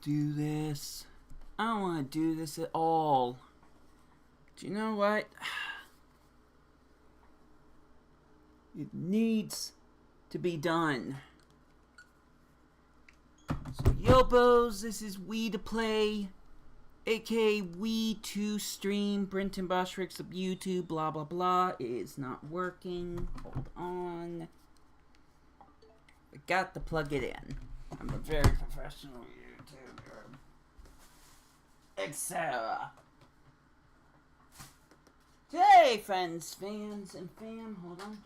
do this. I don't want to do this at all. Do you know what? It needs to be done. So, Yobos, this is W2P, aka W2Stream, Brenton Boschricks of YouTube, blah blah blah. It is not working. Hold on. I got to plug it in. I'm a very professional YouTuber. Etc. Today, friends, fans, and fam, hold on.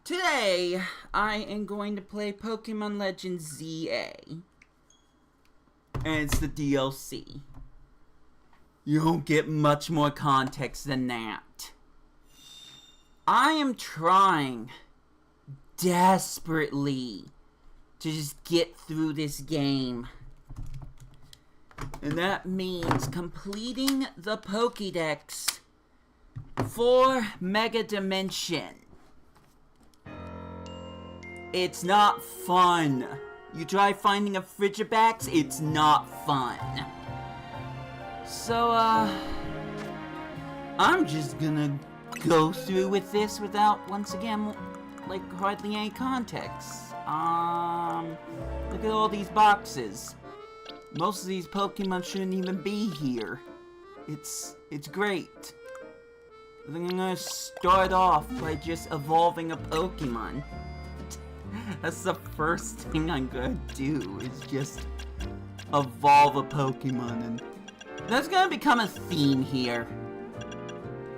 Today, I am going to play Pokemon Legends ZA. And it's the DLC. You don't get much more context than that. I am trying desperately to just get through this game. And that means completing the Pokédex for Mega Dimension. It's not fun. You try finding a Frigibax, it's not fun. So, I'm just gonna go through with this without, once again, like, hardly any context. Look at all these boxes. Most of these Pokemon shouldn't even be here. It's great. I think I'm gonna start off by just evolving a Pokemon. That's the first thing I'm gonna do, is just evolve a Pokemon, and that's gonna become a theme here.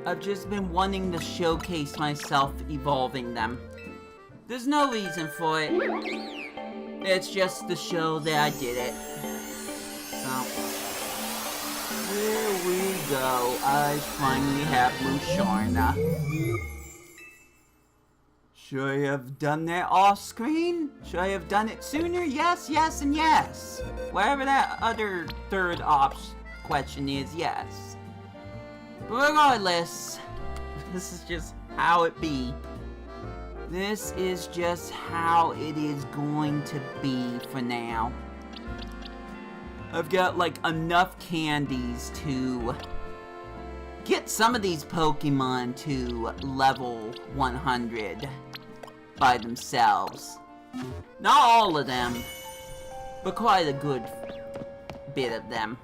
I've just been wanting to showcase myself evolving them. There's no reason for it. It's just to show that I did it. So, here we go. I finally have Musharna. Should I have done that off screen? Should I have done it sooner? Yes, yes, and yes. Whatever that other third question is, yes. But regardless, this is just how it be. This is just how it is going to be for now. I've got, like, enough candies to get some of these Pokemon to level 100 by themselves. Not all of them, but quite a good bit of them.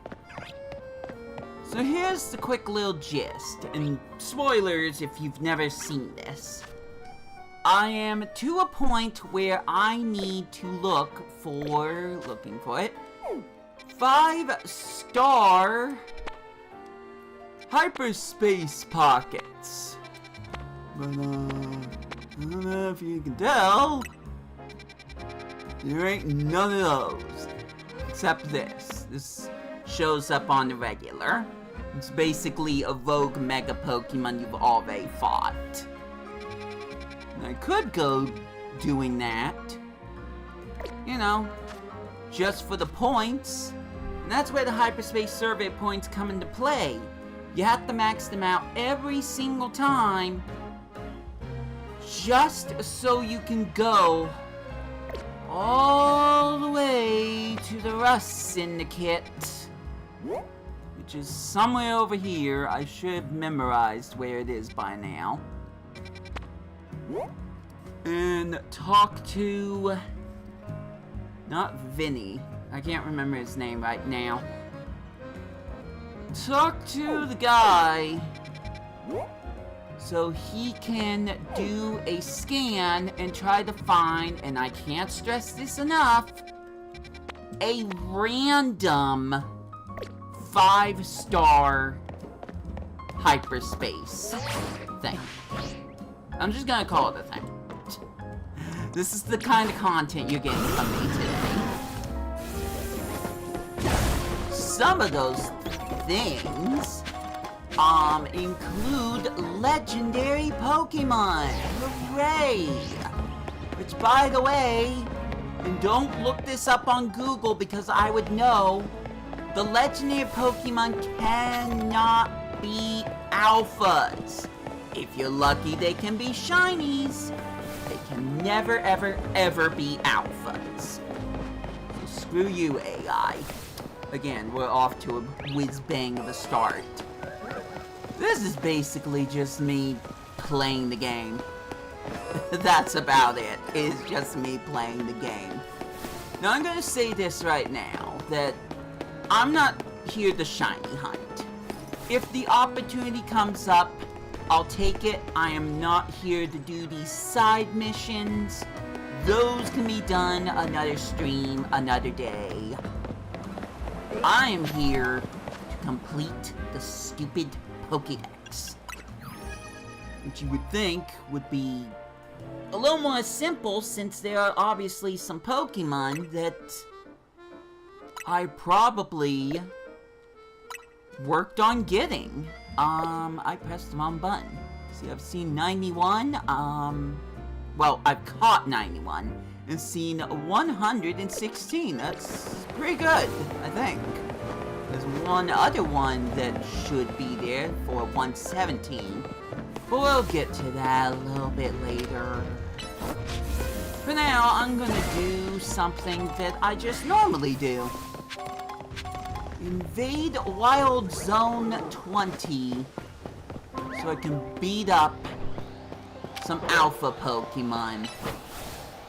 So here's the quick little gist, and spoilers if you've never seen this. I am to a point where I need to looking for it, 5-star hyperspace pockets. But, I don't know if you can tell, there ain't none of those. Except this. This shows up on the regular. It's basically a rogue mega Pokemon you've already fought. And I could go doing that, you know, just for the points. And that's where the hyperspace survey points come into play. You have to max them out every single time, just so you can go all the way to the Rust Syndicate, which is somewhere over here. I should have memorized where it is by now. And talk to, not Vinny, I can't remember his name right now. Talk to the guy so he can do a scan and try to find, and I can't stress this enough, a random 5-star hyperspace thing. I'm just gonna call it a thing. This is the kind of content you're getting from me today. Some of those things include legendary Pokemon. Hooray! Which, by the way, and don't look this up on Google because I would know, the legendary Pokemon cannot be alphas. If you're lucky, they can be shinies. They can never, ever, ever be alphas. Screw you, AI. Again, we're off to a whiz-bang of a start. This is basically just me playing the game. That's about it. It's just me playing the game. Now, I'm gonna say this right now, that I'm not here to shiny hunt. If the opportunity comes up, I'll take it. I am not here to do these side missions. Those can be done another stream, another day. I am here to complete the stupid Pokédex. Which you would think would be a little more simple, since there are obviously some Pokemon that I probably worked on getting. I pressed the wrong button. See, I've seen 91, well, I've caught 91, and seen 116. That's pretty good, I think. There's one other one that should be there for 117, but we'll get to that a little bit later. For now, I'm gonna do something that I just normally do. Invade Wild Zone 20, so I can beat up some alpha Pokemon.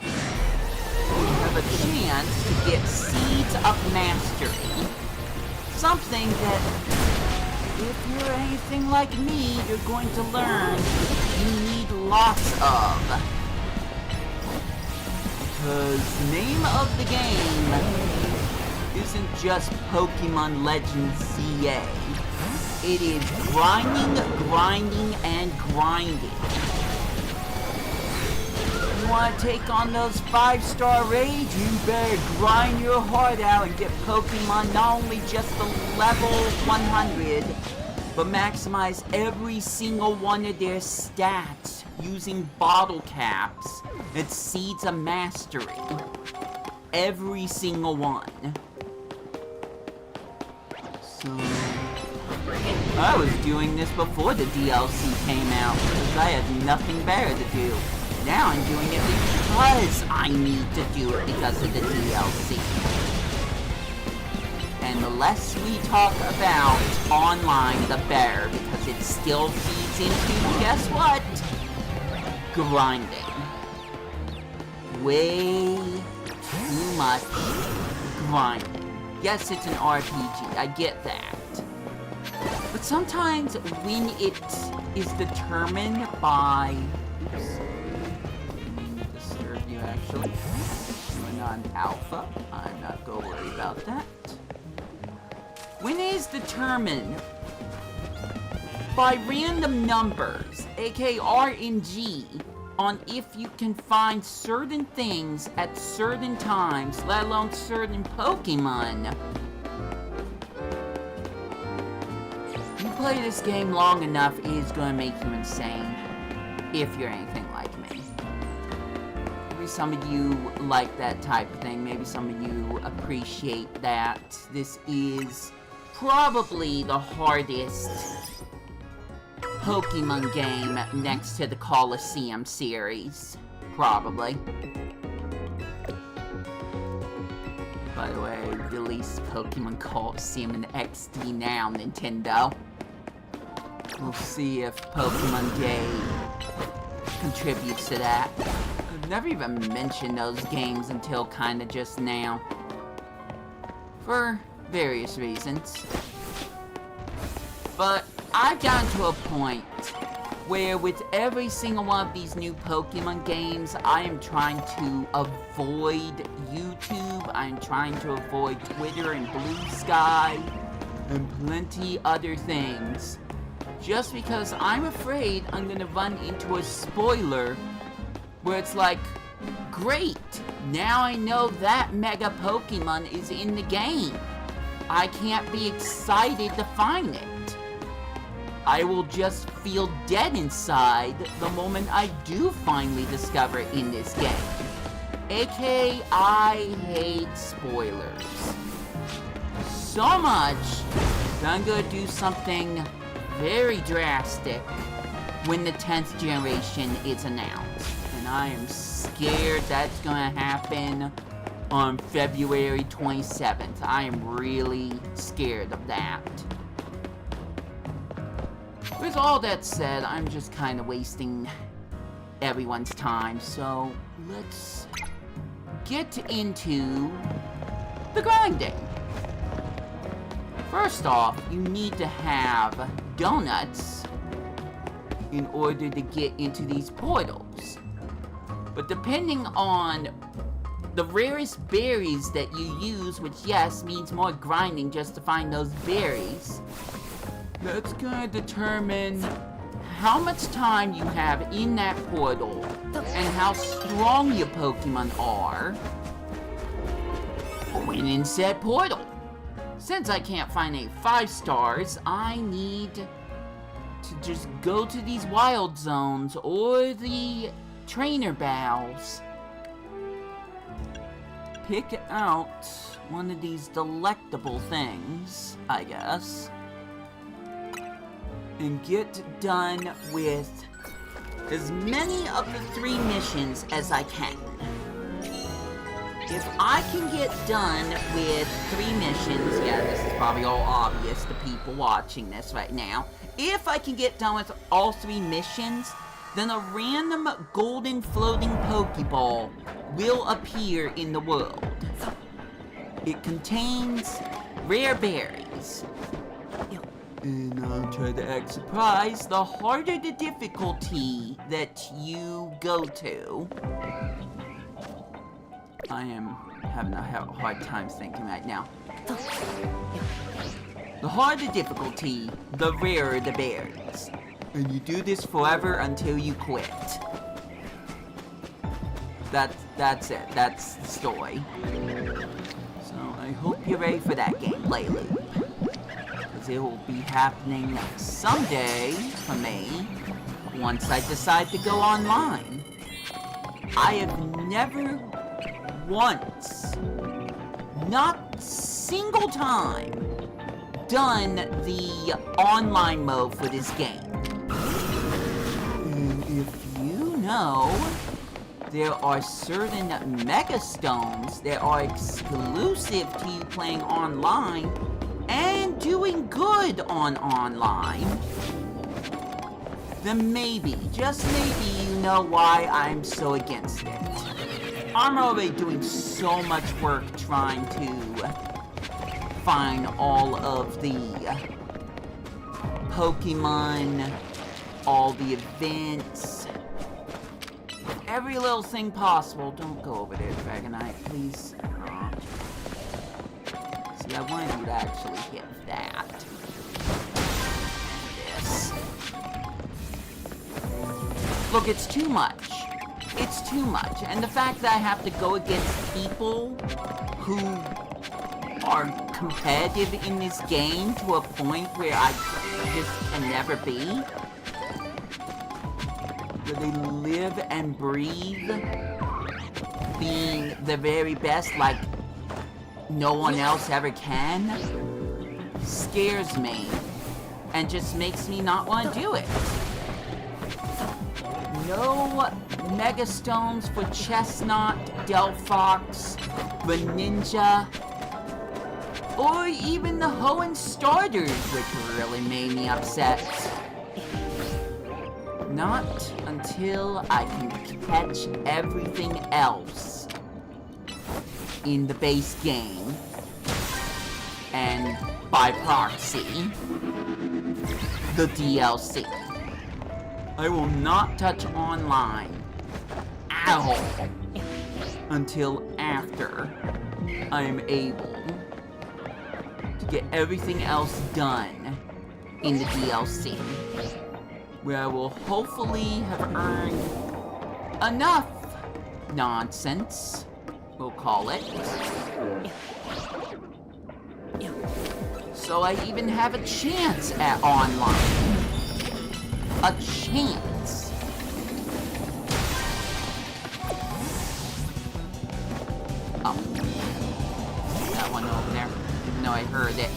We have a chance to get Seeds of Mastery. Something that, if you're anything like me, you're going to learn you need lots of. Because name of the game isn't just Pokemon Legends ZA. It is grinding, grinding, and grinding. You want to take on those 5-star raids? You better grind your heart out and get Pokemon not only just the level 100, but maximize every single one of their stats using bottle caps and Seeds of Mastery. Every single one. So, I was doing this before the DLC came out, because I had nothing better to do. Now I'm doing it because I need to do it because of the DLC. And the less we talk about online, the better, because it still feeds into, guess what? Grinding. Way too much grinding. Yes, it's an RPG, I get that. But sometimes when it is determined by... Oops. Disturb you, actually. You're not an alpha. I'm not going to worry about that. When it is determined by random numbers, aka RNG, on if you can find certain things at certain times, let alone certain Pokemon. You play this game long enough, it is going to make you insane. If you're anything like me. Maybe some of you like that type of thing. Maybe some of you appreciate that. This is probably the hardest Pokemon game next to the Colosseum series. Probably. By the way, release Pokemon Colosseum in XD now, Nintendo. We'll see if Pokemon Day contributes to that. I've never even mentioned those games until kinda just now. For various reasons. But I've gotten to a point where with every single one of these new Pokemon games, I am trying to avoid YouTube, I'm trying to avoid Twitter and Blue Sky, and plenty other things. Just because I'm afraid I'm gonna run into a spoiler where it's like, great, now I know that Mega Pokemon is in the game. I can't be excited to find it. I will just feel dead inside the moment I do finally discover it in this game. AKA, I hate spoilers. So much that I'm gonna do something very drastic when the 10th generation is announced. And I am scared that's gonna happen on February 27th. I am really scared of that. With all that said, I'm just kind of wasting everyone's time, so let's get into the grinding. First off, you need to have donuts in order to get into these portals. But depending on the rarest berries that you use, which yes, means more grinding just to find those berries, that's gonna determine how much time you have in that portal and how strong your Pokemon are when in said portal. Since I can't find any 5 stars, I need to just go to these wild zones or the trainer battles, pick out one of these delectable things, I guess, and get done with as many of the 3 missions as I can. If I can get done with 3 missions, yeah, this is probably all obvious to people watching this right now. If I can get done with all 3 missions, then a random golden floating Pokeball will appear in the world. It contains rare berries. And I'll try to act surprised. The harder the difficulty that you go to, I am having a hard time thinking right now. The harder difficulty, the rarer the berries. And you do this forever until you quit. That's it. That's the story. So I hope you're ready for that gameplay loop. Because it will be happening someday for me once I decide to go online. I have never once, not single time, done the online mode for this game. And if you know, there are certain Mega Stones that are exclusive to you playing online and doing good on online, then maybe, just maybe, you know why I'm so against it. I'm already doing so much work trying to find all of the Pokemon, all the events, every little thing possible. Don't go over there, Dragonite, please. See, I wanted you to actually hit that. This. Look, it's too much. It's too much. And the fact that I have to go against people who are competitive in this game to a point where I just can never be. Where they live and breathe being the very best like no one else ever can, scares me and just makes me not want to do it. No Mega Stones for Chestnut, Delphox, Greninja, or even the Hoenn starters, which really made me upset. Not until I can catch everything else in the base game, and by proxy, the DLC. I will not touch online at all until after I am able to get everything else done in the DLC, where I will hopefully have earned enough nonsense, we'll call it, so I even have a chance at online. A chance. Oh. That one over there. Even though I heard it.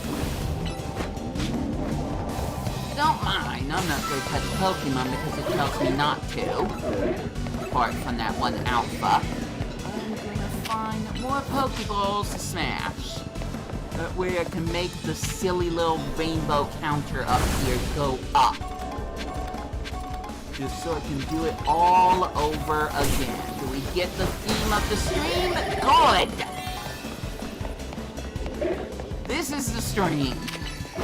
Don't mind. I'm not going to touch Pokemon because it tells me not to. Apart from that one alpha. I'm going to find more Pokeballs to smash. That way I can make the silly little rainbow counter up here go up. Just so I can do it all over again. Do we get the theme of the stream? Good! This is the stream.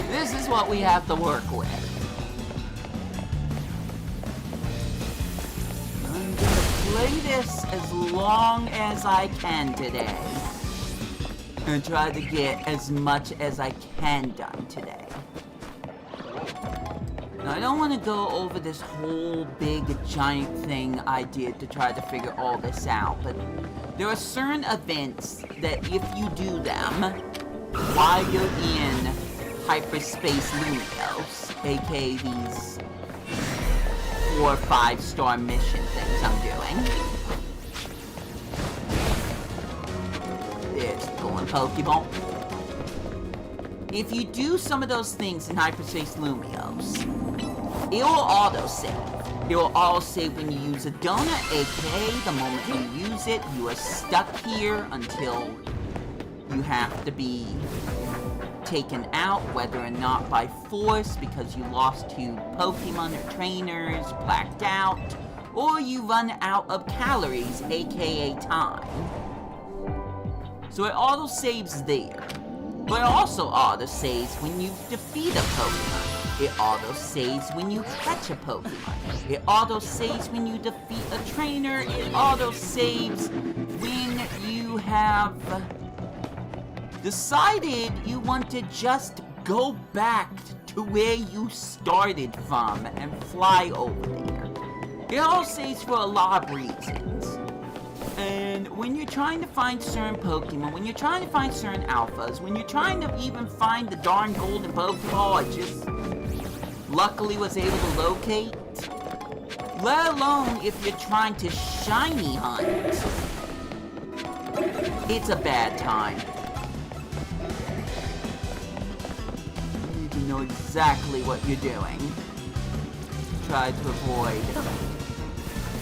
This is what we have to work with. I'm gonna play this as long as I can today. And try to get as much as I can done today. Now, I don't want to go over this whole big giant thing I did to try to figure all this out, but there are certain events that if you do them while you're in Hyperspace Lumios, aka these 4 or 5-star mission things I'm doing. There's the golden Pokeball. If you do some of those things in Hyperspace Lumios, it will auto-save. It will auto-save when you use a donut, aka the moment you use it, you are stuck here until you have to be taken out, whether or not by force because you lost 2 Pokemon or trainers, blacked out, or you run out of calories, aka time. So it auto-saves there. But it also auto-saves when you defeat a Pokemon. It auto-saves when you catch a Pokemon. It auto-saves when you defeat a trainer. It auto-saves when you have decided you want to just go back to where you started from and fly over there. It auto-saves for a lot of reasons. And when you're trying to find certain Pokemon, when you're trying to find certain alphas, when you're trying to even find the darn golden Pokeball I just luckily was able to locate, let alone if you're trying to shiny hunt, it's a bad time. You need to know exactly what you're doing. Try to avoid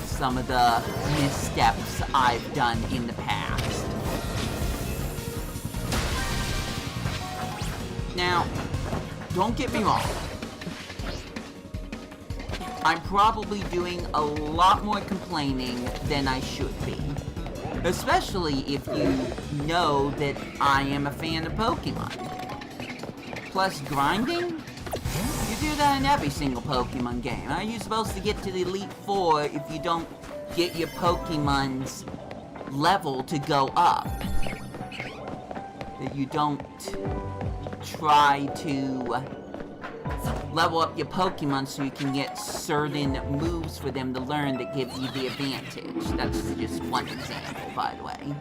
some of the missteps I've done in the past. Now, don't get me wrong. I'm probably doing a lot more complaining than I should be. Especially if you know that I am a fan of Pokemon. Plus, grinding? You do that in every single Pokemon game. How are you supposed to get to the Elite Four if you don't get your Pokemon's level to go up? That you don't try to level up your Pokemon so you can get certain moves for them to learn that give you the advantage. That's just one example, by the way.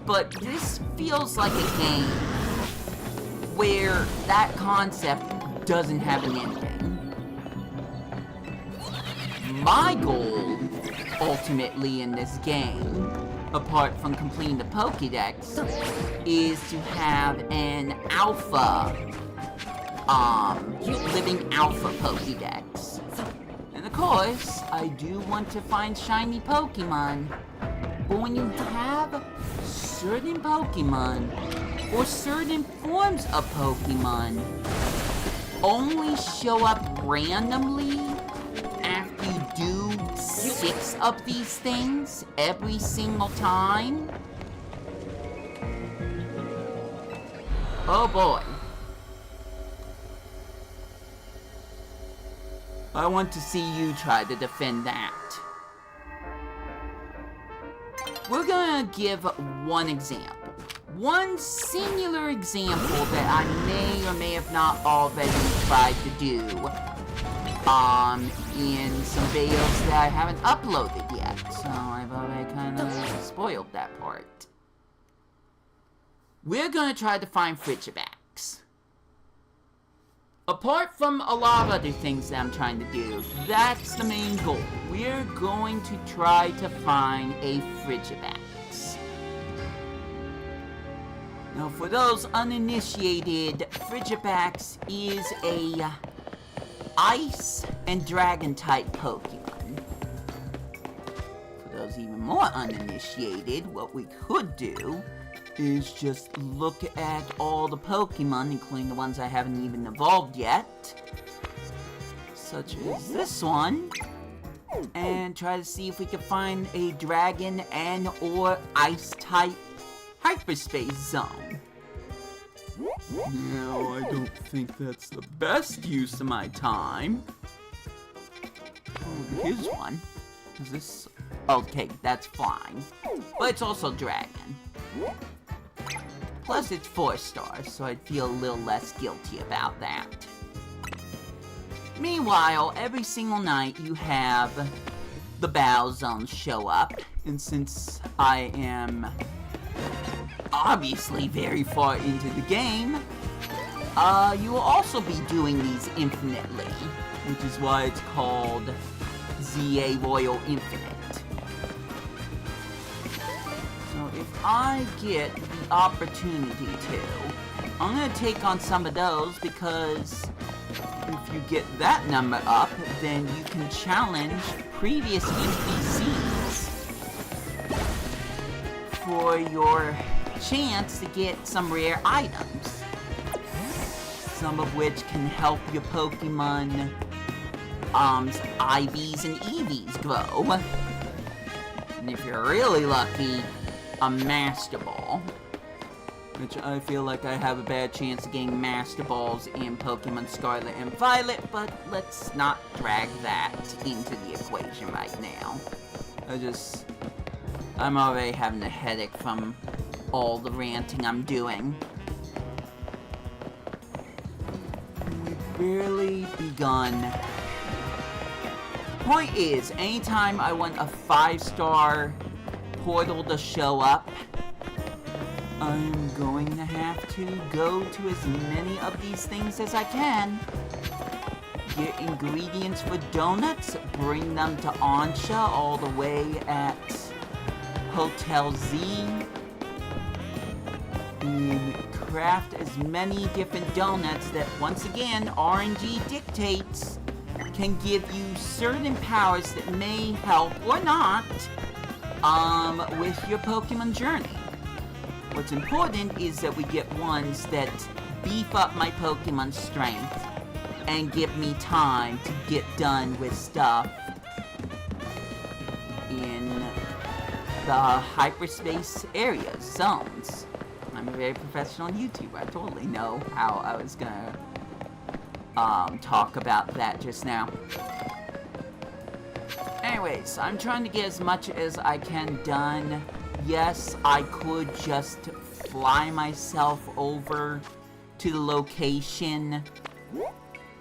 But this feels like a game where that concept doesn't have an ending. My goal, ultimately in this game, apart from completing the Pokédex, is to have an alpha, living alpha Pokédex. And of course, I do want to find shiny Pokemon. But when you have certain Pokemon, or certain forms of Pokemon, only show up randomly after you do 6 of these things every single time? Oh boy. I want to see you try to defend that. We're gonna give one example. One singular example that I may or may have not already tried to do in some videos that I haven't uploaded yet, so I've already kind of spoiled that part. We're gonna try to find Frigibax. Apart from a lot of other things that I'm trying to do, that's the main goal. We're going to try to find a Frigibax. Now, for those uninitiated, Frigibax is a ice and dragon type Pokemon. For those was even more uninitiated, what we could do is just look at all the Pokemon, including the ones I haven't even evolved yet, such as this one, and try to see if we can find a dragon and or ice type hyperspace zone. Now, I don't think that's the best use of my time. Oh, here's one. Is this... Okay, that's fine. But it's also dragon. Plus, it's 4 stars, so I'd feel a little less guilty about that. Meanwhile, every single night you have the battle zones show up, and since I am obviously very far into the game, you will also be doing these infinitely, which is why it's called ZA Royal Infinite. So if I get the opportunity to, I'm gonna take on some of those, because if you get that number up, then you can challenge previous NPCs for your chance to get some rare items. Some of which can help your Pokemon IVs and EVs grow. And if you're really lucky, a Master Ball. Which I feel like I have a bad chance of getting Master Balls in Pokemon Scarlet and Violet, but let's not drag that into the equation right now. I'm already having a headache from all the ranting I'm doing. We've barely begun. Point is, anytime I want a 5-star portal to show up, I'm going to have to go to as many of these things as I can. Get ingredients for donuts, bring them to Ansha all the way at Hotel Z, and craft as many different donuts that, once again, RNG dictates can give you certain powers that may help or not with your Pokemon journey. What's important is that we get ones that beef up my Pokemon strength and give me time to get done with stuff in the hyperspace areas, zones. I'm a very professional YouTuber. I totally know how I was gonna talk about that just now. Anyways, I'm trying to get as much as I can done. Yes, I could just fly myself over to the location,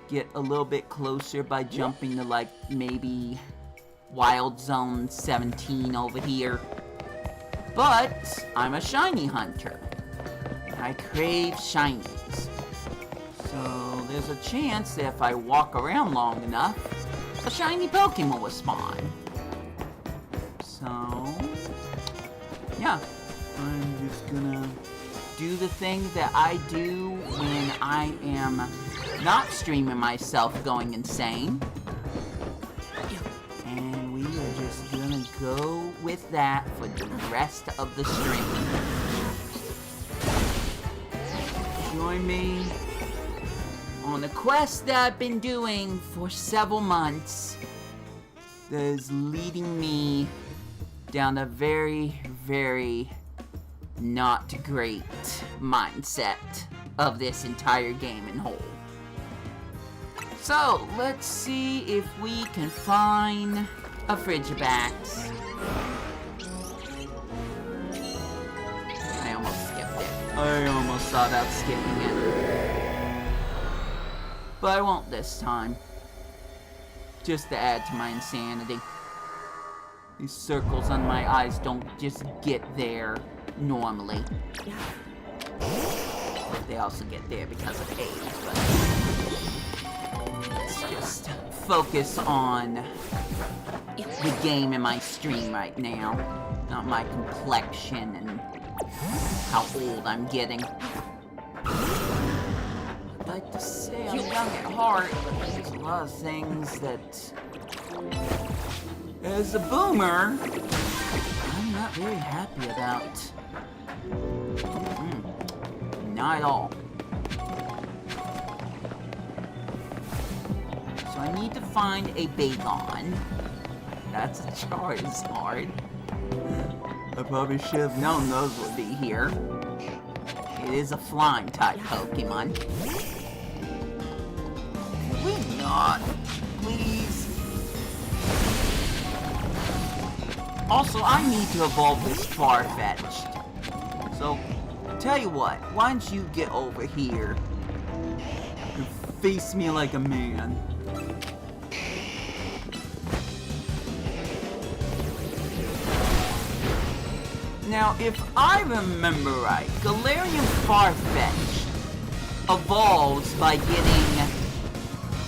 get a little bit closer by jumping to, like, maybe Wild Zone 17 over here. But I'm a shiny hunter. I crave shinies. So there's a chance that if I walk around long enough, a shiny Pokemon will spawn. So yeah, I'm just gonna do the thing that I do when I am not streaming myself going insane. And we are just gonna go with that for the rest of the stream. Join me on a quest that I've been doing for several months that is leading me down a very, very not great mindset of this entire game in whole. So, let's see if we can find a Frigibax. I almost skipped it. I almost thought about skipping it. But I won't this time. Just to add to my insanity. These circles on my eyes don't just get there normally. They also get there because of age, but let's just focus on the game in my stream right now, not my complexion and how old I'm getting. I'd like to say I'm young at heart, but there's a lot of things that, as a boomer, very happy about. Not at all. So I need to find a Bagon. That's a Charizard. I probably should have known those would be here. It is a flying type Pokemon. Can we not, please? Also, I need to evolve this Farfetch'd. So, tell you what, why don't you get over here and face me like a man? Now, if I remember right, Galarian Farfetch'd evolves by getting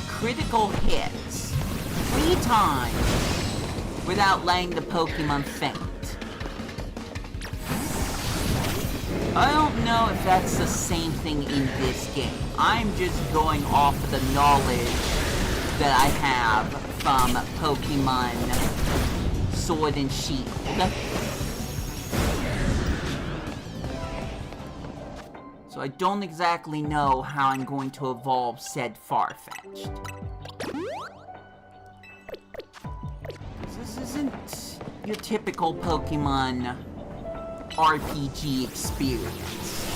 critical hits 3 times without letting the Pokemon faint. I don't know if that's the same thing in this game. I'm just going off of the knowledge that I have from Pokemon Sword and Shield. So I don't exactly know how I'm going to evolve said Farfetch'd. This isn't your typical Pokemon RPG experience.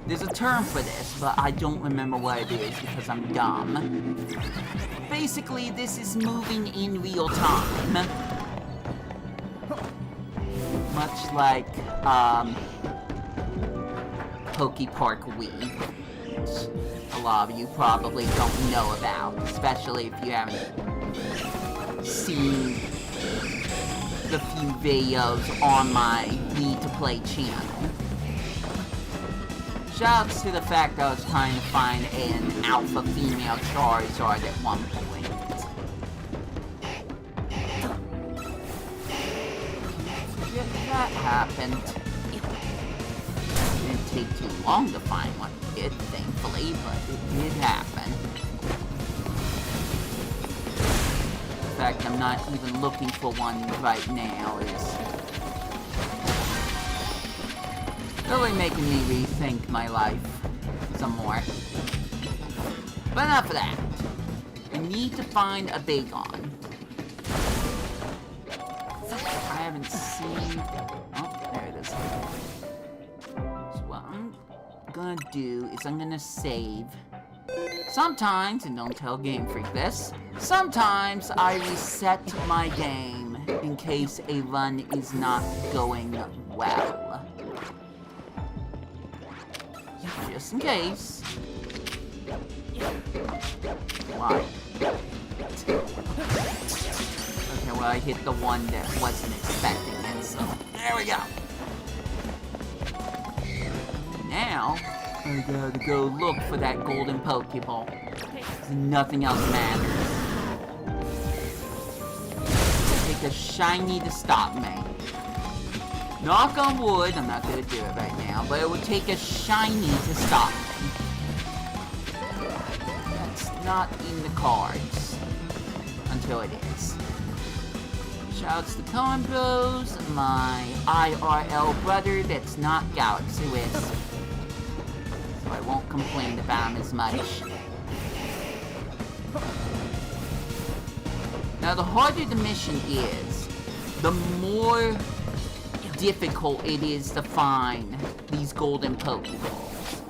There's a term for this, but I don't remember what it is because I'm dumb. Basically, this is moving in real time. Much like, Pokepark Wii, which a lot of you probably don't know about, especially if you haven't seen the few videos on my Wii to Play channel. Shouts to the fact I was trying to find an alpha female Charizard at one point. That happened. It didn't take too long to find one, it thankfully, but it did happen. The fact I'm not even looking for one right now is really making me rethink my life some more. But enough of that. I need to find a Bagon. I haven't seen... Oh, there it is. So what I'm gonna do is I'm gonna save. Sometimes, and don't tell Game Freak this, sometimes I reset my game in case a run is not going well. Just in case. Why? Okay, well, I hit the one that wasn't expecting it, so there we go. Now, I gotta go look for that golden Pokeball. Nothing else matters. Take a shiny to stop me. Knock on wood, I'm not gonna do it right now, but it would take a shiny to stop me. That's not in the cards. Until it is. Shouts to Combos, my IRL brother that's not Galaxy Wisp. So I won't complain about him as much. Now the harder the mission is, the more difficult it is to find these golden Pokeballs.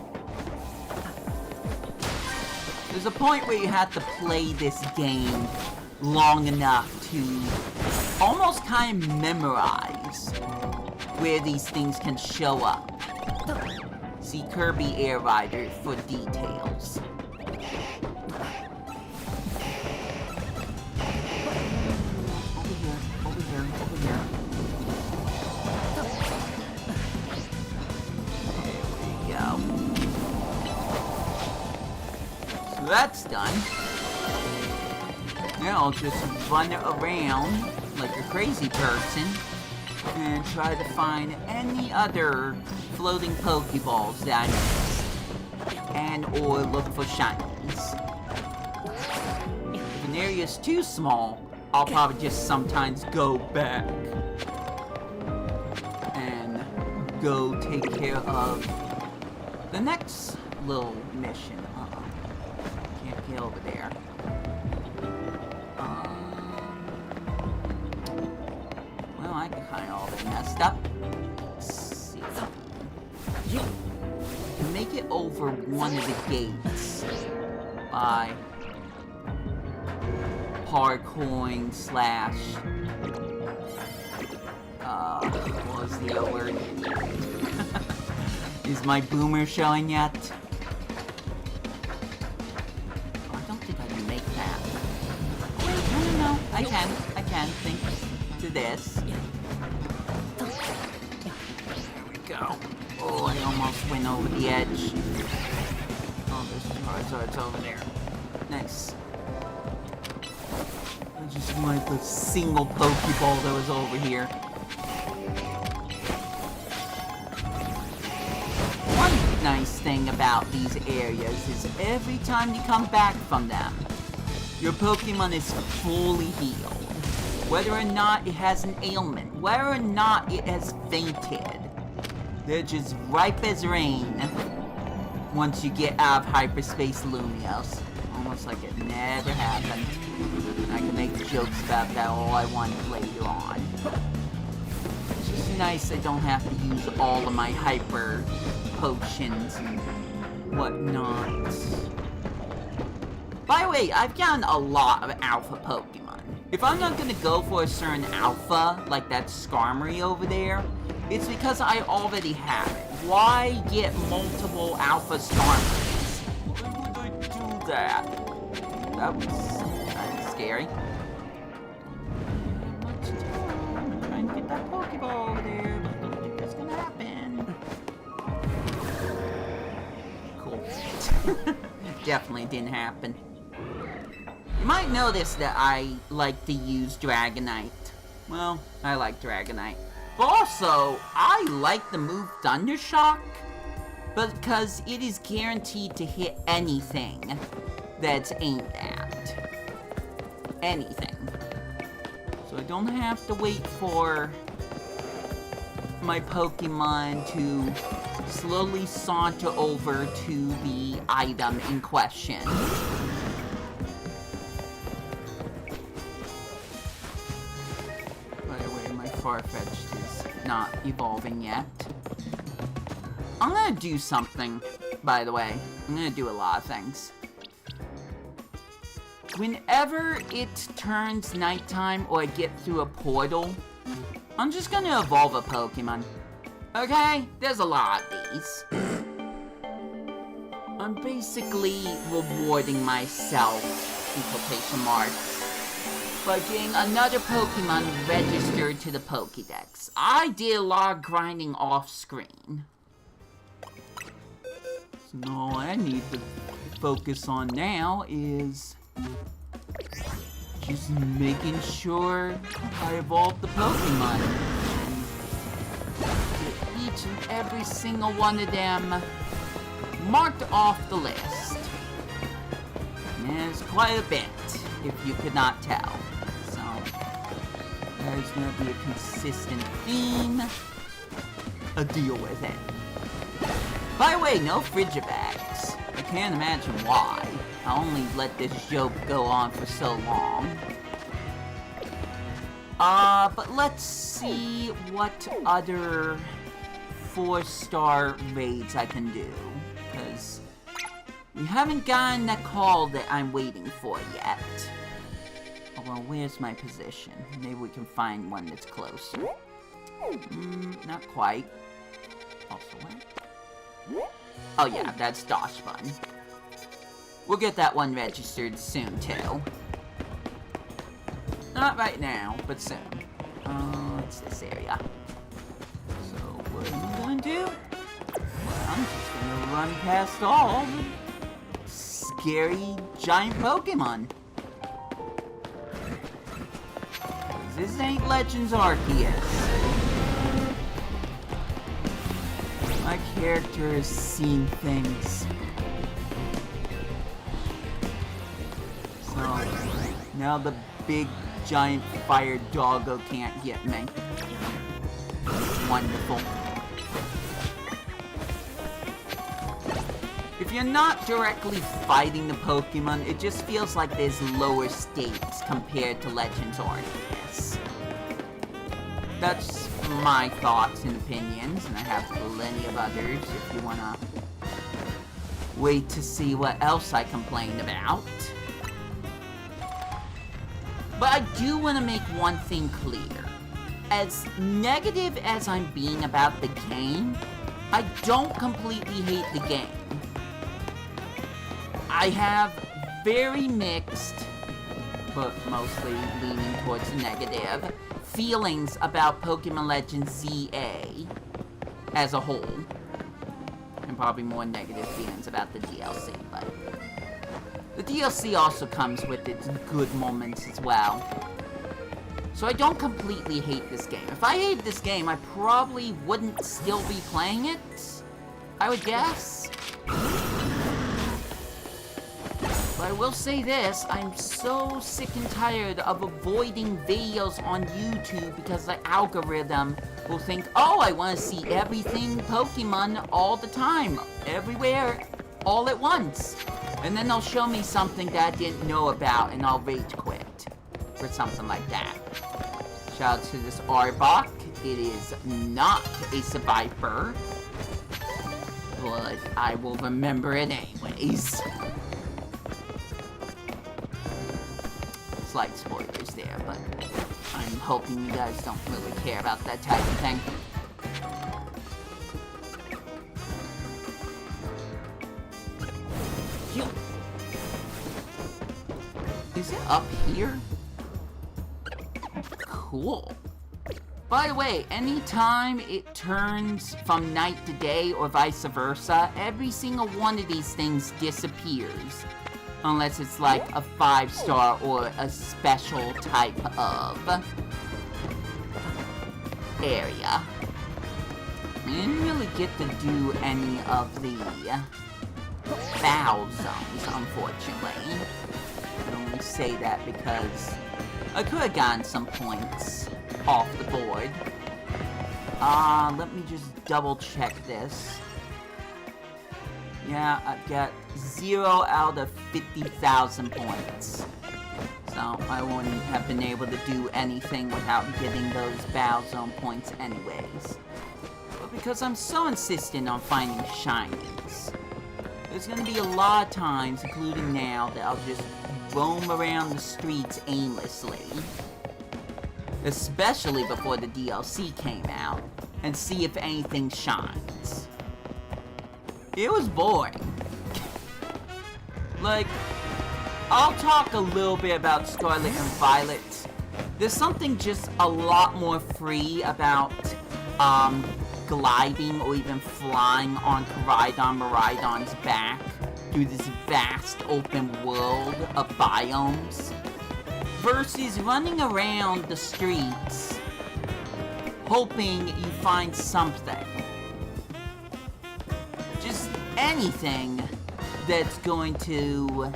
There's a point where you have to play this game long enough to almost kind of memorize where these things can show up. See Kirby Air Rider for details. Over here. So that's done. Now I'll just run around like a crazy person and try to find any other floating Pokeballs that I missed. And or look for shinies. If an area is too small, I'll probably just sometimes go back and go take care of the next little mission. Can't get over there. Well, I kind of already messed up. Let's see. I can make it over one of the gates by parkouring slash what was the other word? Is my boomer showing yet? Oh, I don't think I can make that. Wait, no, I can think to this. There we go. Oh, I almost went over the edge. Oh, there's Charizard's over there. Nice. I just wanted the single Pokeball that was over here. One nice thing about these areas is every time you come back from them, your Pokemon is fully healed. Whether or not it has an ailment, whether or not it has fainted, they're just ripe as rain once you get out of Hyperspace Lumios. Almost like it never happened. I can make jokes about that all I want later on. It's just nice I don't have to use all of my hyper potions and whatnot. By the way, I've gotten a lot of alpha Pokemon. If I'm not gonna go for a certain alpha, like that Skarmory over there, it's because I already have it. Why get multiple alpha Skarmories? Why would I do that? That was kind of scary. I'm trying to get that Pokeball over there, but I don't think that's gonna happen. Cool. Definitely didn't happen. You might notice that I like to use Dragonite. Well, I like Dragonite. But also, I like the move Thundershock, because it is guaranteed to hit anything that's aimed at. Anything. So I don't have to wait for my Pokemon to slowly saunter over to the item in question. By the way, my Farfetch'd is not evolving yet. I'm gonna do something, by the way. I'm gonna do a lot of things. Whenever it turns nighttime or I get through a portal, I'm just gonna evolve a Pokemon. Okay? There's a lot of these. I'm basically rewarding myself, in quotation marks, by getting another Pokemon registered to the Pokédex. I did a lot of grinding off screen. So all I need to focus on now is just making sure I evolve the Pokemon. Get each and every single one of them marked off the list. And there's quite a bit, if you could not tell. So, there's gonna be a consistent theme. Deal with it. By the way, no Frigibags. I can't imagine why. I only let this joke go on for so long. But let's see what other 4-star raids I can do. Because we haven't gotten that call that I'm waiting for yet. Oh, well, where's my position? Maybe we can find one that's closer. Not quite. Also, where? Oh yeah, that's Doshbun. We'll get that one registered soon, too. Not right now, but soon. It's this area. So, what am I going to do? Well, I'm just going to run past all the scary giant Pokemon. This ain't Legends Arceus. My character has seen things. So, now the big giant fire doggo can't get me. Wonderful. If you're not directly fighting the Pokemon, it just feels like there's lower stakes compared to Legends Arceus. That's my thoughts and opinions, and I have plenty of others if you wanna wait to see what else I complained about. But I do want to make one thing clear. As negative as I'm being about the game, I don't completely hate the game. I have very mixed, but mostly leaning towards negative, feelings about Pokemon Legends ZA as a whole. And probably more negative feelings about the DLC, but the DLC also comes with its good moments as well. So I don't completely hate this game. If I hated this game, I probably wouldn't still be playing it, I would guess. But I will say this, I'm so sick and tired of avoiding videos on YouTube because the algorithm will think, oh, I want to see everything Pokemon all the time, everywhere, all at once. And then they'll show me something that I didn't know about and I'll rage quit for something like that. Shout out to this Arbok. It is not a survivor, but I will remember it anyways. Slight spoilers there, but I'm hoping you guys don't really care about that type of thing. Is it up here? Cool. By the way, anytime it turns from night to day or vice versa, every single one of these things disappears. Unless it's like a 5-star or a special type of area. I didn't really get to do any of the bow zones, unfortunately. I only say that because I could have gotten some points off the board. Let me just double check this. Yeah, I've got 0 out of 50,000 points. So I wouldn't have been able to do anything without getting those Bow Zone points anyways. But because I'm so insistent on finding shinies, there's gonna be a lot of times, including now, that I'll just roam around the streets aimlessly. Especially before the DLC came out, and see if anything shines. It was boring. Like, I'll talk a little bit about Scarlet and Violet. There's something just a lot more free about, gliding or even flying on Miraidon's back through this vast open world of biomes versus running around the streets hoping you find something. Just anything that's going to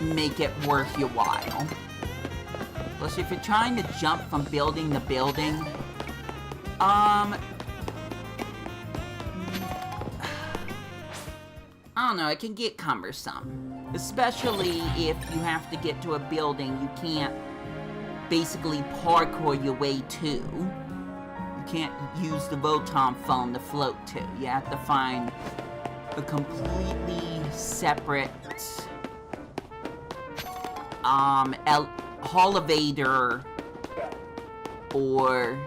make it worth your while. Plus, if you're trying to jump from building to building, I don't know, it can get cumbersome. Especially if you have to get to a building you can't basically parkour your way to. You can't use the Rotom phone to float to. You have to find a completely separate elevator or,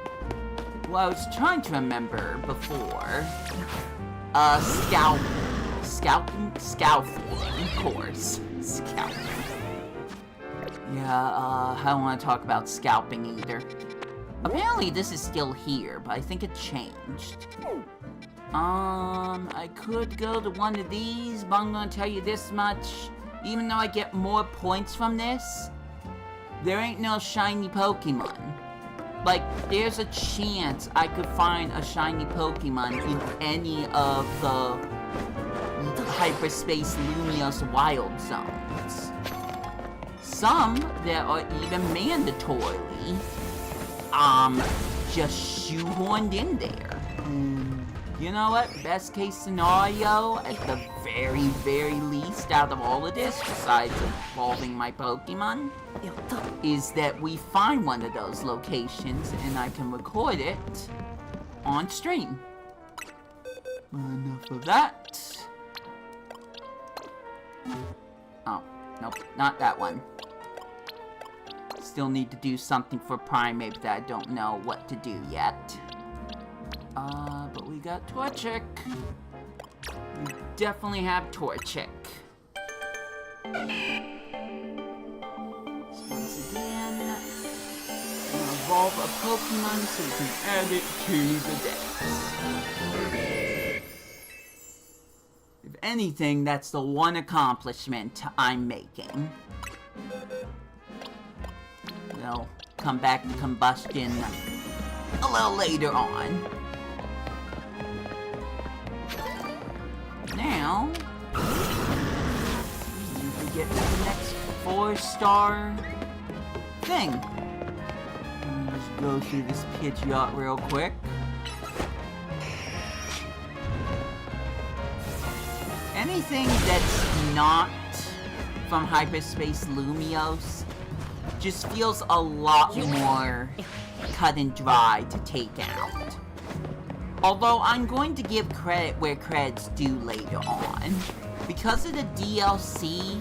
well, I was trying to remember before, scaffolding course. Scalping. Yeah, I don't want to talk about scalping either. Apparently this is still here, but I think it changed. I could go to one of these, but I'm gonna tell you this much. Even though I get more points from this, there ain't no shiny Pokemon. Like, there's a chance I could find a shiny Pokemon in any of the Hyperspace Lumios Wild Zones. some that are even mandatorily, just shoehorned in there. You know what? Best case scenario, at the very, very least out of all of this, besides evolving my Pokemon, is that we find one of those locations and I can record it on stream. Enough of that. Oh, nope, not that one. Still need to do something for Primate that I don't know what to do yet. But we got Torchic. We definitely have Torchic. So once again, we'll evolve a Pokemon so we can add it to the dex. If anything, that's the one accomplishment I'm making. We'll come back to combustion a little later on. Now, we need to get to the next 4-star thing. Let me just go through this Pidgeot real quick. Anything that's not from Hyperspace Lumiose just feels a lot more cut and dry to take out. Although I'm going to give credit where credit's due later on. Because of the DLC,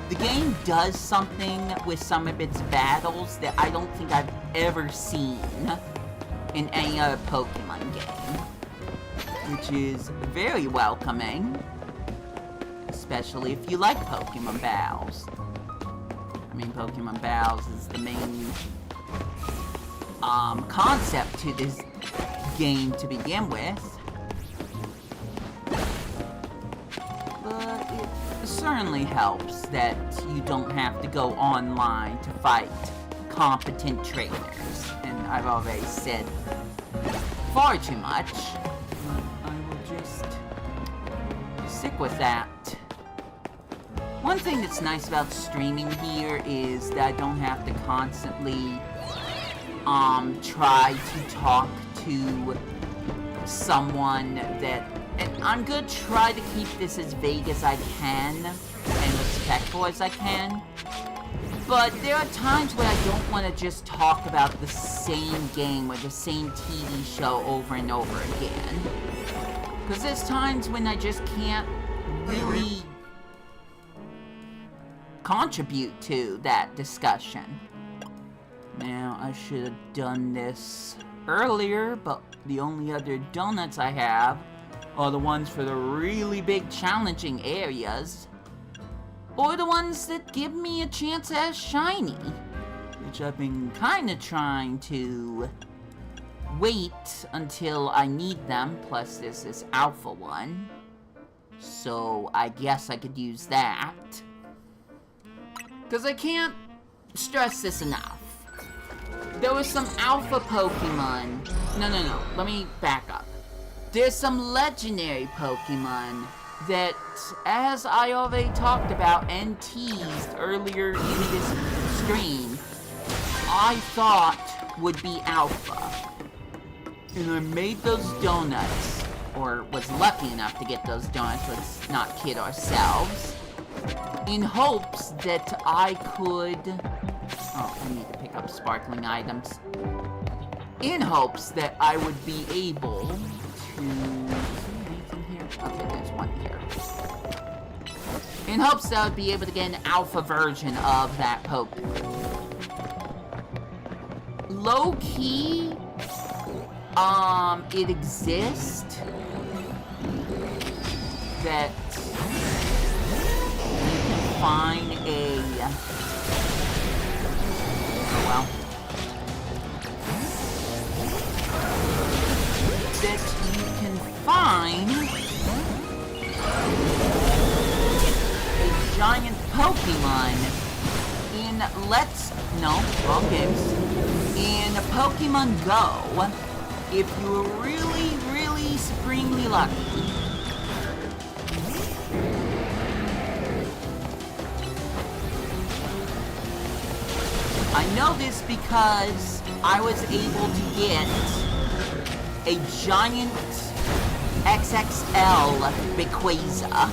the game does something with some of its battles that I don't think I've ever seen in any other Pokemon game. Which is very welcoming. Especially if you like Pokemon battles. I mean, Pokemon battles is the main concept to this game to begin with. But it certainly helps that you don't have to go online to fight competent trainers. And I've already said far too much. I will just stick with that. One thing that's nice about streaming here is that I don't have to constantly try to talk to someone that... And I'm gonna try to keep this as vague as I can and respectful as I can. But there are times where I don't want to just talk about the same game or the same TV show over and over again. Because there's times when I just can't really contribute to that discussion. Now, I should have done this earlier, but the only other donuts I have are the ones for the really big challenging areas, or the ones that give me a chance at shiny, which I've been kinda trying to wait until I need them, plus there's this alpha one, so I guess I could use that. Because I can't stress this enough. There was some alpha Pokemon. No, let me back up. There's some legendary Pokemon that, as I already talked about and teased earlier in this stream, I thought would be alpha. And I made those donuts, or was lucky enough to get those donuts, let's not kid ourselves, in hopes that I could... Oh, I need to pick up sparkling items. In hopes that I would be able to... Is there anything here? Okay, there's one here. In hopes that I would be able to get an alpha version of that Pokemon. Low-key, it exists that you can find a... well, that you can find a giant Pokemon in wrong games, in Pokemon Go, if you're really, really supremely lucky. I know this because I was able to get a giant XXL Rayquaza.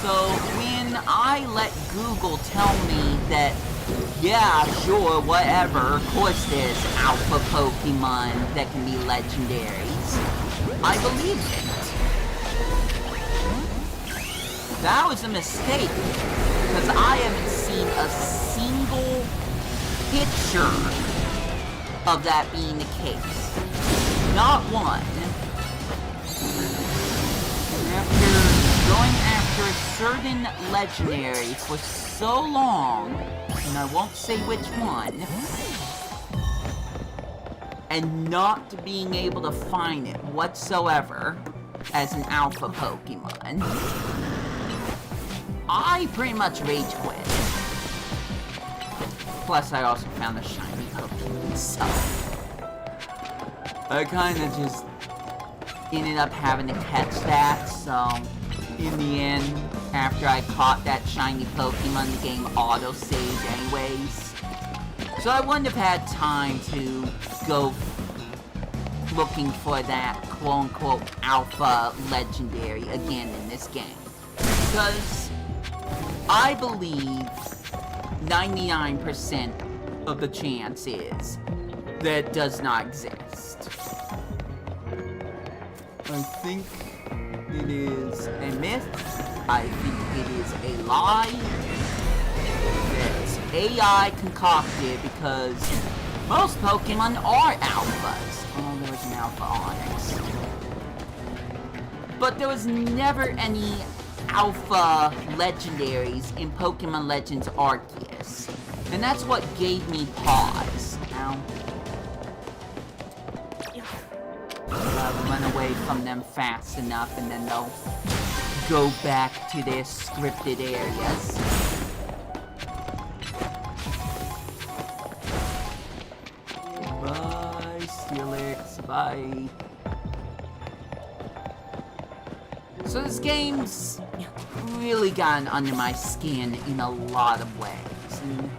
So when I let Google tell me that, yeah, sure, whatever, of course there's alpha Pokemon that can be legendaries, I believed it. That was a mistake, because I haven't seen a single picture of that being the case. Not one. After going after a certain legendary for so long, and I won't say which one, and not being able to find it whatsoever as an alpha Pokemon, I pretty much rage quit. Plus, I also found a shiny Pokemon, so I kinda just ended up having to catch that, so in the end, after I caught that shiny Pokemon, the game auto-saved anyways. So I wouldn't have had time to go looking for that quote-unquote alpha legendary again in this game. Because I believe 99% of the chance is that it does not exist. I think it is a myth. I think it is a lie that's AI concocted because most Pokemon are alphas. Oh, there's an alpha Onyx. But there was never any alpha legendaries in Pokemon Legends Arceus. And that's what gave me pause. Now, run away from them fast enough and then they'll go back to their scripted areas. Bye, Steelix, bye. So this game's really gotten under my skin in a lot of ways, and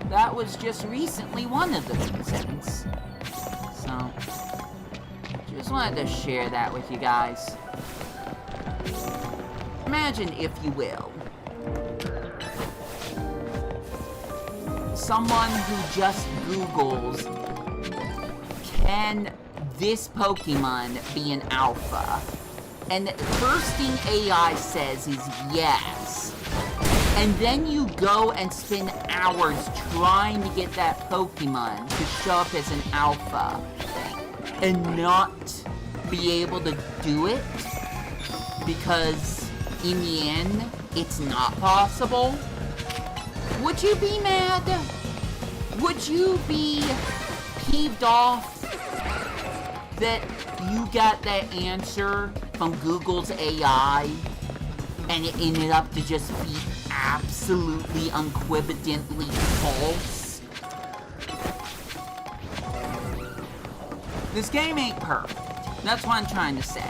that was just recently one of the reasons. So, just wanted to share that with you guys. Imagine, if you will, someone who just Googles, can this Pokemon be an alpha? And the first thing AI says is yes. And then you go and spend hours trying to get that Pokemon to show up as an alpha and not be able to do it because in the end it's not possible. Would you be mad? Would you be peeved off that you got that answer from Google's AI and it ended up to just be absolutely unequivocally false? This game ain't perfect. That's what I'm trying to say.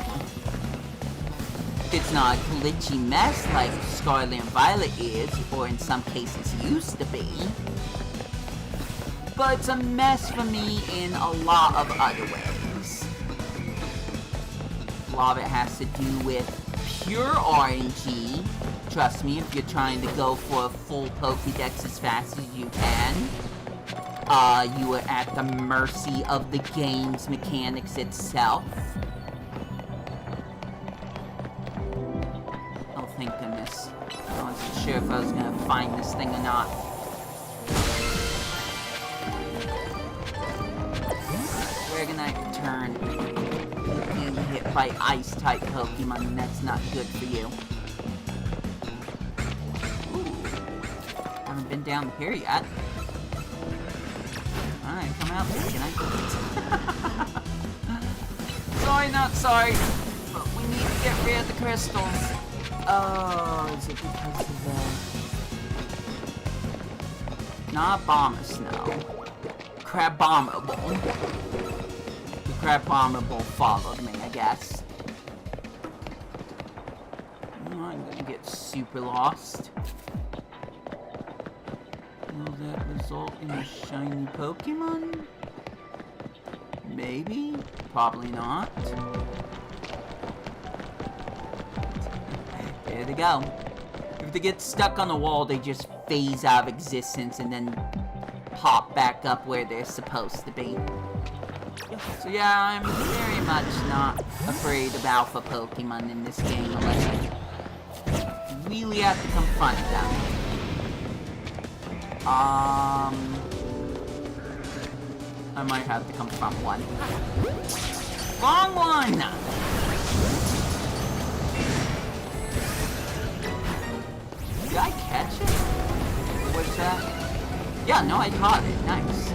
It's not a glitchy mess like Scarlet and Violet is, or in some cases used to be. But it's a mess for me in a lot of other ways. A lot of it has to do with pure RNG. Trust me, if you're trying to go for a full Pokédex as fast as you can, you are at the mercy of the game's mechanics itself. Oh, thank goodness. I wasn't sure if I was gonna find this thing or not. We're gonna turn and hit by ice-type Pokemon, and that's not good for you. Ooh. Haven't been down here yet. Alright, come out, can I? Sorry, not sorry, but we need to get rid of the crystals. Oh, is it because of the... Not Bomber Snow. Crabominable. The Crabominable followed me, I guess. Oh, I'm gonna get super lost. Result in a shiny Pokemon? Maybe? Probably not. There they go. If they get stuck on the wall, they just phase out of existence and then pop back up where they're supposed to be. So yeah, I'm very much not afraid of alpha Pokemon in this game unless I really have to confront them. I might have to confront one. Wrong one! Did I catch it? What's that? Yeah, no, I caught it. Nice.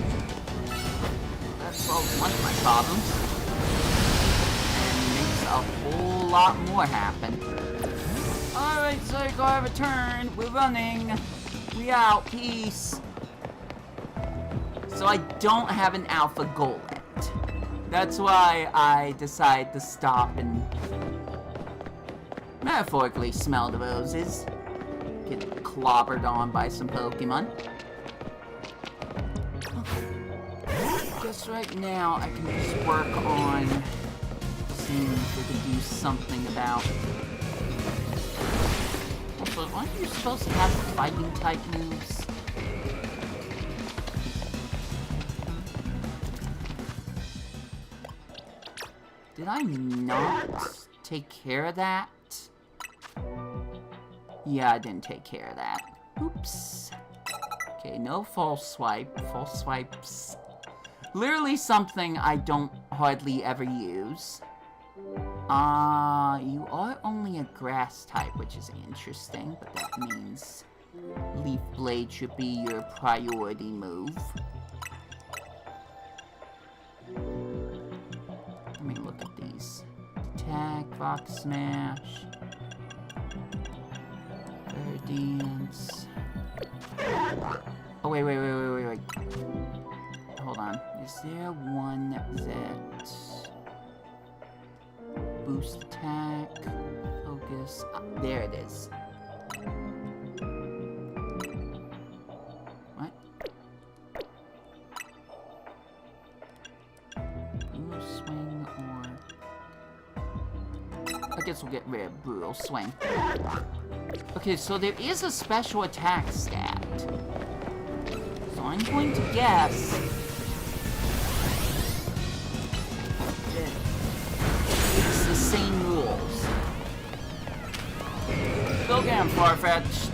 That solves one of my problems. And makes a whole lot more happen. Alright, Psycho, I returned. We're running. We out. Peace. So I don't have an alpha Golett. That's why I decided to stop and metaphorically smell the roses. Get clobbered on by some Pokemon. Guess right now I can just work on seeing if we can do something about... Also, aren't you supposed to have fighting type moves? Did I not take care of that? Yeah, I didn't take care of that. Oops. Okay, no false swipe. False swipes. Literally something I don't hardly ever use. You are only a grass type, which is interesting, but that means Leaf Blade should be your priority move. Let me look at these. Attack, Rock Smash, Air Dance. Oh, wait. Hold on. Is there one that... Boost attack, focus. There it is. What? Brutal swing or... I guess we'll get rid of brutal swing. Okay, so there is a special attack stat. So I'm going to guess... same rules. Go get him, Farfetch'd.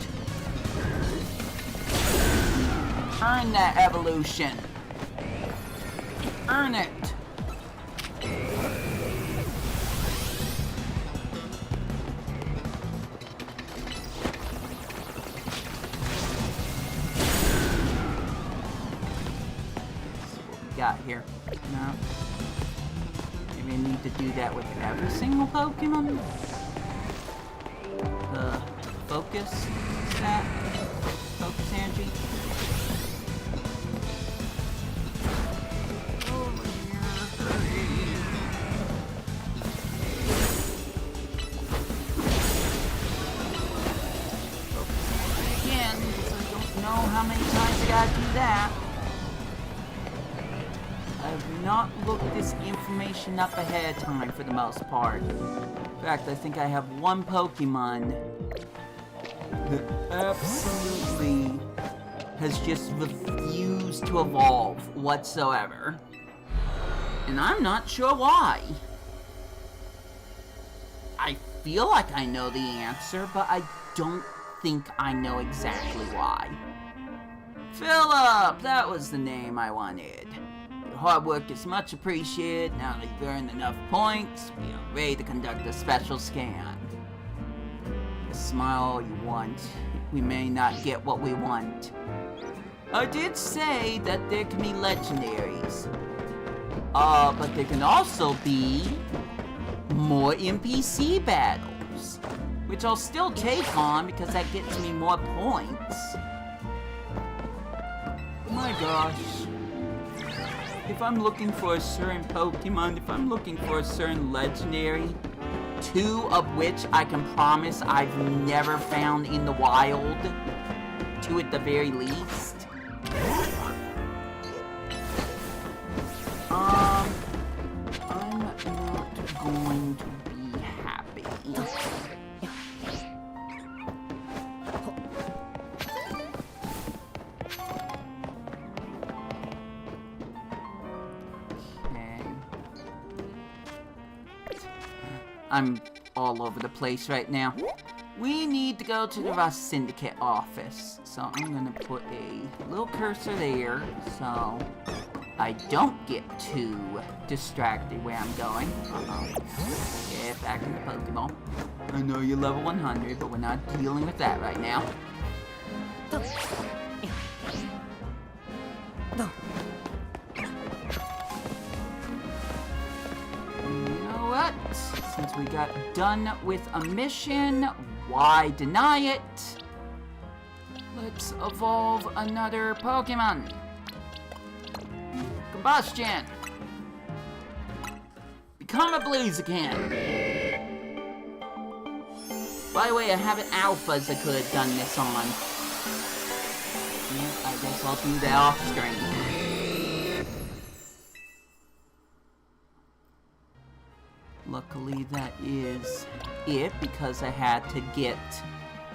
Earn that evolution. Earn it. So what we got here? No. We need to do that with every single Pokemon. The focus stat, focus energy. Over here, focus energy again, because I don't know how many times I gotta do that. I have not looked this information up ahead of time for the most part. In fact, I think I have one Pokemon that absolutely has just refused to evolve whatsoever. And I'm not sure why. I feel like I know the answer, but I don't think I know exactly why. Philip! That was the name I wanted. Hard work is much appreciated. Now that you've earned enough points, we are ready to conduct a special scan. You smile all you want. We may not get what we want. I did say that there can be legendaries. But there can also be more NPC battles, which I'll still take on because that gets me more points. Oh my gosh. If I'm looking for a certain Pokemon, if I'm looking for a certain legendary, two of which I can promise I've never found in the wild, two at the very least, I'm all over the place right now. We need to go to the Rust Syndicate office. So I'm gonna put a little cursor there so I don't get too distracted where I'm going. Get back in the Pokeball. I know you're level 100, but we're not dealing with that right now. You know what? Since we got done with a mission, why deny it? Let's evolve another Pokemon. Combustion! Become a Blaziken! By the way, I have an Alphas I could have done this on. Yeah, I guess I'll do that off screen. Luckily, that is it, because I had to get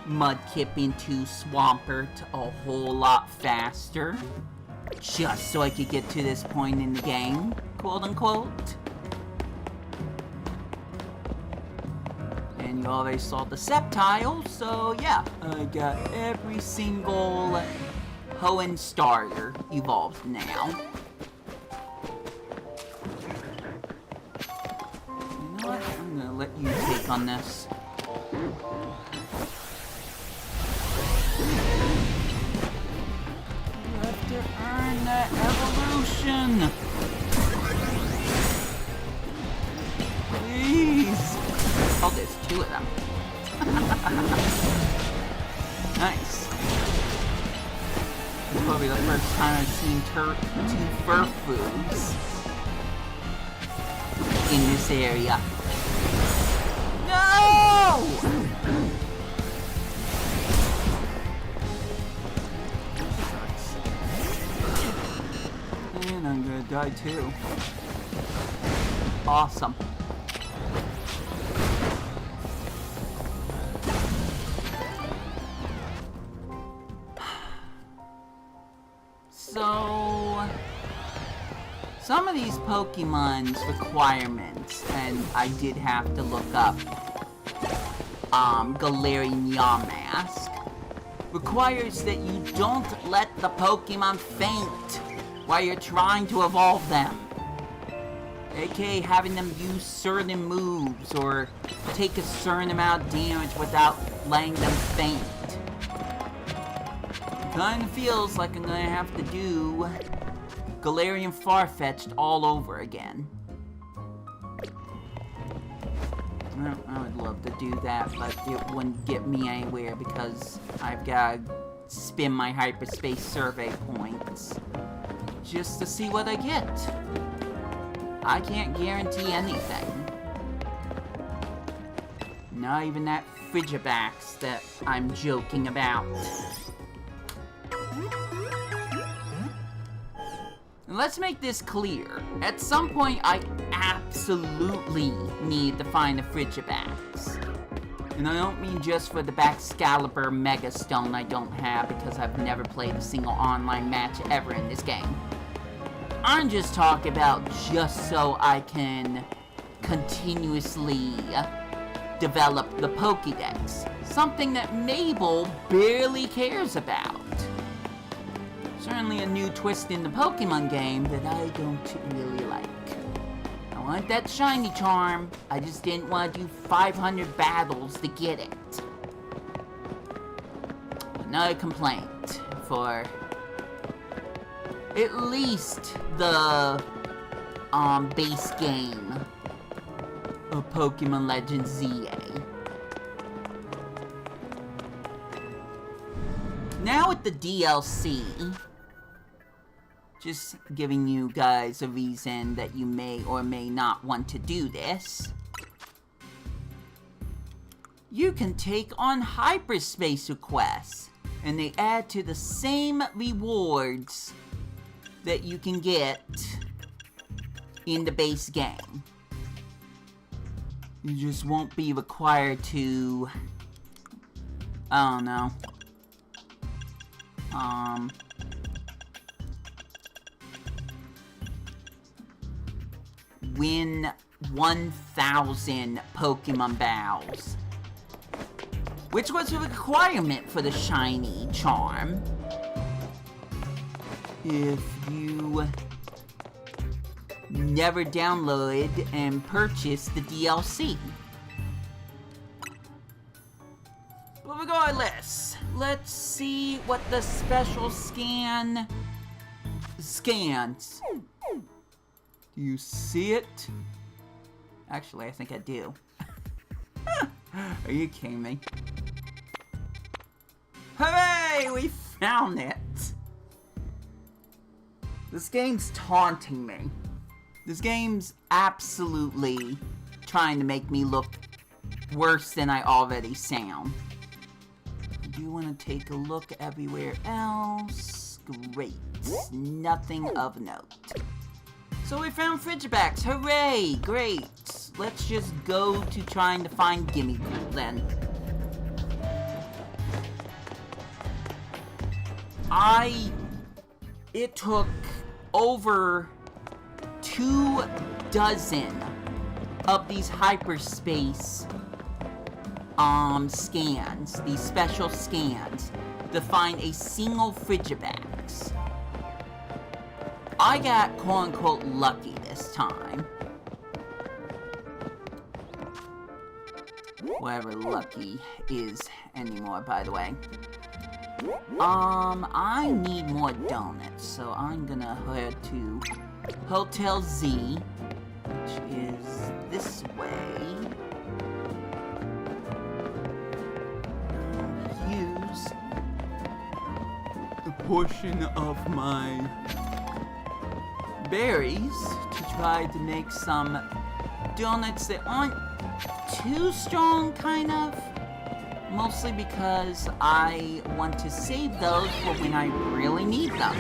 Mudkip into Swampert a whole lot faster. Just so I could get to this point in the game, quote unquote. And you already saw the Sceptile, so yeah, I got every single Hoenn starter evolved now. You know what? I'm gonna let you take on this. To earn that evolution. Please. Oh, there's two of them. Nice. It's probably the first time I've seen two Furfoods in this area. No! And I'm gonna die too. Awesome. So, some of these Pokemon's requirements, and I did have to look up, Galarian Yamask, requires that you don't let the Pokemon faint while you're trying to evolve them. aka having them use certain moves or take a certain amount of damage without letting them faint. Kinda feels like I'm gonna have to do Galarian Farfetch'd all over again. Well, I would love to do that, but it wouldn't get me anywhere because I've gotta spin my hyperspace survey points just to see what I get. I can't guarantee anything. Not even that Frigibax that I'm joking about. Let's make this clear. At some point, I absolutely need to find a Frigibax. And I don't mean just for the Baxcalibur Mega Stone I don't have because I've never played a single online match ever in this game. I'm just talking about just so I can continuously develop the Pokédex. Something that Mabel barely cares about. Certainly a new twist in the Pokemon game that I don't really like. I want that shiny charm, I just didn't want to do 500 battles to get it. Another complaint for at least the base game of Pokemon Legends ZA. Now with the DLC, just giving you guys a reason that you may or may not want to do this. You can take on hyperspace requests, and they add to the same rewards that you can get in the base game. You just won't be required to, I don't know, win 1,000 Pokemon Battles, which was a requirement for the shiny charm. If you never downloaded and purchased the DLC. But regardless, let's see what the special scan scans. Do you see it? Actually, I think I do. Are you kidding me? Hooray! We found it! This game's taunting me. This game's absolutely trying to make me look worse than I already sound. I do want to take a look everywhere else. Great. Nothing of note. So we found Frigibacks. Hooray! Great. Let's just go to trying to find Gimme Pool then. It took over 24 of these hyperspace scans, these special scans, to find a single Frigibax. I got quote-unquote lucky this time. Whatever lucky is anymore, by the way. I need more donuts, so I'm gonna head to Hotel Z, which is this way. Use a portion of my berries to try to make some donuts that aren't too strong, kind of. Mostly because I want to save those for when I really need them.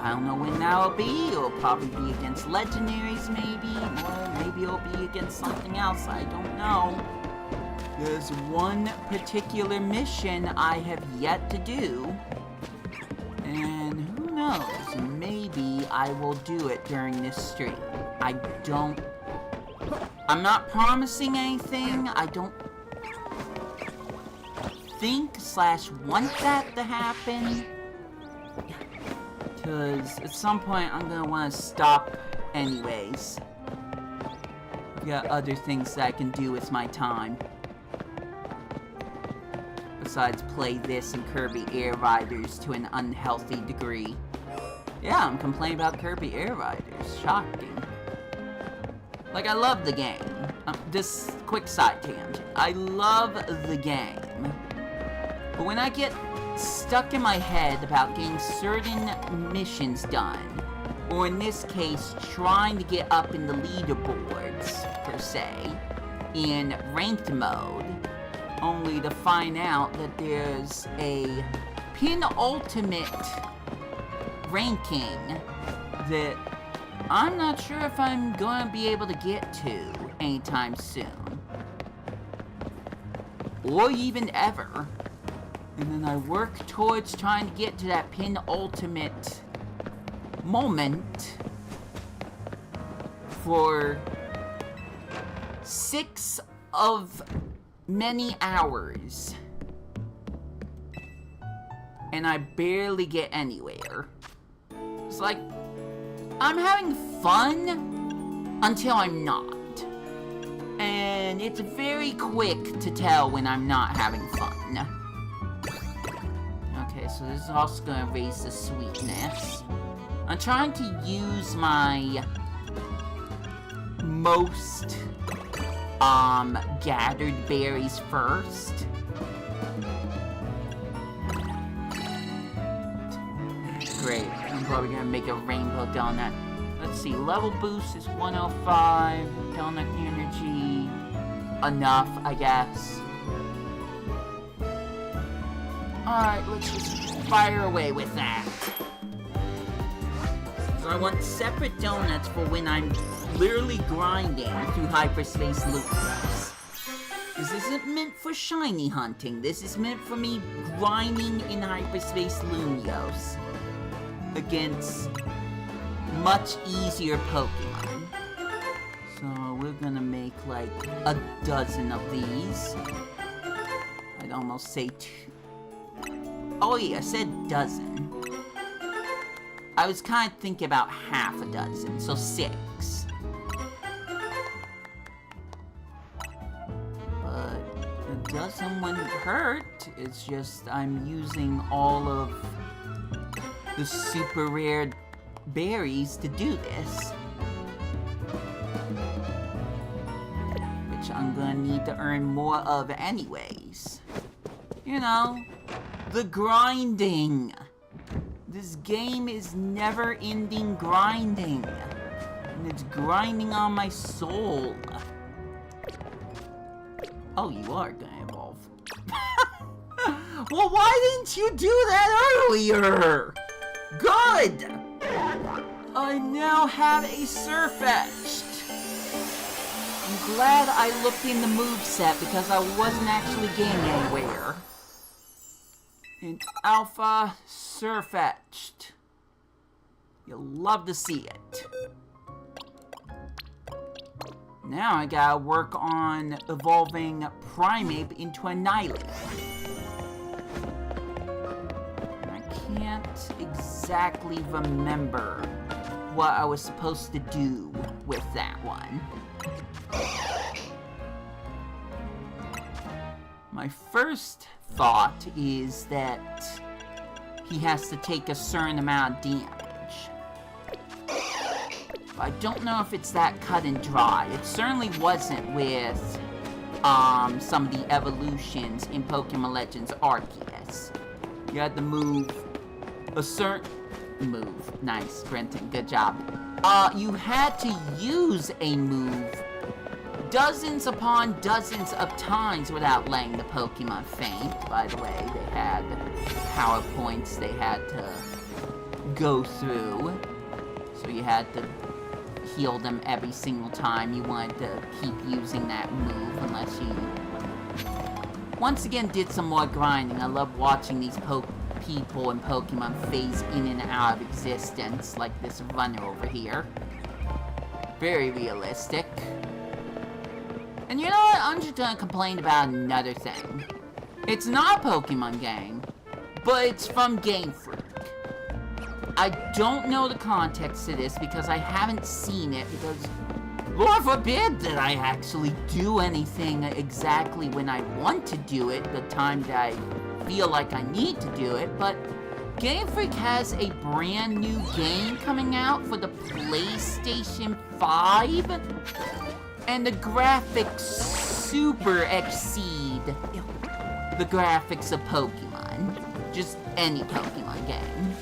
I don't know when that'll be. It'll probably be against legendaries, maybe. Or maybe it'll be against something else. I don't know. There's one particular mission I have yet to do. And who knows? Maybe I will do it during this stream. I'm not promising anything. I don't think/want that to happen, because at some point I'm gonna want to stop anyways. I've got other things that I can do with my time besides play this and Kirby Air Riders to an unhealthy degree. Yeah, I'm complaining about Kirby Air Riders. Shocking. Like, I love the game. This quick side tangent. I love the game. But when I get stuck in my head about getting certain missions done, or in this case, trying to get up in the leaderboards, per se, in ranked mode, only to find out that there's a penultimate ranking that I'm not sure if I'm going to be able to get to anytime soon. Or even ever. And then I work towards trying to get to that penultimate moment for 6 of many hours. And I barely get anywhere. It's like, I'm having fun until I'm not. And it's very quick to tell when I'm not having fun. Okay, so this is also gonna raise the sweetness. I'm trying to use my most gathered berries first. Great, I'm probably gonna make a rainbow donut. Let's see, level boost is 105, donut energy, enough, I guess. Alright, let's just fire away with that. So I want separate donuts for when I'm literally grinding through hyperspace loops. This isn't meant for shiny hunting, this is meant for me grinding in hyperspace Lumios against much easier Pokemon. So we're gonna make like a dozen of these. I'd almost say two. Oh yeah, I said dozen. I was kind of thinking about half a dozen, so 6. But a dozen wouldn't hurt. It's just I'm using all of the super rare berries to do this. Which I'm gonna need to earn more of anyways. You know, the grinding. This game is never-ending grinding. And it's grinding on my soul. Oh, you are gonna evolve. Well, why didn't you do that earlier? Good! I now have a Surfetched. I'm glad I looked in the moveset because I wasn't actually getting anywhere. In Alpha Surfetched. You'll love to see it. Now I gotta work on evolving Primeape into Annihilate. I can't exactly remember what I was supposed to do with that one. My first thought is that he has to take a certain amount of damage. But I don't know if it's that cut and dry. It certainly wasn't with some of the evolutions in Pokemon Legends Arceus. You had to move a certain move. Nice, Brenton, good job. You had to use a move dozens upon dozens of times without letting the Pokemon faint. By the way, they had PowerPoints they had to go through. So you had to heal them every single time you wanted to keep using that move unless you once again did some more grinding. I love watching these people and Pokemon phase in and out of existence, like this runner over here. Very realistic. And you know what? I'm just gonna complain about another thing. It's not a Pokemon game, but it's from Game Freak. I don't know the context to this because I haven't seen it, because Lord forbid that I actually do anything exactly when I want to do it, the time that I feel like I need to do it, but Game Freak has a brand new game coming out for the PlayStation 5, and the graphics super exceed the graphics of Pokemon. Just any Pokemon game.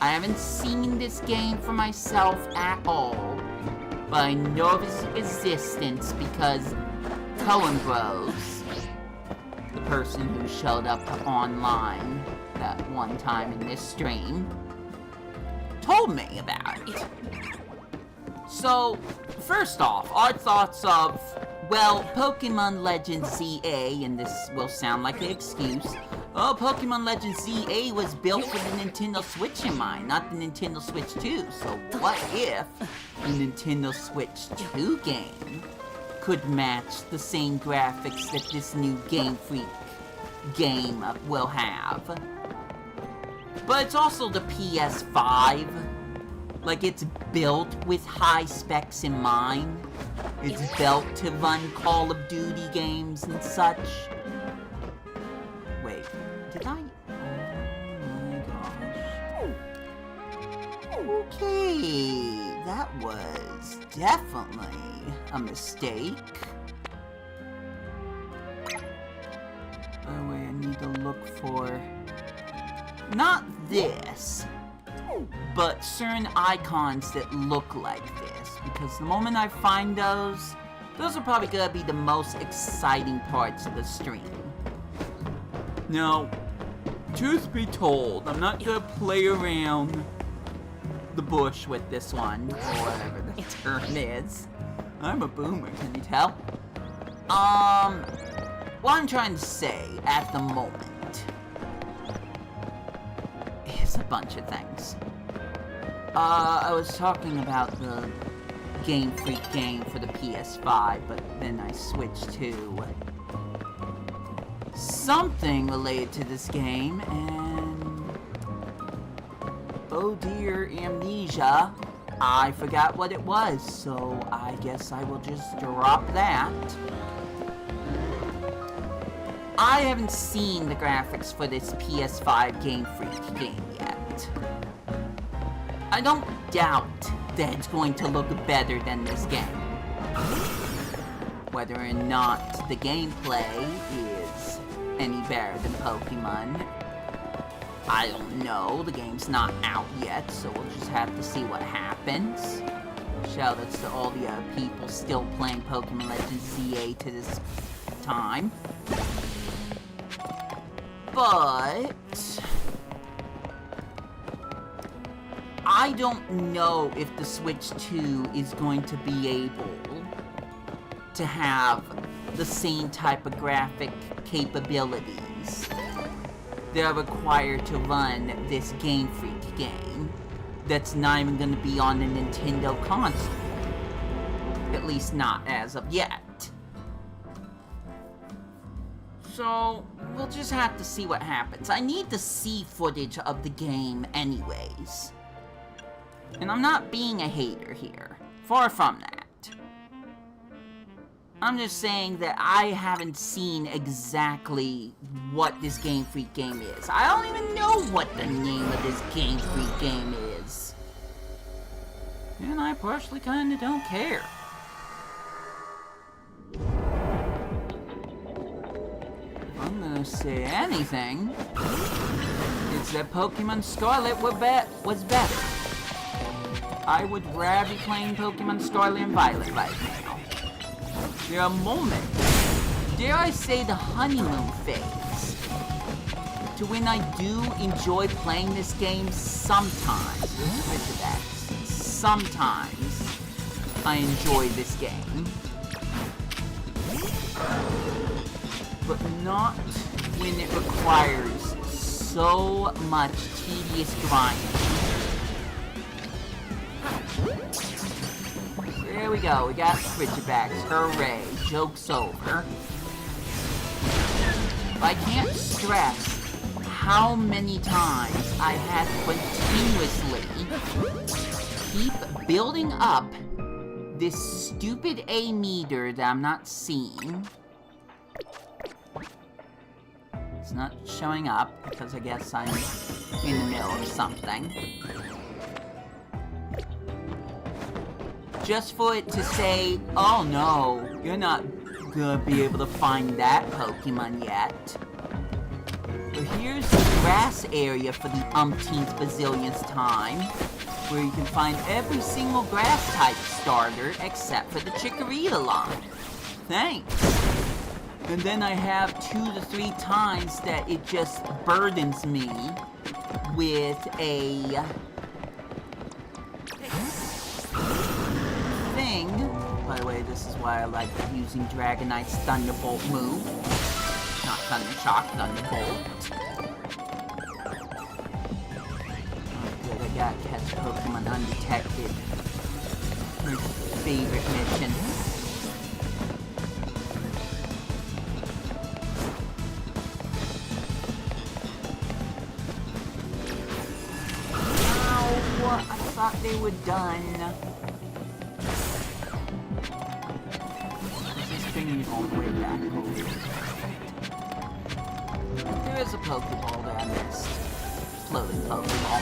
I haven't seen this game for myself at all, but I know of its existence because Coen Bros, the person who showed up online that one time in this stream, told me about it. So, first off, our thoughts of, well, Pokemon Legends ZA, and this will sound like an excuse, oh, Pokemon Legends ZA was built for the Nintendo Switch in mind, not the Nintendo Switch 2, so what if the Nintendo Switch 2 game could match the same graphics that this new Game Freak game will have? But it's also the PS5. Like, it's built with high specs in mind. It's built to run Call of Duty games and such. Wait, did I? Oh my gosh. Okay, that was definitely a mistake. By the way, I need to look for... not this, but certain icons that look like this, because the moment I find those are probably gonna be the most exciting parts of the stream. Now, truth be told, I'm not gonna play around the bush with this one, or whatever the term is. I'm a boomer, can you tell? What I'm trying to say at the moment is a bunch of things. I was talking about the Game Freak game for the PS5, but then I switched to something related to this game, and oh dear, amnesia, I forgot what it was, so I guess I will just drop that. I haven't seen the graphics for this PS5 Game Freak game yet. I don't doubt that it's going to look better than this game. Whether or not the gameplay is any better than Pokemon, I don't know. The game's not out yet, so we'll just have to see what happens. Shoutouts to all the other people still playing Pokemon Legends ZA to this time. But I don't know if the Switch 2 is going to be able to have the same type of graphic capabilities that are required to run this Game Freak game that's not even going to be on a Nintendo console. At least not as of yet. So, we'll just have to see what happens. I need to see footage of the game anyways. And I'm not being a hater here. Far from that. I'm just saying that I haven't seen exactly what this Game Freak game is. I don't even know what the name of this Game Freak game is. And I personally kinda don't care. If I'm gonna say anything, it's that Pokemon Scarlet was better. I would rather be playing Pokemon Scarlet and Violet right now. There are moments, dare I say the honeymoon phase, to when I do enjoy playing this game sometimes. Sometimes I enjoy this game. But not when it requires so much tedious grinding. There we go, we got Switcherbacks, hooray, joke's over. I can't stress how many times I had continuously keep building up this stupid A meter that I'm not seeing. It's not showing up because I guess I'm in the middle of something. Just for it to say, oh no, you're not gonna be able to find that Pokemon yet. But here's the grass area for the umpteenth bazillionth time, where you can find every single grass type starter except for the Chikorita line. Thanks. And then I have 2 to 3 times that it just burdens me with a thing. By the way, this is why I like using Dragonite's Thunderbolt move. Not Thunder Shock, Thunderbolt. Oh good, I gotta catch Pokemon undetected. My favorite mission. I thought they were done. This is bringing all the way back over. There is a Pokeball that I missed. Floating Pokeball.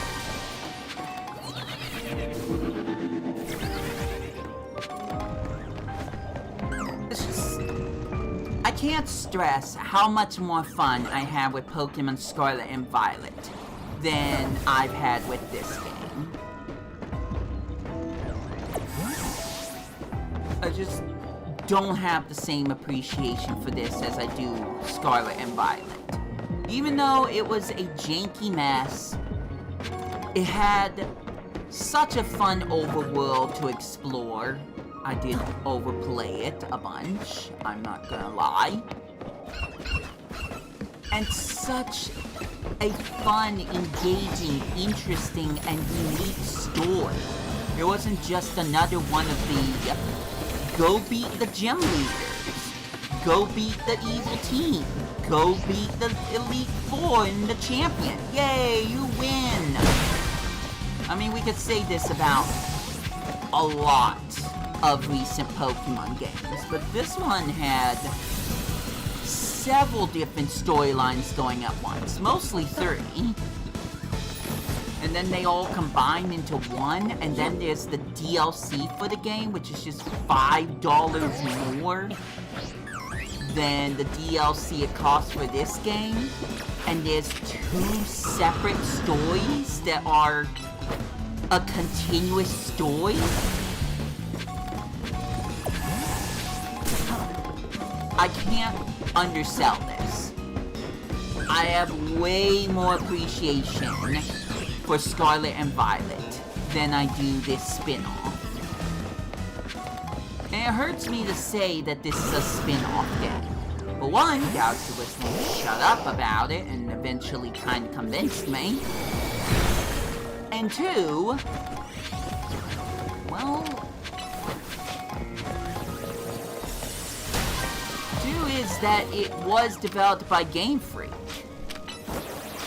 It's just... I can't stress how much more fun I have with Pokemon Scarlet and Violet than I've had with this game. I just don't have the same appreciation for this as I do Scarlet and Violet. Even though it was a janky mess, it had such a fun overworld to explore. I did overplay it a bunch, I'm not gonna lie. And such a fun, engaging, interesting, and unique story. It wasn't just another one of the go beat the gym leaders, go beat the evil team, go beat the Elite Four and the champion. Yay, you win! I mean, we could say this about a lot of recent Pokemon games, but this one had several different storylines going at once, mostly 30. And then they all combine into one, and then there's the DLC for the game, which is just $5 more than the DLC it costs for this game. And there's 2 separate stories that are a continuous story. I can't undersell this. I have way more appreciation for Scarlet and Violet than I do this spin-off. And it hurts me to say that this is a spin-off game. For one, Galaxy was going to shut up about it and eventually kind of convinced me. And 2, well, 2 is that it was developed by Game Freak.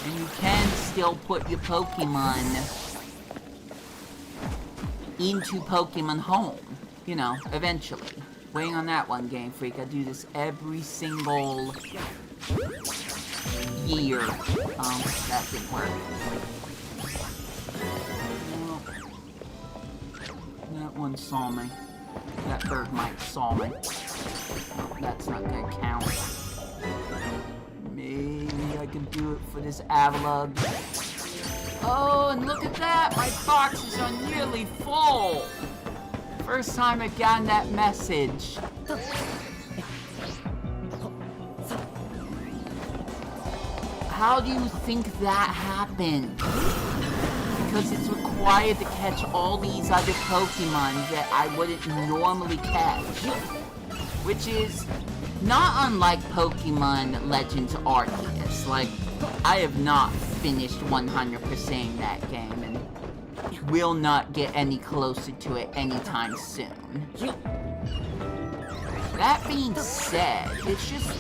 And you can still put your Pokemon into Pokemon Home, you know, eventually. Waiting on that one, Game Freak. I do this every single year. That didn't work. Well, that one saw me. That Bergmite saw me. No, that's not gonna count. Maybe I can do it for this Avalugg. Oh, and look at that! My boxes are nearly full! First time I've gotten that message. How do you think that happened? Because it's required to catch all these other Pokemon that I wouldn't normally catch. Which is not unlike Pokemon Legends Arceus. Like, I have not finished 100%ing that game and will not get any closer to it anytime soon. That being said, it's just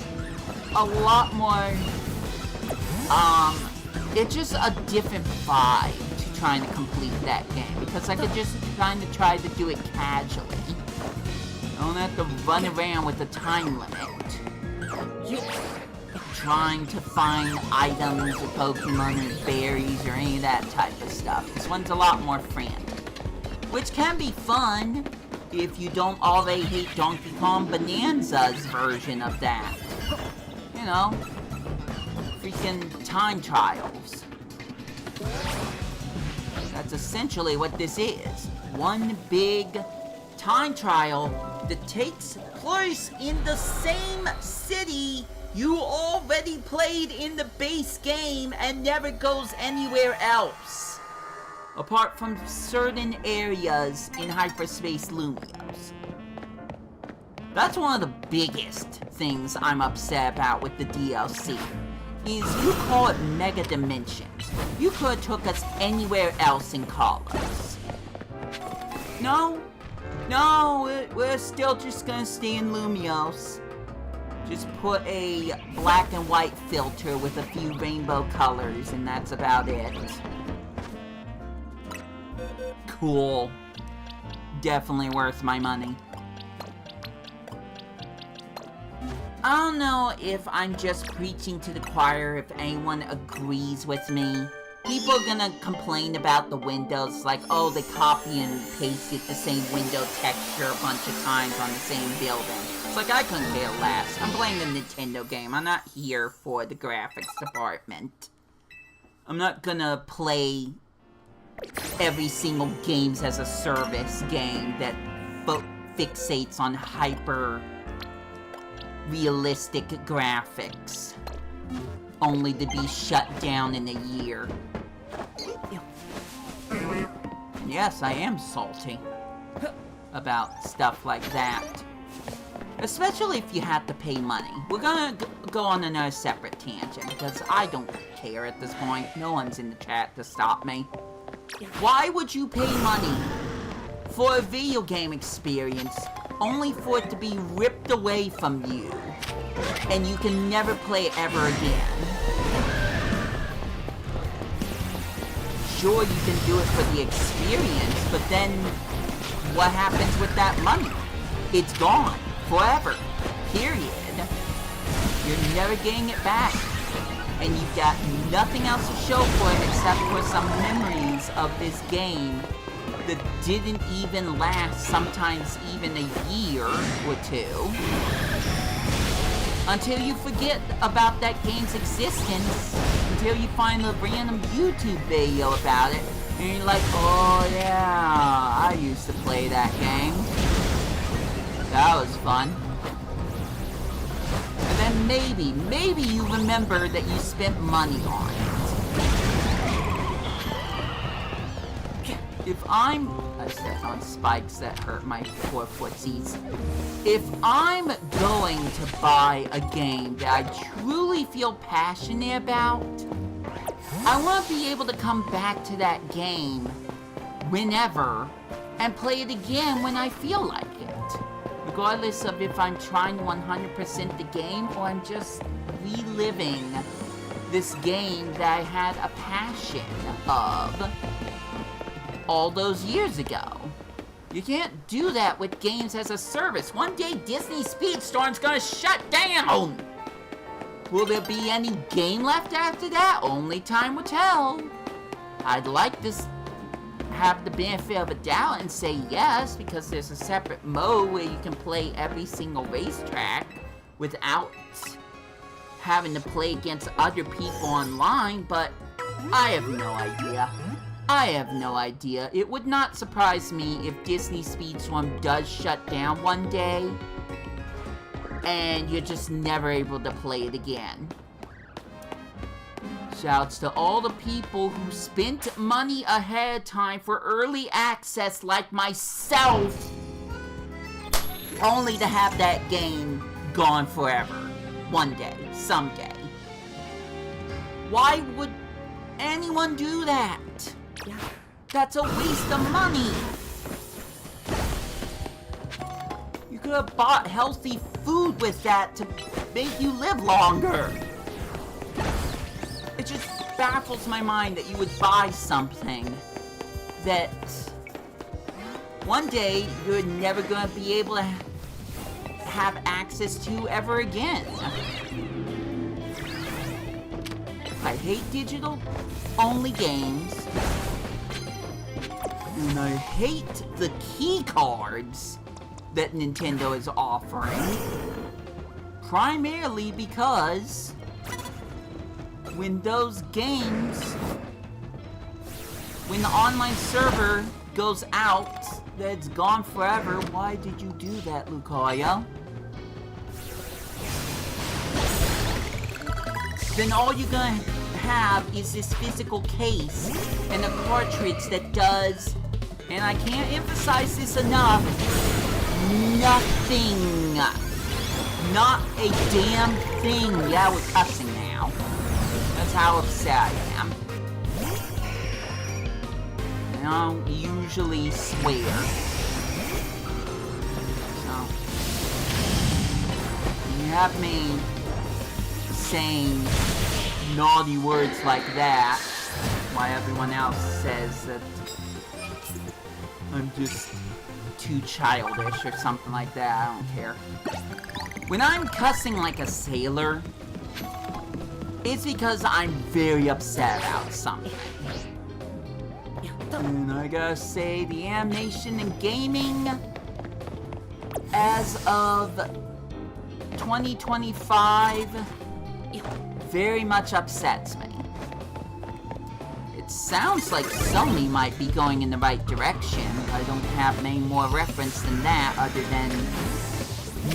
a lot more, it's just a different vibe to trying to complete that game, because I could just kind of try to do it casually. I don't have to run around with a time limit, trying to find items or Pokemon or berries or any of that type of stuff. This one's a lot more frantic, which can be fun if you don't already hate Donkey Kong Bonanza's version of that. You know, freaking time trials. That's essentially what this is. One big time trial that takes place in the same city you already played in the base game and never goes anywhere else. Apart from certain areas in Hyperspace Lumios. That's one of the biggest things I'm upset about with the DLC. Is you call it Mega Dimensions. You could have took us anywhere else in Kalos. No, we're still just gonna stay in Lumios. Just put a black and white filter with a few rainbow colors, and that's about it. Cool. Definitely worth my money. I don't know if I'm just preaching to the choir, if anyone agrees with me. People are gonna complain about the windows, like, oh, they copy and pasted the same window texture a bunch of times on the same building. It's like, I couldn't care less. I'm playing a Nintendo game. I'm not here for the graphics department. I'm not gonna play every single games as a service game that fixates on hyper realistic graphics, only to be shut down in a year. Yes, I am salty about stuff like that. Especially if you have to pay money. We're gonna go on another separate tangent, because I don't care at this point. No one's in the chat to stop me. Why would you pay money for a video game experience, only for it to be ripped away from you, and you can never play it ever again. Sure, you can do it for the experience, but then what happens with that money? It's gone forever, period. You're never getting it back, and you've got nothing else to show for it except for some memories of this game that didn't even last, sometimes even a year or two, until you forget about that game's existence, until you find a random YouTube video about it, and you're like, oh yeah, I used to play that game. That was fun. And then maybe you remember that you spent money on it. If I stepped on spikes that hurt my poor footsies. If I'm going to buy a game that I truly feel passionate about, I want to be able to come back to that game whenever and play it again when I feel like it. Regardless of if I'm trying to 100% the game or I'm just reliving this game that I had a passion of all those years ago. You can't do that with games as a service. One day Disney Speedstorm's gonna shut down! Will there be any game left after that? Only time will tell. I'd like to have the benefit of a doubt and say yes, because there's a separate mode where you can play every single racetrack without having to play against other people online, but I have no idea. I have no idea. It would not surprise me if Disney Speedstorm does shut down one day and you're just never able to play it again. Shouts to all the people who spent money ahead of time for early access like myself, only to have that game gone forever. One day, someday. Why would anyone do that? That's a waste of money. You could have bought healthy food with that to make you live longer. It just baffles my mind that you would buy something that one day you're never going to be able to have access to ever again. I hate digital-only games. And I hate the key cards that Nintendo is offering. Primarily because when those games, when the online server goes out, that's gone forever, why did you do that, Lucario? Then all you're gonna have is this physical case and a cartridge that does, and I can't emphasize this enough, nothing. Not a damn thing. Yeah, we're cussing now. That's how upset I am. I don't usually swear. So, you have me saying naughty words like that, while everyone else says that I'm just too childish or something like that. I don't care. When I'm cussing like a sailor, it's because I'm very upset about something. And I gotta say, the animation and gaming as of 2025 very much upsets me. It sounds like Sony might be going in the right direction. I don't have many more reference than that, other than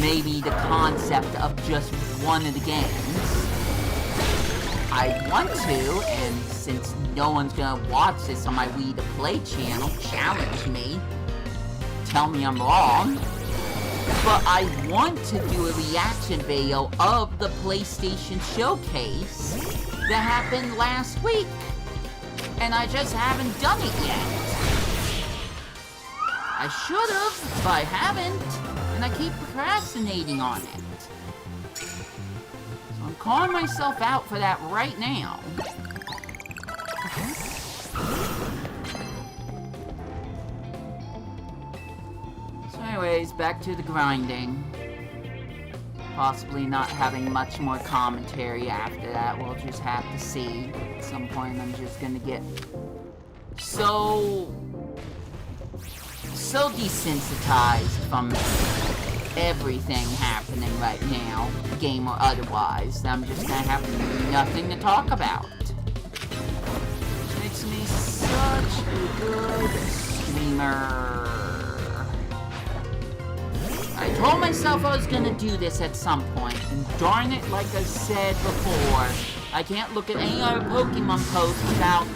maybe the concept of just one of the games. I want to, and since no one's gonna watch this on my Wii to Play channel, challenge me, tell me I'm wrong, but I want to do a reaction video of the PlayStation Showcase that happened last week, and I just haven't done it yet. I should've, but I haven't, and I keep procrastinating on it. So I'm calling myself out for that right now. So anyways, back to the grinding. Possibly not having much more commentary after that. We'll just have to see. At some point I'm just gonna get so desensitized from everything happening right now, game or otherwise, that I'm just gonna have nothing to talk about. Which makes me such a good streamer. I told myself I was gonna do this at some point, and darn it, like I said before, I can't look at any other Pokemon post without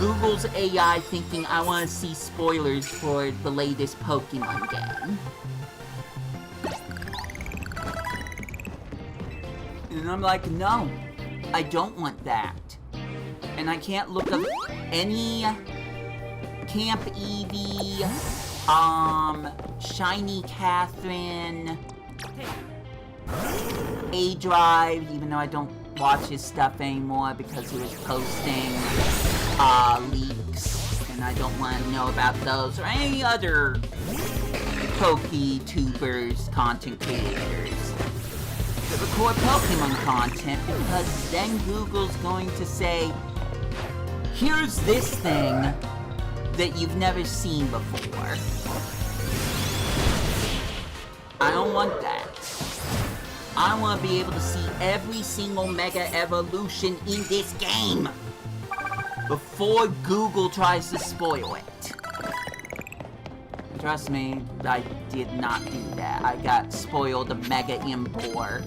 Google's AI thinking I want to see spoilers for the latest Pokemon game. And I'm like, no, I don't want that. And I can't look up any Camp Eevee, Shiny Catherine, A-Drive, even though I don't watch his stuff anymore because he was posting leaks, and I don't want to know about those or any other Poke-tubers, content creators that record Pokemon content, because then Google's going to say, here's this thing that you've never seen before. I don't want that. I want to be able to see every single Mega Evolution in this game before Google tries to spoil it. Trust me, I did not do that. I got spoiled a Mega Impor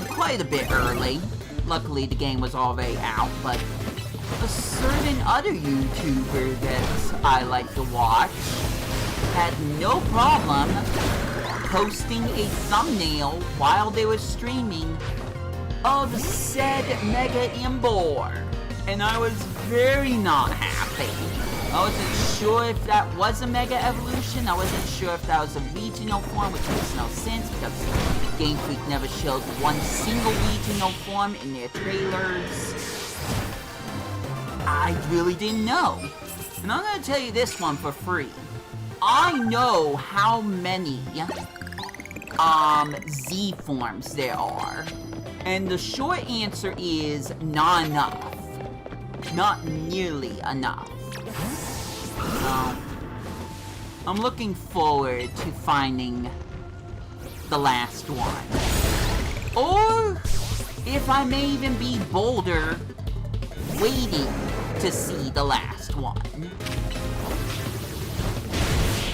quite a bit early. Luckily, the game was already out, but a certain other YouTuber that I like to watch had no problem posting a thumbnail while they were streaming of said Mega Impor, and I was very not happy. I wasn't sure if that was a Mega Evolution. I wasn't sure if that was a regional form, which makes no sense because Game Freak never showed one single regional form in their trailers. I really didn't know. And I'm gonna tell you this one for free. I know how many Z forms there are. And the short answer is not enough. Not nearly enough. So, I'm looking forward to finding the last one. Or, if I may even be bolder, waiting to see the last one.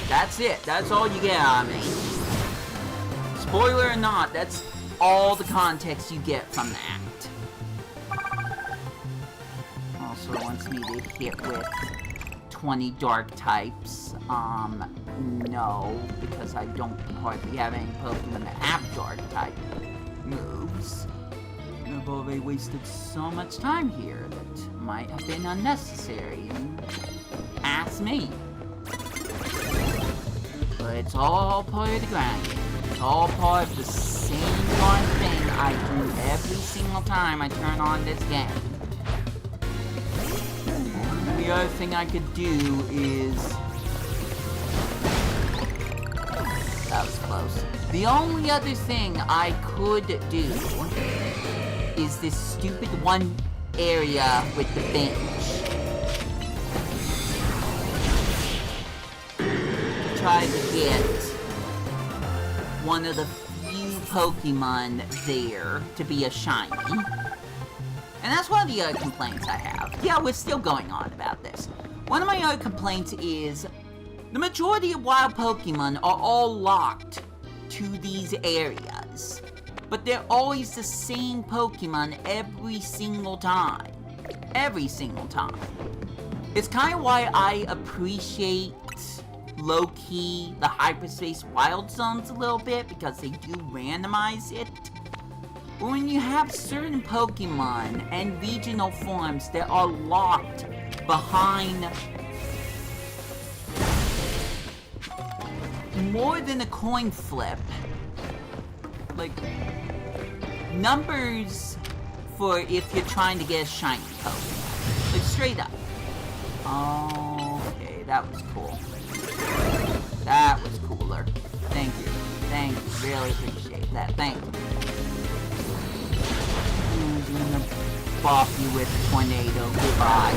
That's it. That's all you get out of me. Spoiler or not, that's all the context you get from that. Also wants me to hit with 20 dark types. No, because I don't hardly have any Pokemon that have dark type moves. I've already wasted so much time here that might have been unnecessary, and ask me. But it's all part of the grinding. It's all part of the same darn thing I do every single time I turn on this game. The other thing I could do is... That was close. The only other thing I could do is this stupid one area with the bench. Try to get one of the few Pokemon there to be a shiny. And that's one of the other complaints I have. Yeah, we're still going on about this. One of my other complaints is the majority of wild Pokemon are all locked to these areas. But they're always the same Pokemon every single time. Every single time. It's kind of why I appreciate low-key the hyperspace wild zones a little bit, because they do randomize it. But when you have certain Pokemon and regional forms that are locked behind more than a coin flip. Like, numbers for if you're trying to get a shiny Pokemon. Like, straight up. Okay, that was cool. That was cooler. Thank you. Thank you. Really appreciate that. Thank you. Who's gonna bop you with a tornado? Goodbye.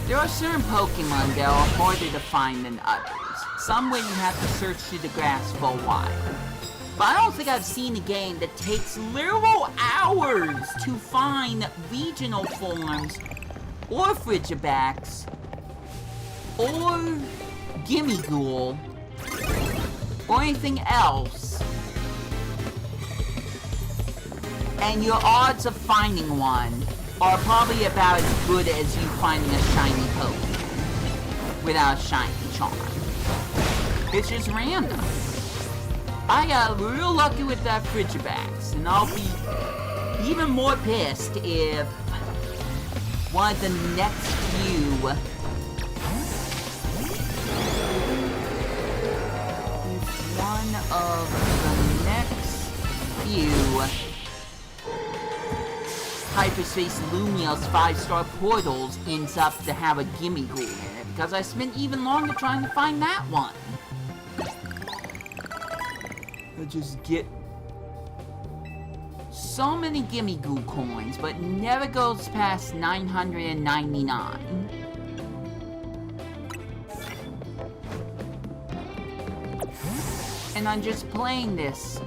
There are certain Pokemon that are harder to find than others. Some where you have to search through the grass for a while. But I don't think I've seen a game that takes literal hours to find regional forms, or Frigibacks, or Gimmighoul, or anything else. And your odds of finding one are probably about as good as you finding a shiny Pokemon without a shiny charm. It's just random. I got real lucky with that Frigibacks, and I'll be even more pissed if one of the next few Hyperspace Lumios 5-star portals ends up to have a Gimmighoul in it, because I spent even longer trying to find that one. I just get so many Gimmighoul coins, but never goes past 999. And I'm just playing this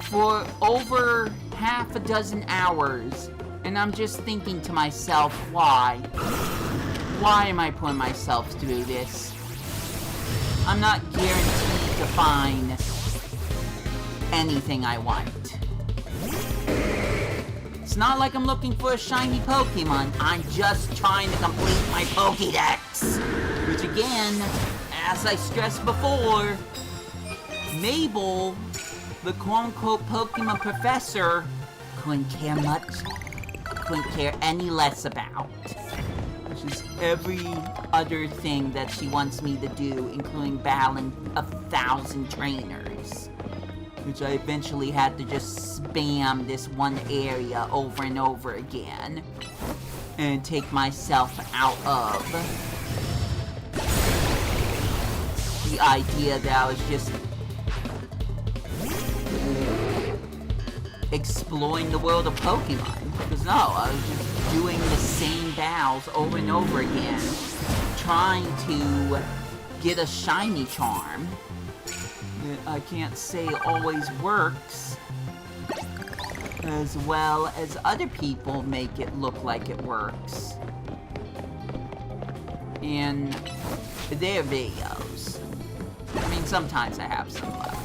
for over half a dozen hours, and I'm just thinking to myself, why? Why am I putting myself through this? I'm not guaranteed to find anything I want. It's not like I'm looking for a shiny Pokemon, I'm just trying to complete my Pokédex. Which again, as I stressed before, Mabel, the quote-unquote Pokemon professor, couldn't care any less about. Which is every other thing that she wants me to do, including battling 1,000 trainers. Which I eventually had to just spam this one area over and over again. And take myself out of the idea that I was just exploring the world of Pokemon. Because no, I was just doing the same battles over and over again, trying to get a shiny charm that I can't say always works as well as other people make it look like it works in their videos. I mean, sometimes I have some luck.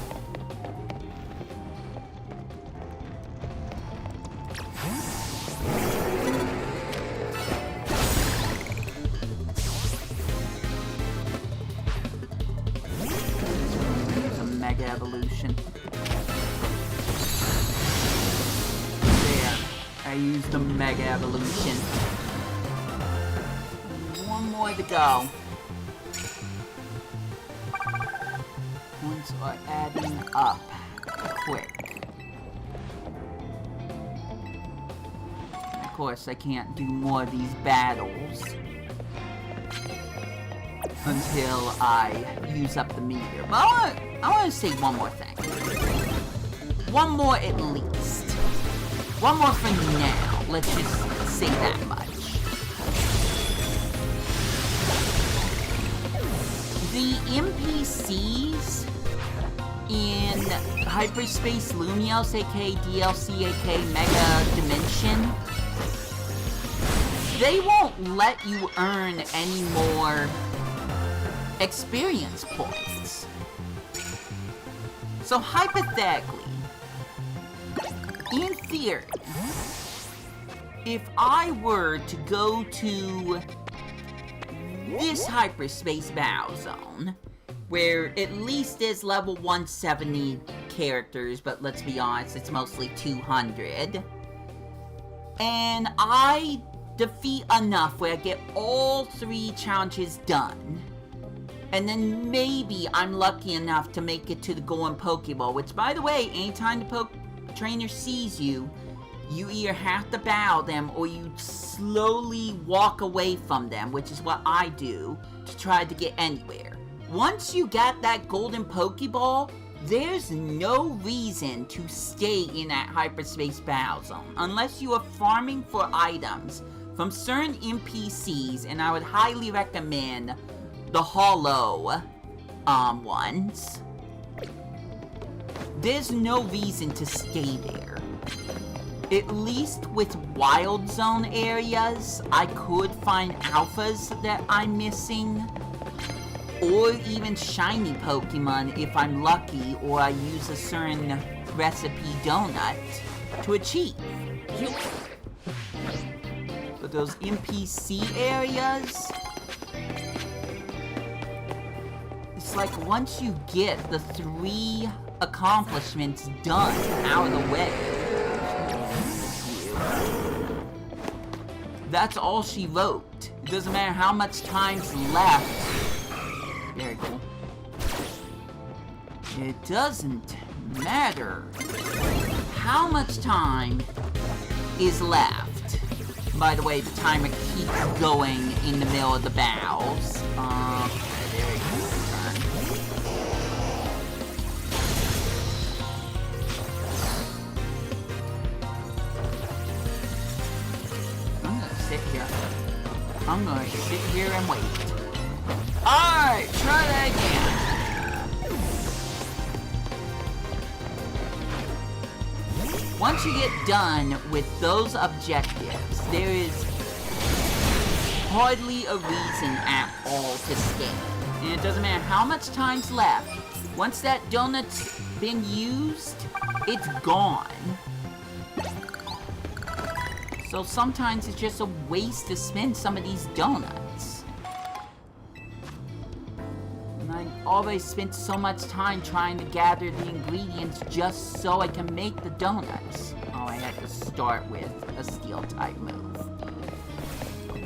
Mega Evolution. There. I used the Mega Evolution. One more to go. Points are adding up quick. Of course, I can't do more of these battles until I use up the meter. But I want to say one more thing. One more at least. One more for now. Let's just say that much. The NPCs in Hyperspace Lumios, aka DLC, aka Mega Dimension, they won't let you earn any more experience points. So hypothetically, in theory, if I were to go to this hyperspace battle zone, where at least is level 170 characters, but let's be honest, it's mostly 200, and I defeat enough where I get all 3 challenges done, and then maybe I'm lucky enough to make it to the Golden Pokeball, which, by the way, anytime the trainer sees you, you either have to battle them or you slowly walk away from them, which is what I do to try to get anywhere. Once you get that Golden Pokeball, there's no reason to stay in that hyperspace battle zone unless you are farming for items from certain NPCs, and I would highly recommend the hollow ones. There's no reason to stay there. At least with wild zone areas, I could find alphas that I'm missing, or even shiny Pokemon if I'm lucky, or I use a certain recipe donut to achieve. But those NPC areas, it's like once you get the 3 accomplishments done out of the way, that's all she wrote. It doesn't matter how much time's left. Very cool. It doesn't matter how much time is left. By the way, the timer keeps going in the middle of the battles. There you go. I'm gonna sit here and wait. Alright, try that again. Once you get done with those objectives, there is hardly a reason at all to stay. And it doesn't matter how much time's left. Once that donut's been used, it's gone. So sometimes it's just a waste to spend some of these donuts. And I always spent so much time trying to gather the ingredients just so I can make the donuts. Oh, I had to start with a steel type move.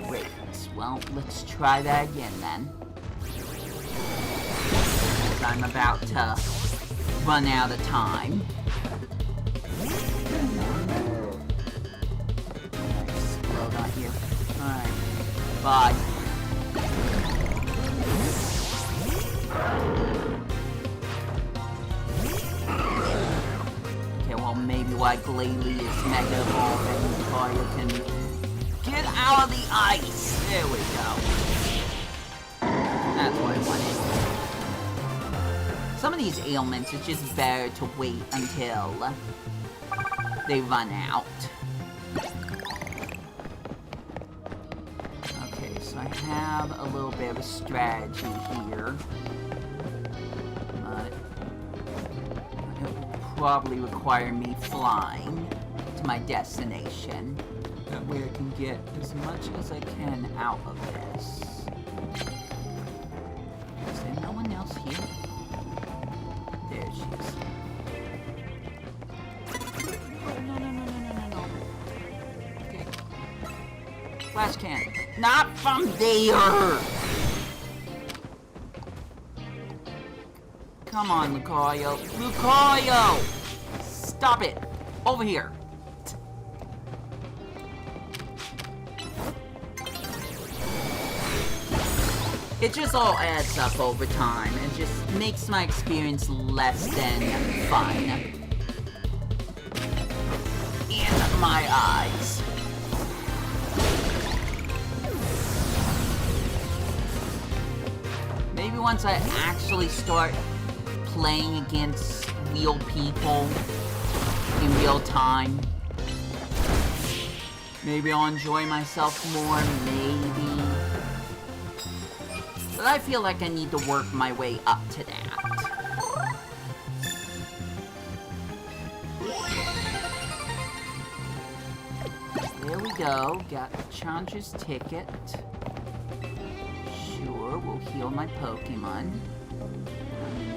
Great. Well, let's try that again then. Because I'm about to run out of time. Alright. Bye. Okay, well maybe why Glalie is Mega Evolving, Lucario can get out of the ice! There we go. That's what I wanted. Some of these ailments, it's just better to wait until they run out. So I have a little bit of a strategy here, but it will probably require me flying to my destination. That way I can get as much as I can out of this. Is there no one else here? There she is. No. Okay. Flash cannon. Not from there! Come on, Lucario. Lucario! Stop it! Over here. It just all adds up over time. It just makes my experience less than fun. In my eyes. Maybe once I actually start playing against real people in real time, maybe I'll enjoy myself more, maybe. But I feel like I need to work my way up to that. There we go, got the Challenger's ticket. Sure, we'll heal my Pokemon. I'm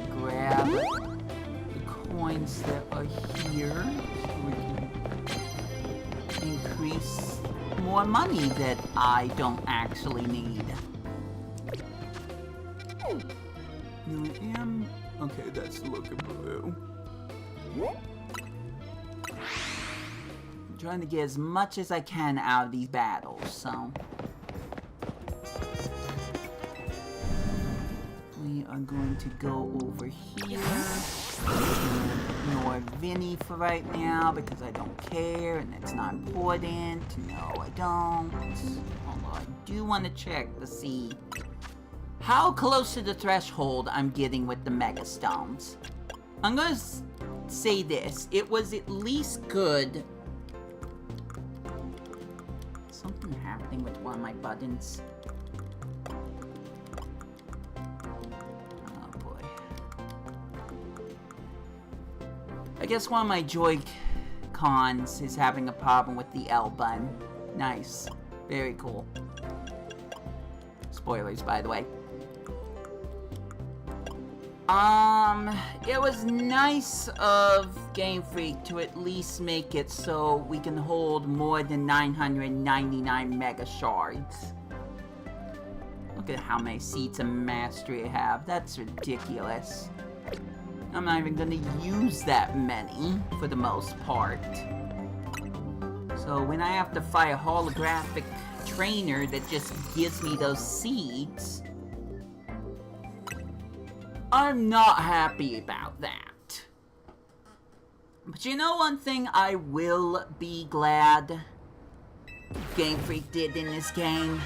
gonna grab the coins that are here so we can increase more money that I don't actually need. No, I am... Okay, that's looking blue. I'm trying to get as much as I can out of these battles, so... We are going to go over here. Ignore Vinny for right now because I don't care and it's not important. No, I don't. Although I do want to check to see how close to the threshold I'm getting with the Mega Stones. I'm going to say this. It was at least good. Something happening with one of my buttons. I guess one of my Joy-Cons is having a problem with the L button. Nice. Very cool. Spoilers, by the way. It was nice of Game Freak to at least make it so we can hold more than 999 Mega Shards. Look at how many seats of mastery I have. That's ridiculous. I'm not even gonna use that many, for the most part. So when I have to fight a holographic trainer that just gives me those seeds, I'm not happy about that. But you know one thing I will be glad Game Freak did in this game?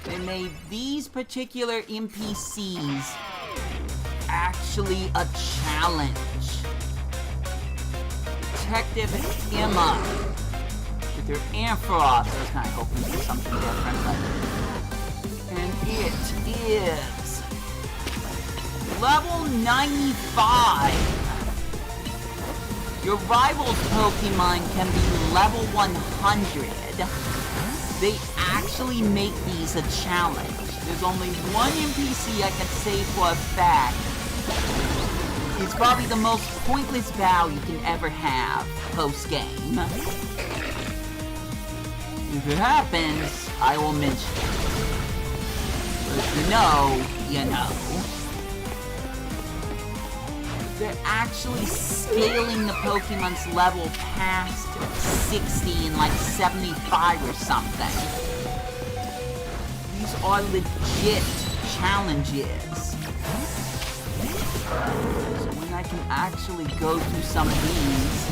They made these particular NPCs actually a challenge. Detective Emma with her Ampharos. I was kind of hoping for something different, but... And it is level 95. Your rival's Pokemon can be level 100. They actually make these a challenge. There's only one NPC I can say for a fact. It's probably the most pointless battle you can ever have post-game. If it happens, I will mention it. But if you know, you know. They're actually scaling the Pokemon's level past 60 and like 75 or something. These are legit challenges. So when I can actually go through some of these,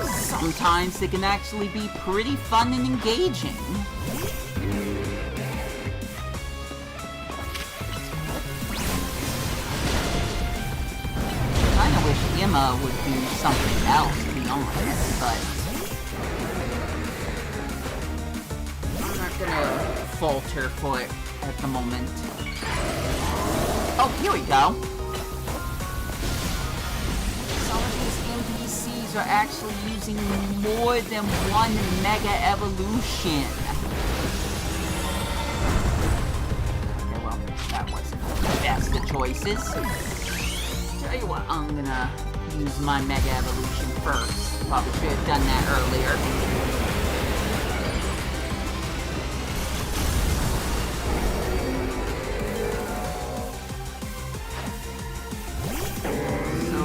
sometimes they can actually be pretty fun and engaging. I kinda wish Emma would do something else, to be honest, but I'm not gonna falter for it at the moment. Oh, here we go. Some of these NPCs are actually using more than one Mega Evolution. Okay, well, that wasn't the best of choices. Tell you what, I'm gonna use my Mega Evolution first. Probably should have done that earlier.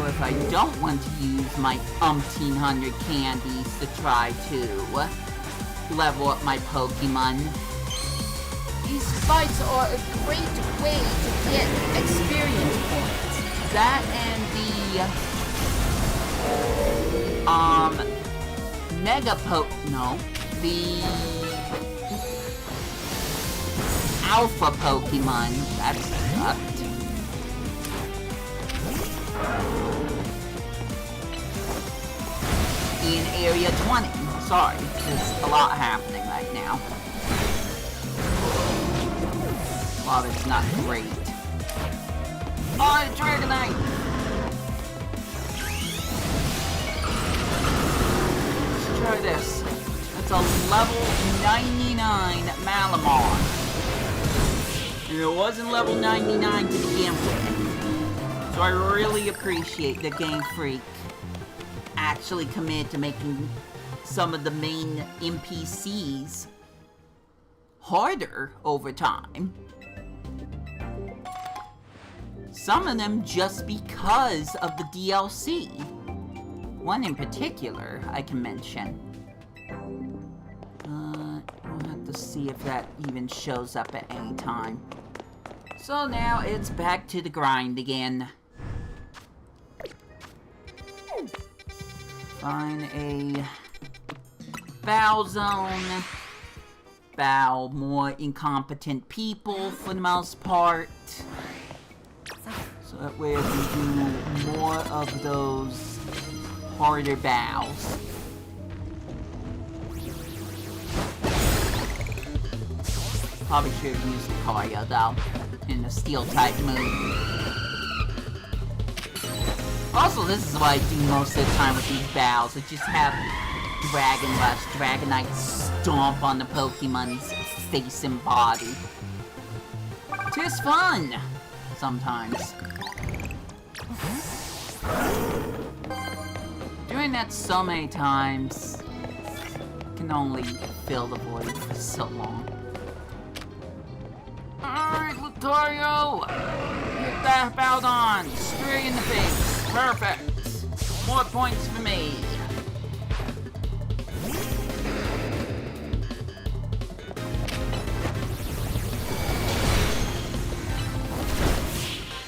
If I don't want to use my 1,800 candies to try to level up my Pokemon, these fights are a great way to get experience points. That and the Alpha Pokemon. That's sucked. In Area 20. Sorry, there's a lot happening right now. Well, it's not great. Oh, Dragonite! Let's try this. That's a level 99 Malamar. And it wasn't level 99 to begin with. So I really appreciate that Game Freak actually committed to making some of the main NPCs harder over time. Some of them just because of the DLC. One in particular I can mention. We'll have to see if that even shows up at any time. So now it's back to the grind again. Find a bow zone. Bow more incompetent people for the most part. So that way I can do more of those harder bows. Probably should have used the Karya though, in the steel type move. Also, this is what I do most of the time with these bows. I just have Dragon Rush, Dragonite stomp on the Pokemon's face and body. Tis fun! Sometimes. Doing that so many times can only fill the void for so long. Alright, Lucario! Hit that Bowdon! Straight in the face! Perfect! More points for me!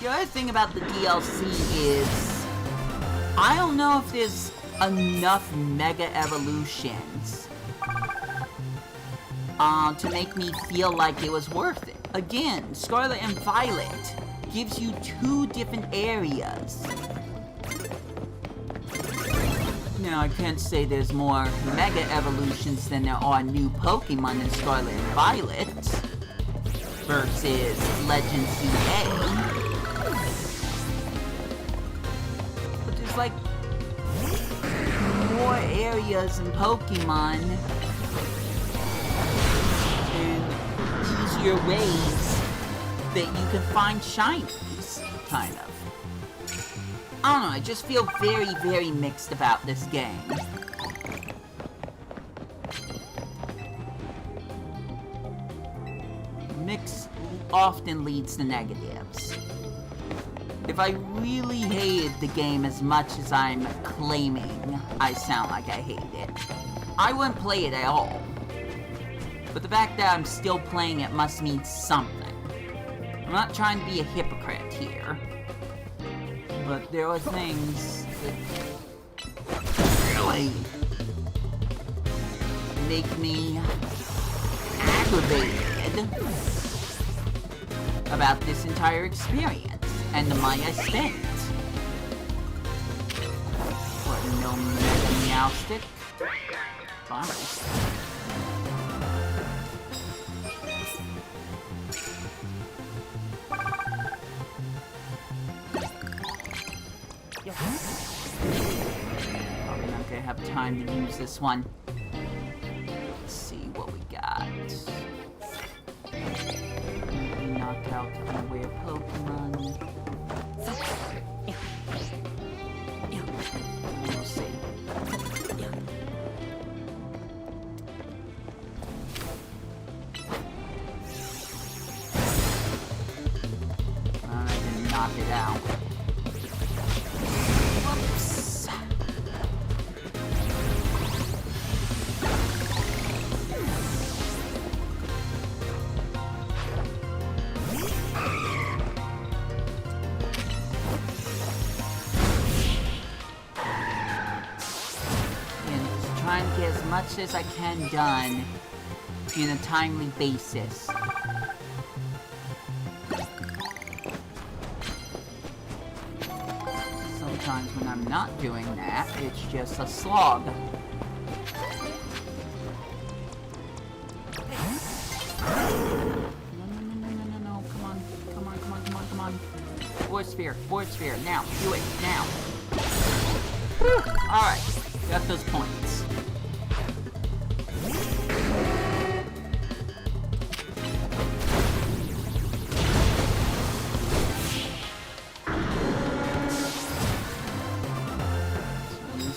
The other thing about the DLC is, I don't know if there's enough Mega Evolutions to make me feel like it was worth it. Again, Scarlet and Violet gives you 2 different areas. Now, I can't say there's more Mega Evolutions than there are new Pokemon in Scarlet and Violet versus Legend CA. But there's like more areas in Pokemon and easier ways that you can find shinies, kind of. I don't know, I just feel very, very mixed about this game. Mix often leads to negatives. If I really hated the game as much as I'm claiming I sound like I hate it, I wouldn't play it at all. But the fact that I'm still playing it must mean something. I'm not trying to be a hypocrite here. But there are things that really make me aggravated about this entire experience and the money I spent. What, no Mega Meowstic? Bombers. Probably not gonna have time to use this one. Let's see what we got. Knock out unaware Pokemon. We'll see. I didn't knock it out. Whoops. Trying to get as much as I can done in a timely basis. Sometimes when I'm not doing that, it's just a slog. No, come on. Void Sphere, now, do it, now. Alright, got those points.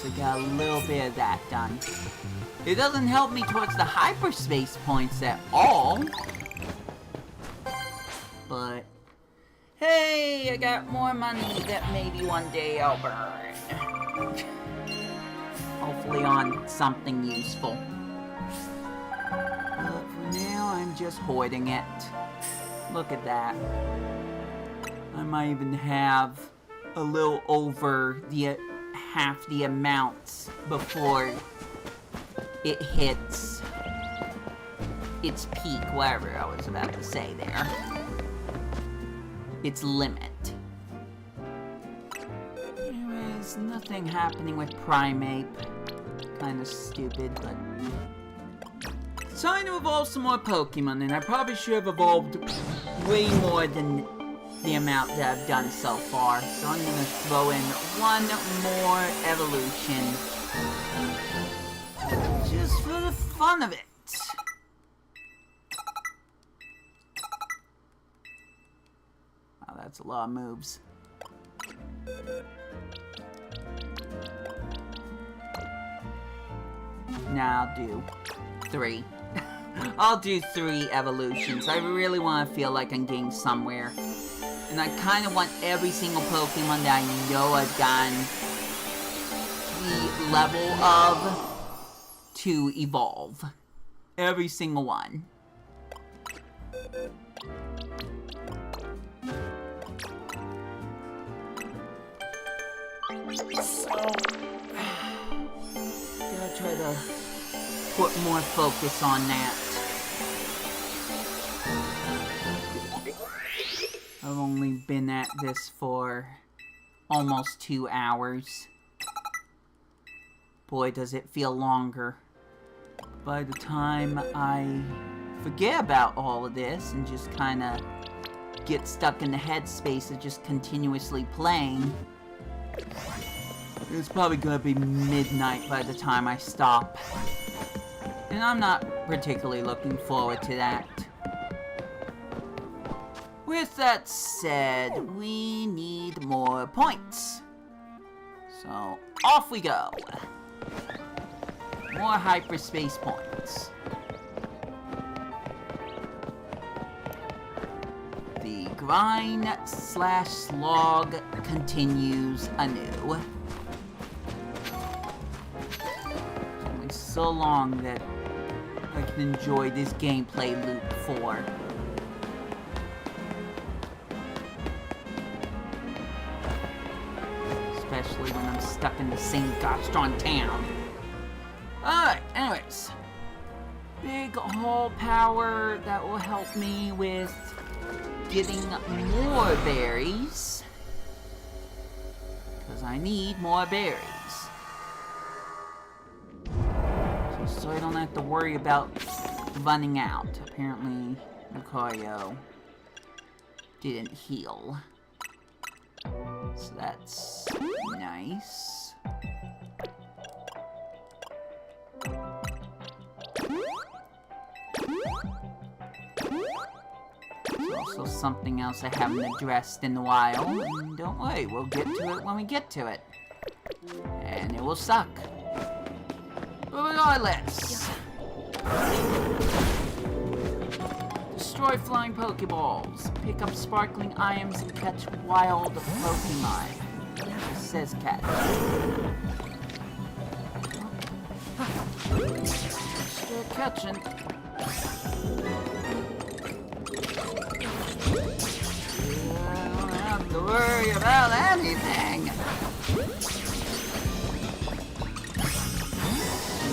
we got a little bit of that done. It doesn't help me towards the hyperspace points at all. But, hey, I got more money that maybe one day I'll burn. Hopefully on something useful. But for now, I'm just hoarding it. Look at that. I might even have a little over the half the amounts before it hits its peak, whatever I was about to say there. Its limit. Anyways, nothing happening with Primeape. Kinda stupid, but... It's time to evolve some more Pokemon, and I probably should have evolved way more than the amount that I've done so far. So I'm gonna throw in one more evolution. Just for the fun of it. Wow, that's a lot of moves. Now I'll do 3. I'll do 3 evolutions. I really want to feel like I'm getting somewhere. And I kind of want every single Pokemon that I know I've gotten the level of to evolve. Every single one. So, gotta try to put more focus on that. I've only been at this for almost 2 hours. Boy, does it feel longer. By the time I forget about all of this and just kind of get stuck in the headspace of just continuously playing, it's probably gonna be midnight by the time I stop. And I'm not particularly looking forward to that. With that said, we need more points. So, off we go. More hyperspace points. The grind/slog continues anew. It's only so long that I can enjoy this gameplay loop for. Especially when I'm stuck in the same gosh darn town. Alright, anyways. Big haul power that will help me with getting more berries. Because I need more berries. So I don't have to worry about running out. Apparently, Lucario didn't heal. So that's nice. There's also something else I haven't addressed in a while. And don't worry, we'll get to it when we get to it. And it will suck. But regardless. Destroy flying Pokeballs. Pick up sparkling items and catch wild Pokemon. It says catch. Still catching. I don't have to worry about anything.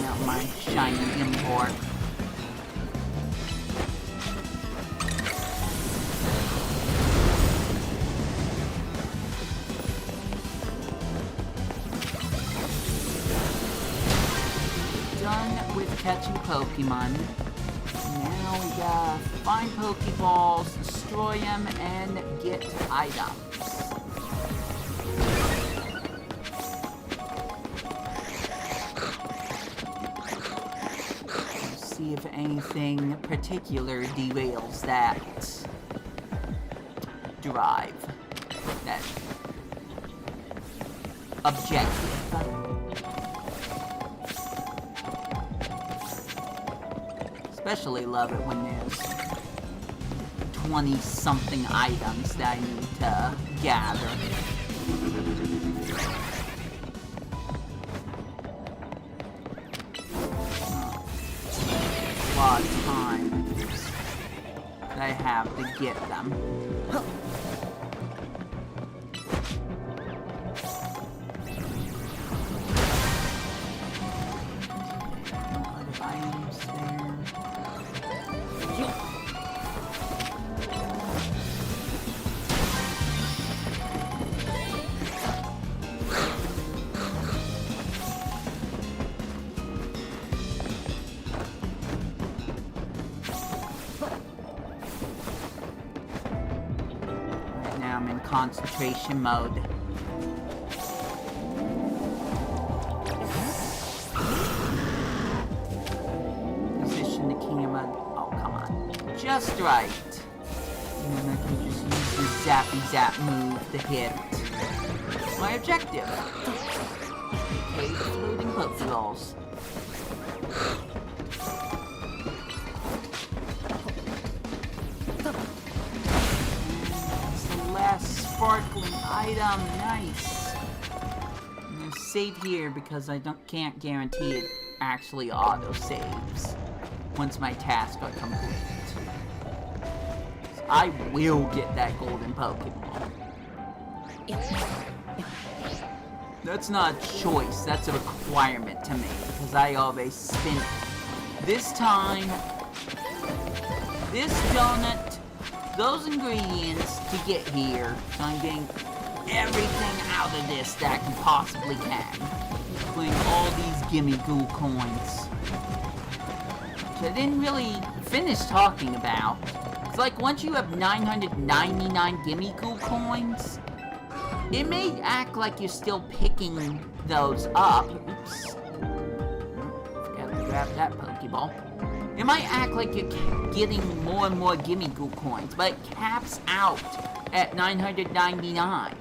Not my shiny import. Done with catching Pokemon. Now we gotta find Pokeballs, destroy them, and get items. See if anything particular derails that drive, that objective. Especially love it when there's 20-something items that I need to gather. A lot of time that I have to get them. I'm in concentration mode. Position the camera. Oh, come on. Just right. And then I can just use the zappy zap move to hit my objective. Okay, floating Pokeballs. Sparkling item, nice. I'm gonna save here because I can't guarantee it actually auto saves once my tasks are complete. So I will get that golden Pokeball. That's not a choice, that's a requirement to me because I always spend this time, this donut, those ingredients to get here, so I'm getting everything out of this that I can possibly can, including all these gimme goo coins, which I didn't really finish talking about. It's like once you have 999 gimme goo coins, it may act like you're still picking those up. Oops. Forgot to grab that Pokeball. It might act like you're getting more and more gimme goo coins, but it caps out at 999.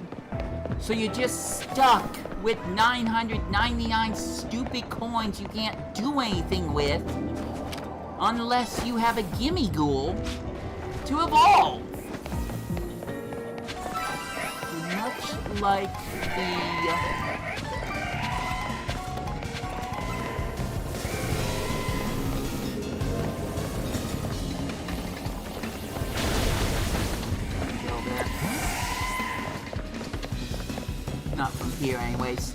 So you're just stuck with 999 stupid coins you can't do anything with unless you have a gimme ghoul to evolve. Much like the not from here anyways.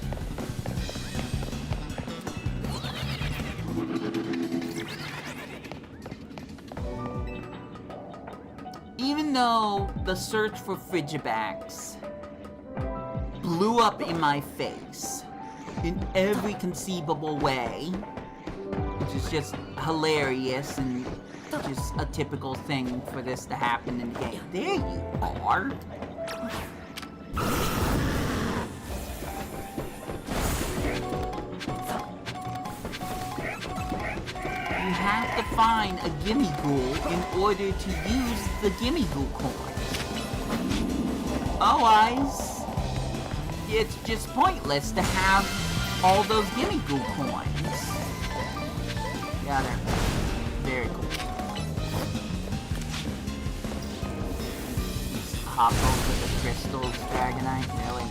Even though the search for Frigibax blew up in my face in every conceivable way, which is just hilarious and just a typical thing for this to happen in the game. There you are! You have to find a gimme ghoul in order to use the gimme ghoul coins. Otherwise, it's just pointless to have all those gimme ghoul coins. Yeah, they're very cool. Just hop over the crystals, Dragonite, really?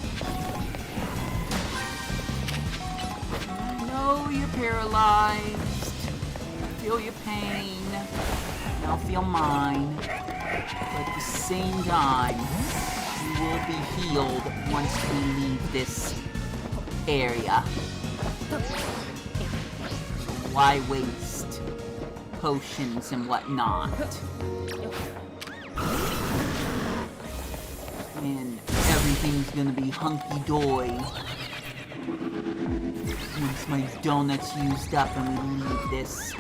I know you're paralyzed. Feel your pain, and I'll feel mine, but at the same time, you will be healed once we leave this area. So why waste potions and whatnot? And everything's gonna be hunky-dory once my donut's used up and we leave this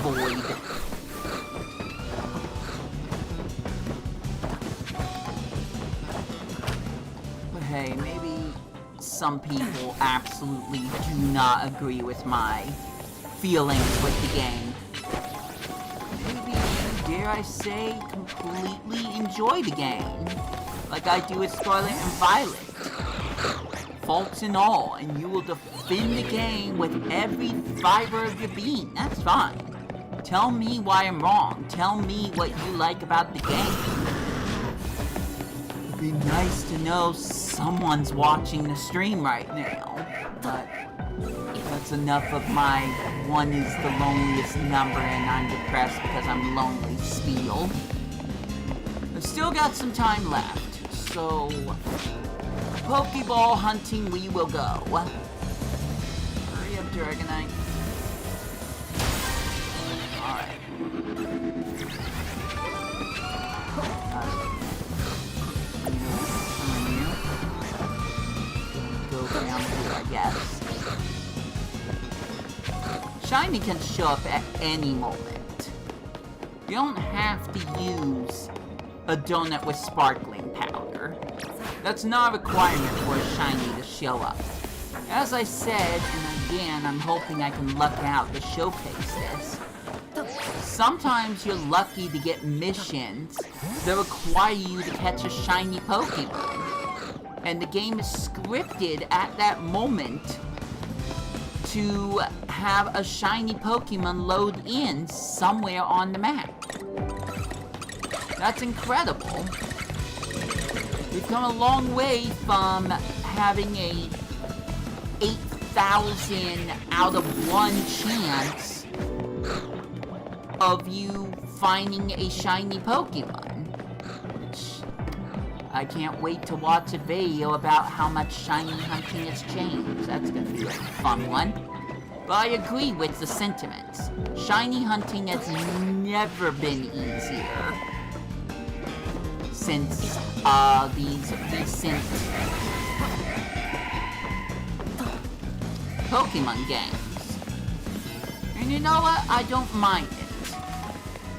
void. But hey, maybe some people absolutely do not agree with my feelings with the game. Maybe, dare I say, completely enjoy the game, like I do with Scarlet and Violet. faults and all, and you will defend the game with every fiber of your being. That's fine. Tell me why I'm wrong. Tell me what you like about the game. It'd be nice to know someone's watching the stream right now, but that's enough of my one is the loneliest number and I'm depressed because I'm lonely spiel. I've still got some time left, so Pokeball hunting we will go. Hurry up, Dragonite. Alright. Go down here, I guess. Shiny can show up at any moment. You don't have to use a donut with sparkling powder. That's not a requirement for a shiny to show up. As I said, and again, I'm hoping I can luck out to showcase this. Sometimes you're lucky to get missions that require you to catch a shiny Pokemon. And the game is scripted at that moment to have a shiny Pokemon load in somewhere on the map. That's incredible. We've come a long way from having a 8,000 out of 1 chance of you finding a shiny Pokemon. Which I can't wait to watch a video about how much shiny hunting has changed. That's gonna be a fun one. But I agree with the sentiments. Shiny hunting has never been easier since these recent Pokemon games. And you know what? I don't mind it.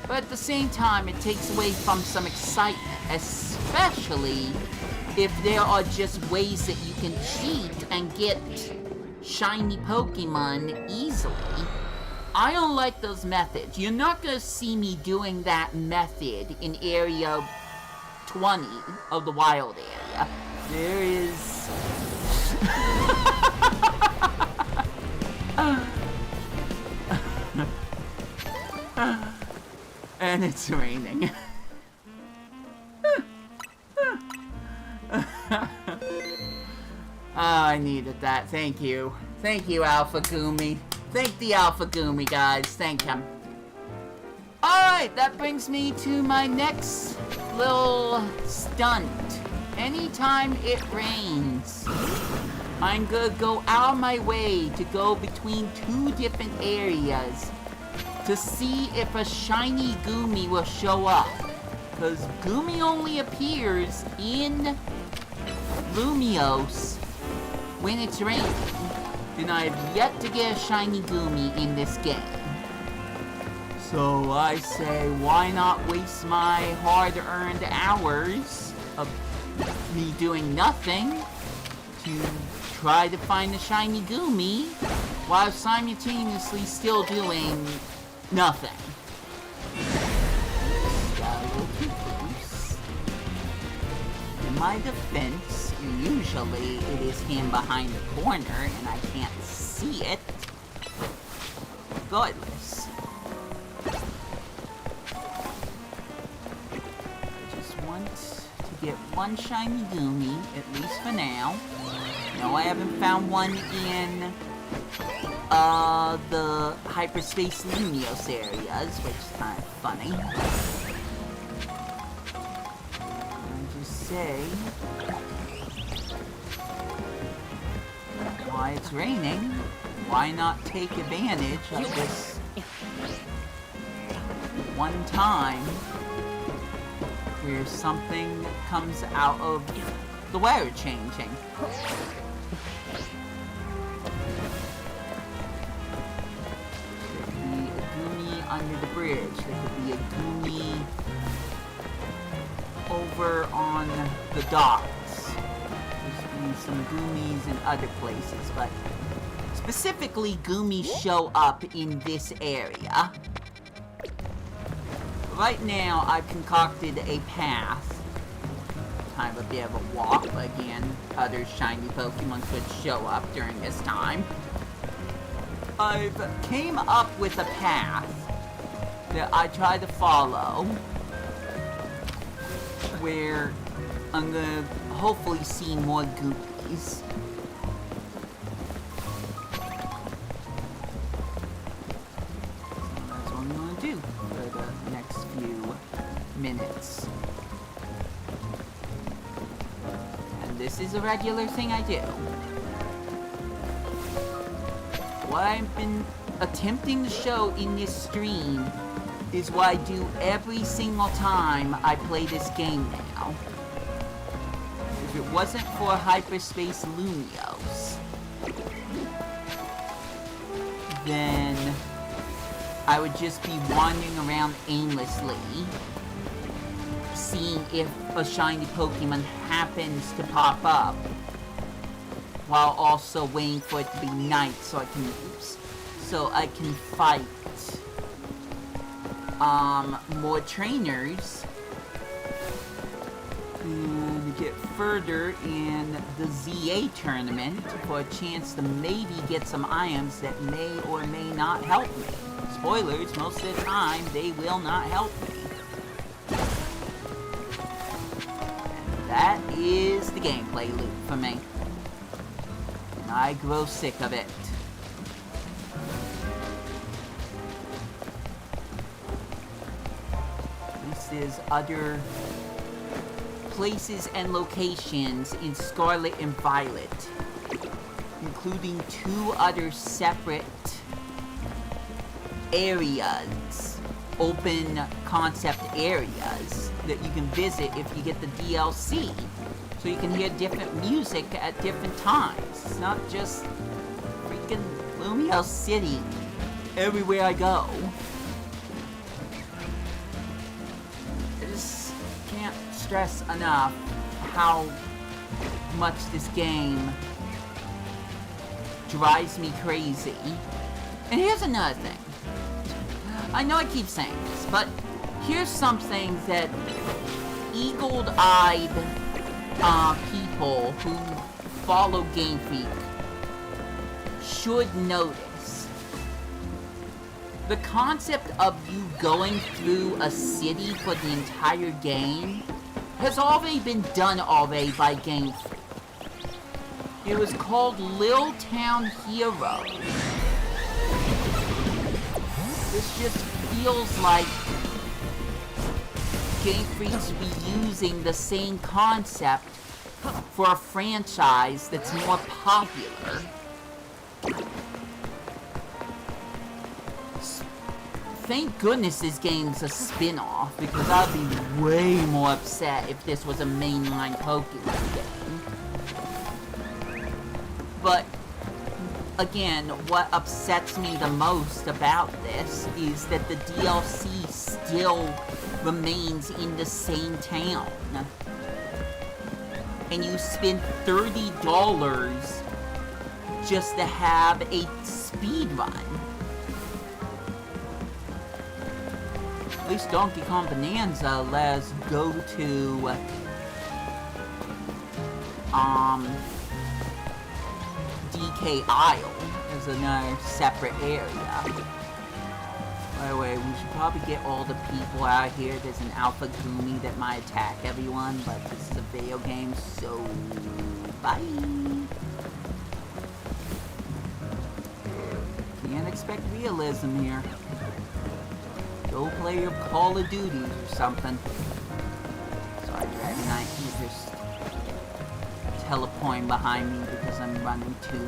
But at the same time, it takes away from some excitement, especially if there are just ways that you can cheat and get shiny Pokemon easily. I don't like those methods. You're not gonna see me doing that method in Area 20 of the Wild Area. There is... and it's raining. Oh, I needed that. Thank you. Thank you, Alpha Gumi. Thank the Alpha Gumi, guys. Thank him. Alright, that brings me to my next little stunt. Anytime it rains, I'm gonna go out of my way to go between 2 different areas to see if a shiny Gumi will show up. Because Gumi only appears in Lumiose when it's raining, and I have yet to get a shiny Gumi in this game. So I say, why not waste my hard-earned hours of me doing nothing to try to find a shiny Gumi while simultaneously still doing nothing. In my defense, usually it is him behind the corner and I can't see it. Regardless. I just want to get one shiny Gumi, at least for now. No, I haven't found one in the Hyperspace Lumiose areas, which is kind of funny. I just say, why it's raining, why not take advantage of this one time where something comes out of the weather changing. Under the bridge. There could be a Gumi over on the docks. There's some Gumis in other places, but specifically Gumis show up in this area. Right now, I've concocted a path kind of a bit of a walk, but again, other shiny Pokemon could show up during this time. I've came up with a path that I try to follow, where I'm gonna hopefully see more goopies. That's what I'm gonna do for the next few minutes. And this is a regular thing I do. What I've been attempting to show in this stream is what I do every single time I play this game now. If it wasn't for Hyperspace Lumios, then I would just be wandering around aimlessly, seeing if a shiny Pokemon happens to pop up, while also waiting for it to be night so I can fight more trainers and get further in the ZA tournament for a chance to maybe get some items that may or may not help me. Spoilers, most of the time they will not help me. And that is the gameplay loop for me. And I grow sick of it. There's other places and locations in Scarlet and Violet, including 2 other separate areas, open concept areas, that you can visit if you get the DLC. So you can hear different music at different times. It's not just freaking Lumio City everywhere I go. Stress enough how much this game drives me crazy. And here's another thing. I know I keep saying this, but here's something that eagle-eyed people who follow Game Freak should notice. The concept of you going through a city for the entire game has already been done by Game Freak. It was called Little Town Hero. This just feels like Game Freak should be using the same concept for a franchise that's more popular. Thank goodness this game's a spin-off, because I'd be way more upset if this was a mainline Pokemon game. But, again, what upsets me the most about this is that the DLC still remains in the same town. And you spend $30 just to have a speed run. At least Donkey Kong Bonanza let us go to DK Isle as another separate area. By the way, we should probably get all the people out here. There's an Alpha Goomy that might attack everyone, but this is a video game, so bye. Can't expect realism here. Go play your Call of Duty or something. Sorry, Dragon Knight, you're just teleporting behind me because I'm running too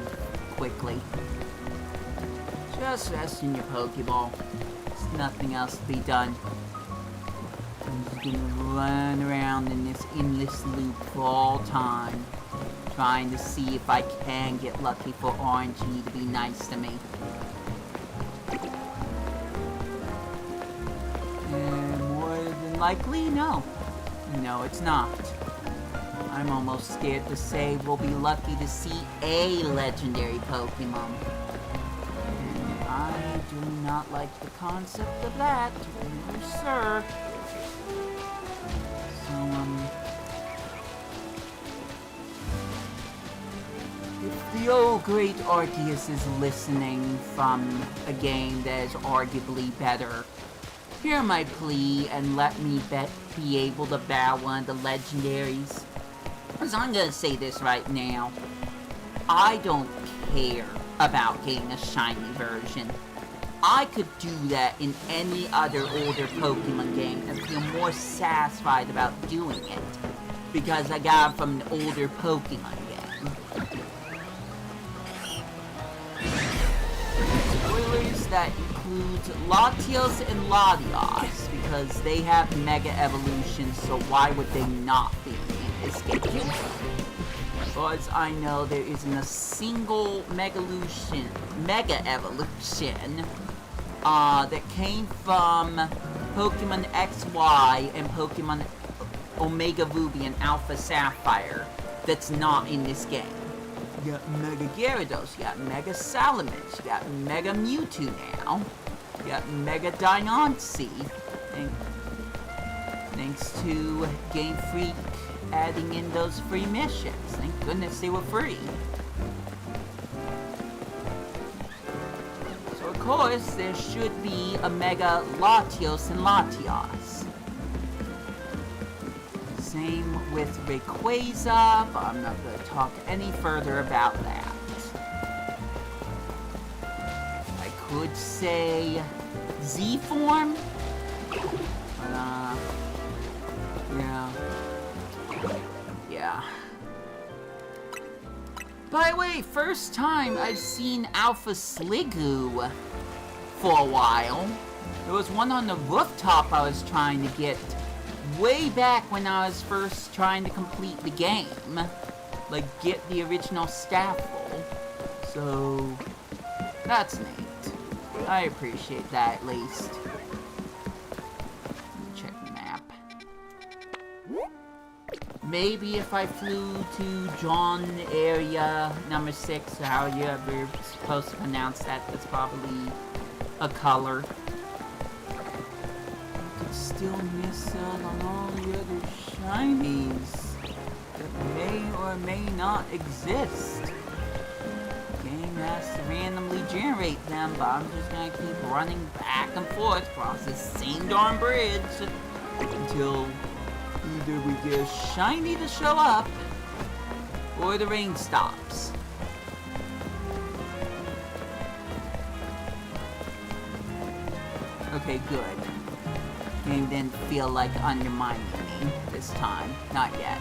quickly. Just rest in your Pokeball. There's nothing else to be done. I'm just gonna run around in this endless loop for all time, trying to see if I can get lucky for RNG to be nice to me. More than likely, no. No, it's not. I'm almost scared to say we'll be lucky to see a legendary Pokemon. And I do not like the concept of that. No, sir. So, the old great Arceus is listening from a game that is arguably better, hear my plea and let me be able to battle one of the legendaries. Because I'm gonna say this right now, I don't care about getting a shiny version. I could do that in any other older Pokemon game and feel more satisfied about doing it, because I got it from an older Pokemon game. Spoilers, that includes Latios and Latios, because they have Mega Evolutions, so why would they not be in this game? As far as I know, there isn't a single Mega Evolution that came from Pokemon XY and Pokemon Omega Ruby and Alpha Sapphire that's not in this game. You got Mega Gyarados, you got Mega Salamence, you got Mega Mewtwo now, you got Mega Diancie, thanks to Game Freak adding in those free missions. Thank goodness they were free. So of course, there should be a Mega Latios and Latios. Same with Rayquaza, but I'm not going to talk any further about that. I could say Z-Form, but yeah. By the way, first time I've seen Alpha Sliggoo for a while. There was one on the rooftop I was trying to get way back when I was first trying to complete the game. Like, get the original Staffel. So, that's neat. I appreciate that, at least. Check the map. Maybe if I flew to John area number 6, or however you're supposed to pronounce that, that's probably a color. Could still miss out on all the other shinies that may or may not exist. The game has to randomly generate them, but I'm just gonna keep running back and forth across this same darn bridge until either we get a shiny to show up or the rain stops. Okay, good. Game didn't feel like undermining me this time. Not yet.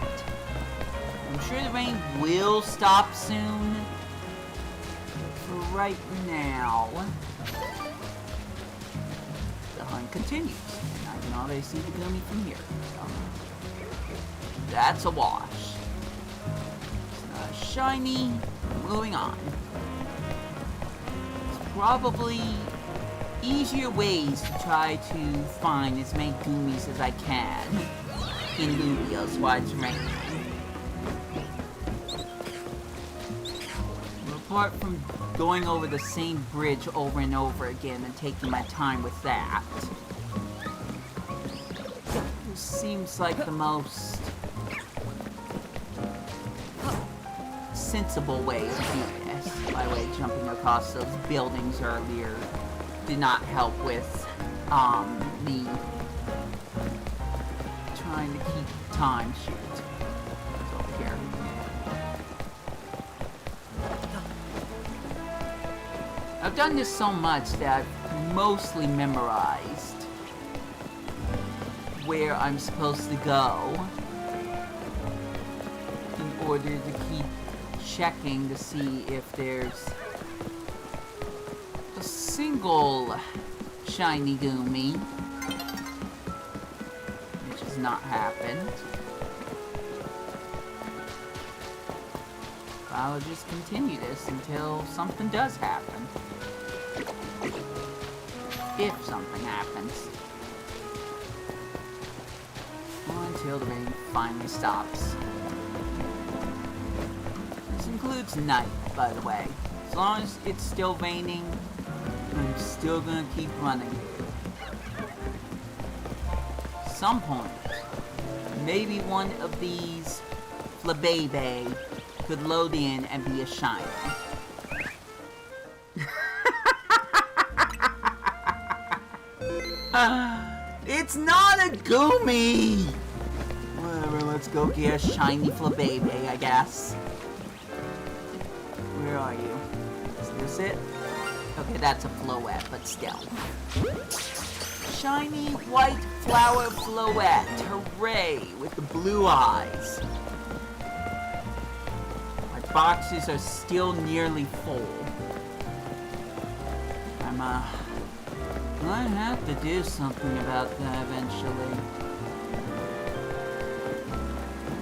I'm sure the rain will stop soon. For right now, the hunt continues. And I can already see the Goomy from here. So, that's a wash. It's not shiny. Moving on. It's probably easier ways to try to find as many Goomies as I can in Lugios while it's raining. Apart from going over the same bridge over and over again and taking my time with that, this seems like the most sensible way to do this. By the way, jumping across those buildings earlier did not help with me trying to keep time. Shoot. It's over here. I've done this so much that I've mostly memorized where I'm supposed to go in order to keep checking to see if there's a single shiny Goomy, which has not happened. I'll just continue this until something does happen. If something happens. Or until the rain finally stops. This includes night, by the way. As long as it's still raining, I'm still gonna keep running. Some point, maybe one of these Flabébé could load in and be a shiny. It's not a Goomy! Whatever, let's go get a shiny Flabébé, I guess. Where are you? Is this it? Okay, that's a Floette, but still. Shiny white flower Floette. Hooray! With the blue eyes. My boxes are still nearly full. I have to do something about that eventually.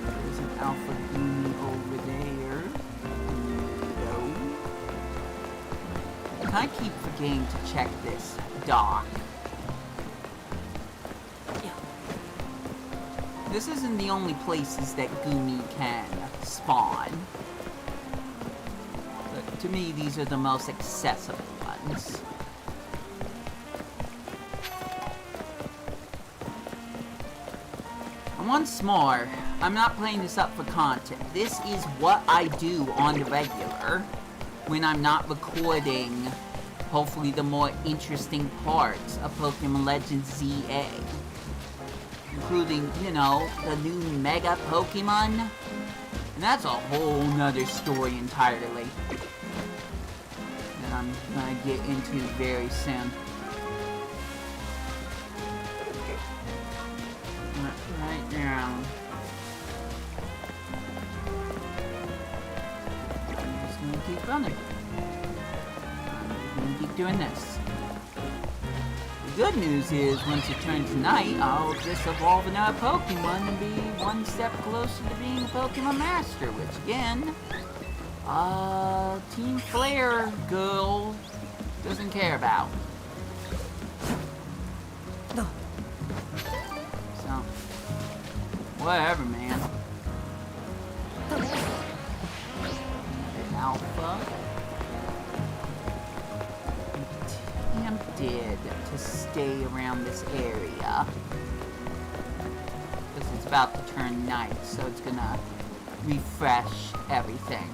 There's an Alpha Goomy over there. No. I keep forgetting to check this dock. This isn't the only places that Goomy can spawn. But to me, these are the most accessible ones. Once more, I'm not playing this up for content. This is what I do on the regular when I'm not recording, hopefully, the more interesting parts of Pokemon Legends ZA. Including, you know, the new Mega Pokemon. And that's a whole nother story entirely. That I'm gonna get into very soon. Right now. I'm just gonna keep running. I'm just gonna keep doing this. The good news is, once it turns night, I'll just evolve another Pokemon and be one step closer to being a Pokemon Master, which again, Team Flare girl doesn't care about. Whatever, man. Alpha. I'm tempted to stay around this area. Because it's about to turn night, so it's gonna refresh everything.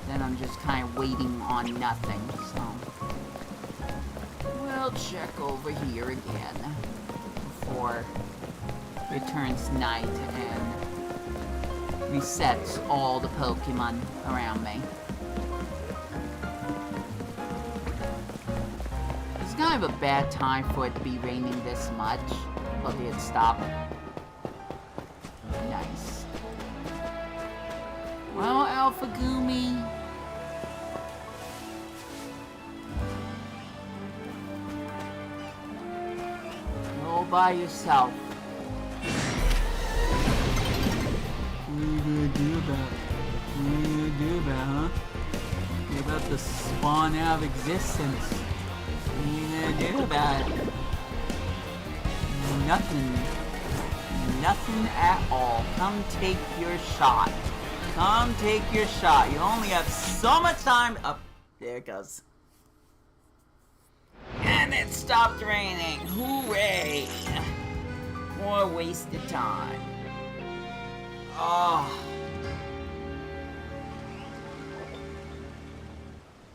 Then I'm just kind of waiting on nothing, so... We'll check over here again. Before... it turns night and resets all the Pokemon around me. It's kind of a bad time for it to be raining this much. Look, it stopped. Nice. Well, Alpha Goomy. You're all by yourself. What are you gonna do about it? What are you gonna do about it, huh? You're about to spawn out of existence. What are you gonna do about it? Nothing. Nothing at all. Come take your shot. Come take your shot. You only have so much time. Oh, there it goes. And it stopped raining. Hooray! More wasted time. Oh.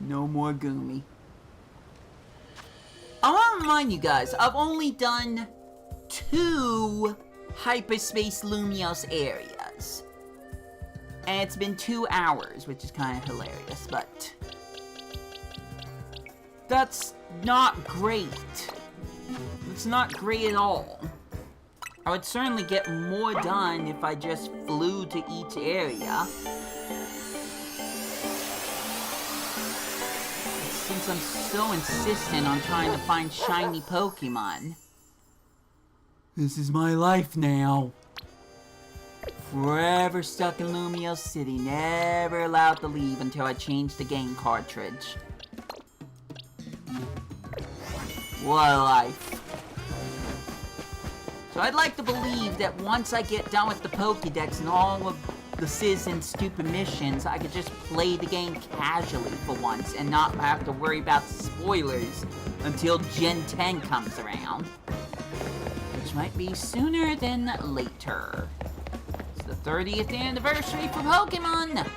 No more Goomy. I want to remind you guys, I've only done 2 Hyperspace Lumiose areas. And it's been 2 hours, which is kind of hilarious, but... that's not great. It's not great at all. I would certainly get more done if I just flew to each area. Since I'm so insistent on trying to find shiny Pokemon. This is my life now. Forever stuck in Lumiose City, never allowed to leave until I change the game cartridge. What a life. So I'd like to believe that once I get done with the Pokédex and all of the citizen stupid missions, I could just play the game casually for once and not have to worry about spoilers until Gen 10 comes around. Which might be sooner than later. So the 30th anniversary for Pokemon.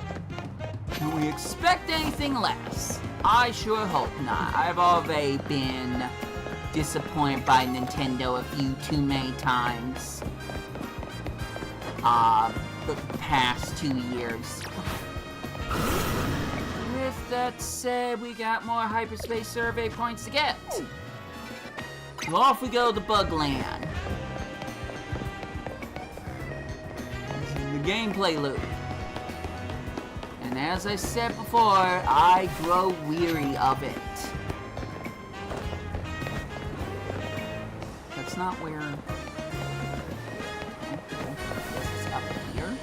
Can we expect anything less? I sure hope not. I've already been disappointed by Nintendo a few too many times. The past 2 years. With that said, we got more hyperspace survey points to get. So off we go to Bugland. This is the gameplay loop. And as I said before, I grow weary of it. That's not where... This is up here.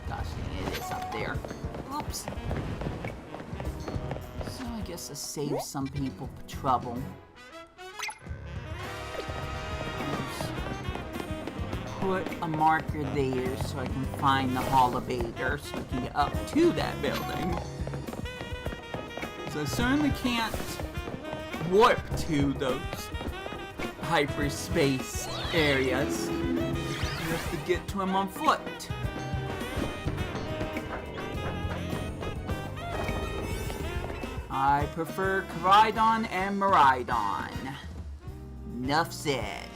Gosh, it is up there. Oops. So I guess to save some people trouble. Put a marker there so I can find the elevator so I can get up to that building. So I certainly can't warp to those hyperspace areas. You have to get to them on foot. I prefer Koraidon and Miraidon. Enough said.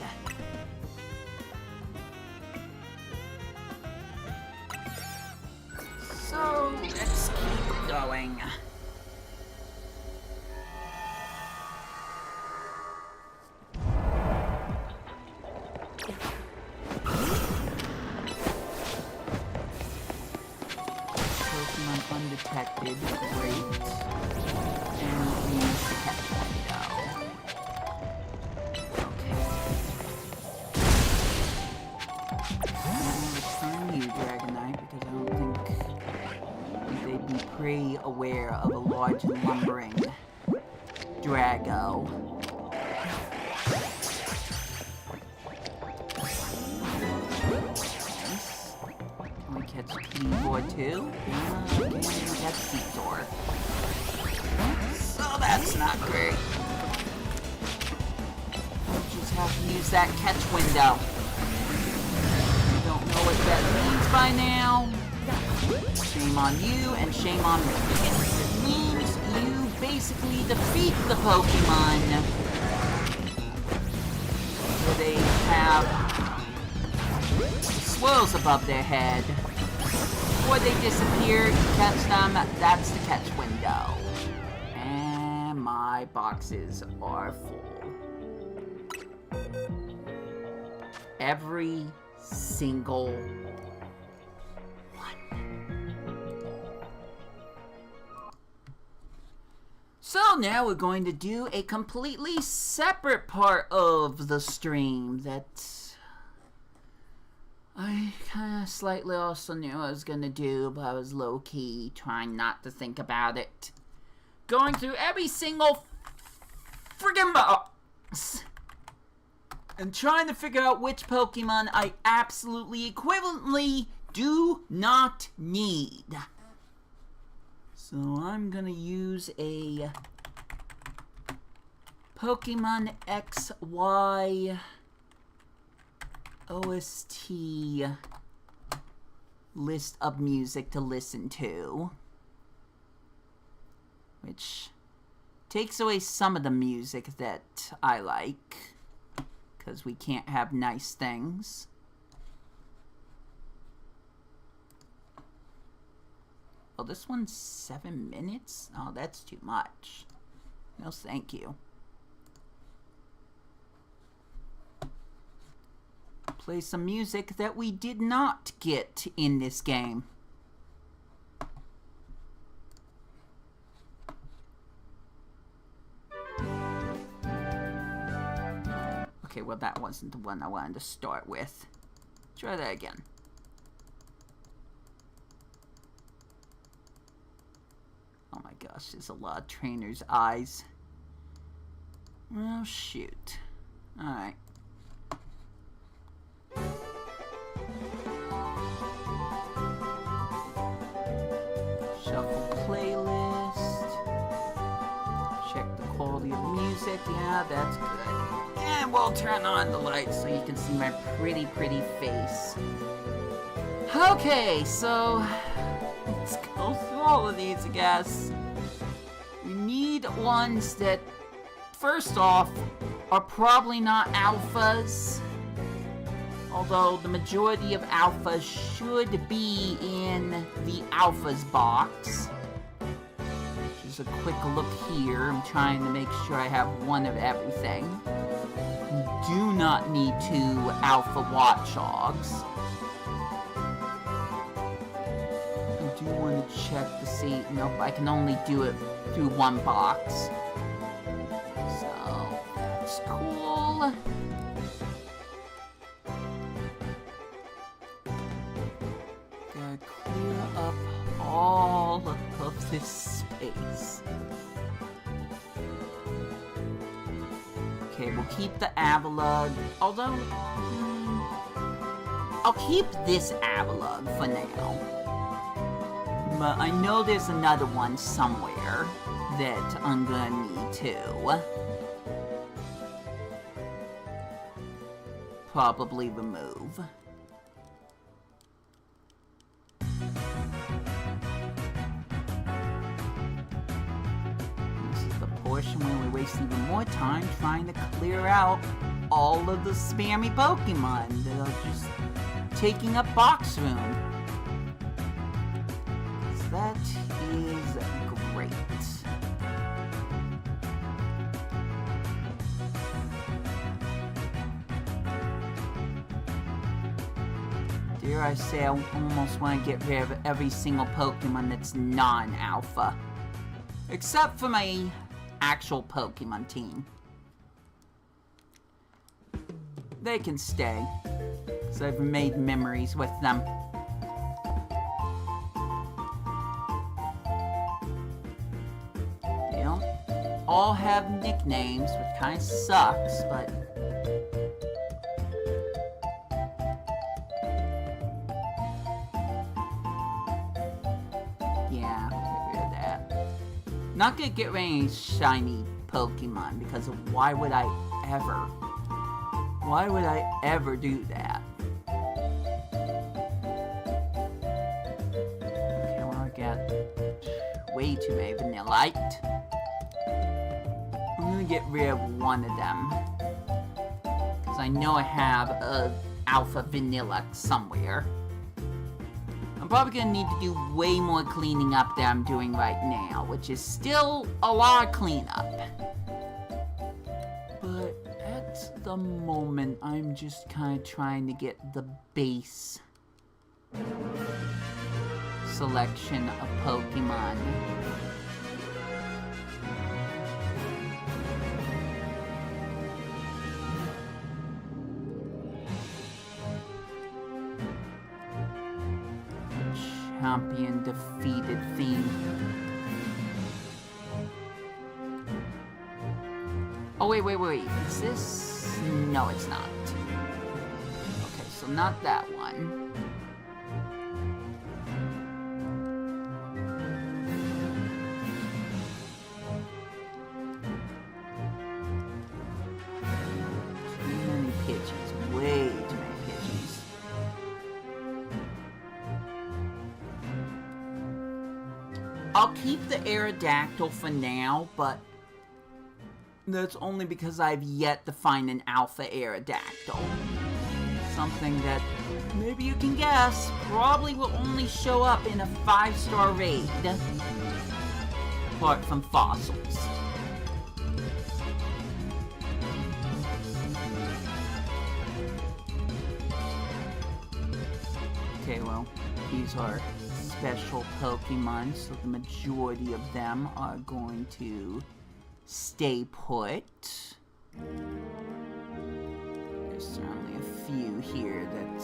So, let's keep going. Pokemon undetected, great. And we use the catch window. Okay. I'm gonna return you, Dragonite, because I don't think they'd be pretty aware of a large and lumbering Drago. Can we catch P4 too? Can we catch P4? So that's not great. We'll just have to use that catch window. I don't know what that means by now. Shame on you and shame on me. It means you basically defeat the Pokemon. So they have swirls above their head. Before they disappear, you catch them, that's the catch window. And my boxes are full. Every single one. So now we're going to do a completely separate part of the stream that I kind of slightly also knew I was going to do, but I was low-key trying not to think about it. Going through every single friggin' box and trying to figure out which Pokemon I absolutely equivalently do not need. So I'm going to use a Pokemon XY OST list of music to listen to, which takes away some of the music that I like, because we can't have nice things. Oh, this one's 7 minutes? Oh, that's too much. No, thank you. Play some music that we did not get in this game. Okay, well that wasn't the one I wanted to start with. Try that again. Oh my gosh, there's a lot of trainers' eyes. Well, shoot. Alright. beautiful playlist. Check the quality of music. Yeah, that's good. And we'll turn on the lights so you can see my pretty face. Okay, so let's go through all of these, I guess. We need ones that, first off, are probably not alphas. Although the majority of alphas should be in the alphas box. Just a quick look here. I'm trying to make sure I have one of everything. You do not need 2 alpha watchdogs. I do want to check to see. Nope, I can only do it through 1 box. So, that's cool. Clear up all of this space. Okay, we'll keep the Avalug, although I'll keep this Avalug for now. But I know there's another one somewhere that I'm gonna need to probably remove. Portion where we waste even more time trying to clear out all of the spammy Pokemon that are just taking up box room. So that is great. Dare I say, I almost want to get rid of every single Pokemon that's non-alpha. Except for my actual Pokemon team. They can stay, because I've made memories with them. They don't all have nicknames, which kind of sucks, but yeah, get rid of that. Not gonna get rid of any shiny Pokemon, because of why would I ever do that? Okay, well, I got way too many Vanillite. I'm gonna get rid of one of them, because I know I have a Alpha Vanilla somewhere. I'm probably gonna need to do way more cleaning up than I'm doing right now, which is still a lot of cleanup. But at the moment, I'm just kind of trying to get the base selection of Pokemon. Champion defeated theme. Oh, wait. Is this? No, it's not. Okay, so not that one. Too many Pidgeys. Way too many Pidgeys. I'll keep the Aerodactyl for now, but that's only because I've yet to find an Alpha Aerodactyl. Something that, maybe you can guess, probably will only show up in a 5-star raid. Apart from fossils. Okay, well, these are special Pokemon, so the majority of them are going to stay put. There's certainly a few here that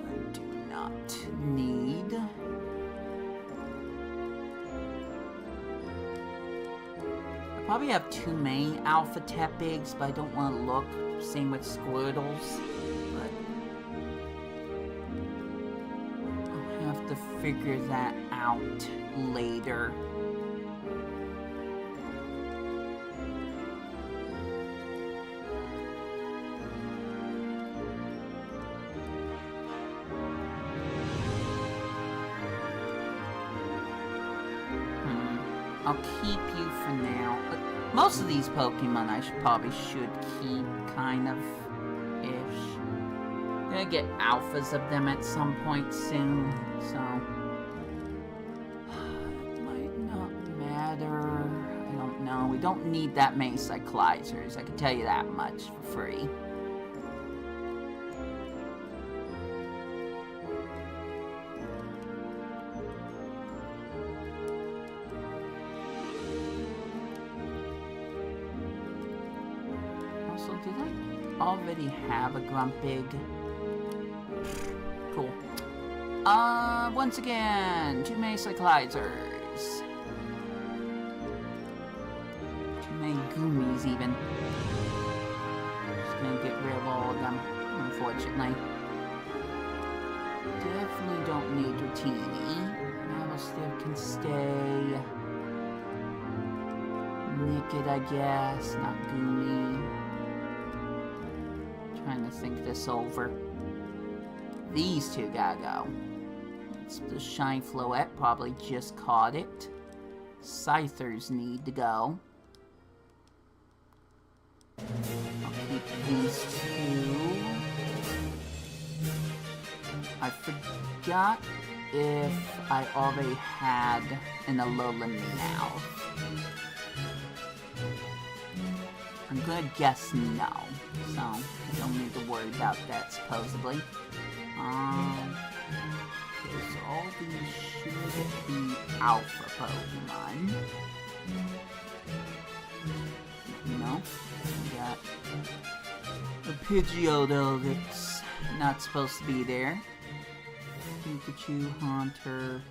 I do not need. I probably have too many Alpha Tepigs, but I don't want to look. Same with Squirtles. But I'll have to figure that out. out later. I'll keep you for now. But most of these Pokemon I probably should keep, kind of, ish. Gonna get alphas of them at some point soon, so... It might not matter. I don't know. We don't need that many Cyclizers, I can tell you that much for free. Also, did I already have a Grumpig? Cool. Once again, too many Cyclizers. Too many Goomies, even. Just gonna get rid of all of them, unfortunately. Definitely don't need Dratini. Mabelstiff can stay. Nicked, I guess. Not Goomy. Trying to think this over. These two gotta go. It's the Shine Floette probably just caught it. Scythers need to go. I'll keep these two. I forgot if I already had an Alolan Meowth. I'm gonna guess no, so I don't need to worry about that, supposedly. Because all these should be alpha Pokemon. No, we got a Pidgeotto that's not supposed to be there. Pikachu, Haunter,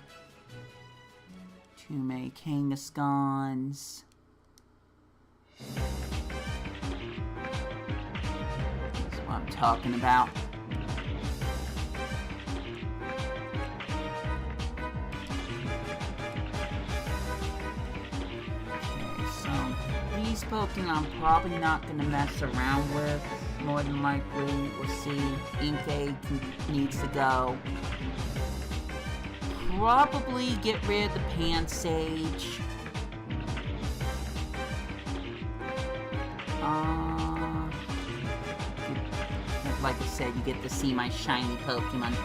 too many Kangaskhans. That's what I'm talking about. Okay, so these Pokemon I'm probably not going to mess around with. More than likely, we'll see. Inkay needs to go. Probably get rid of the Pansage. Like I said, you get to see my shiny Pokemon.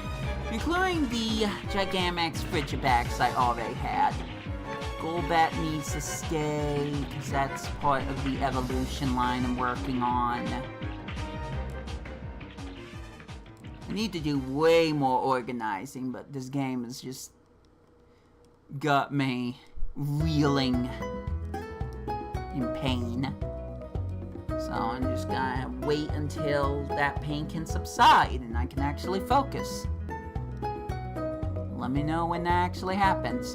Including the Gigantamax Frigibax I already had. Golbat needs to stay, because that's part of the evolution line I'm working on. I need to do way more organizing, but this game has just got me reeling in pain. So I'm just gonna wait until that pain can subside and I can actually focus. Let me know when that actually happens.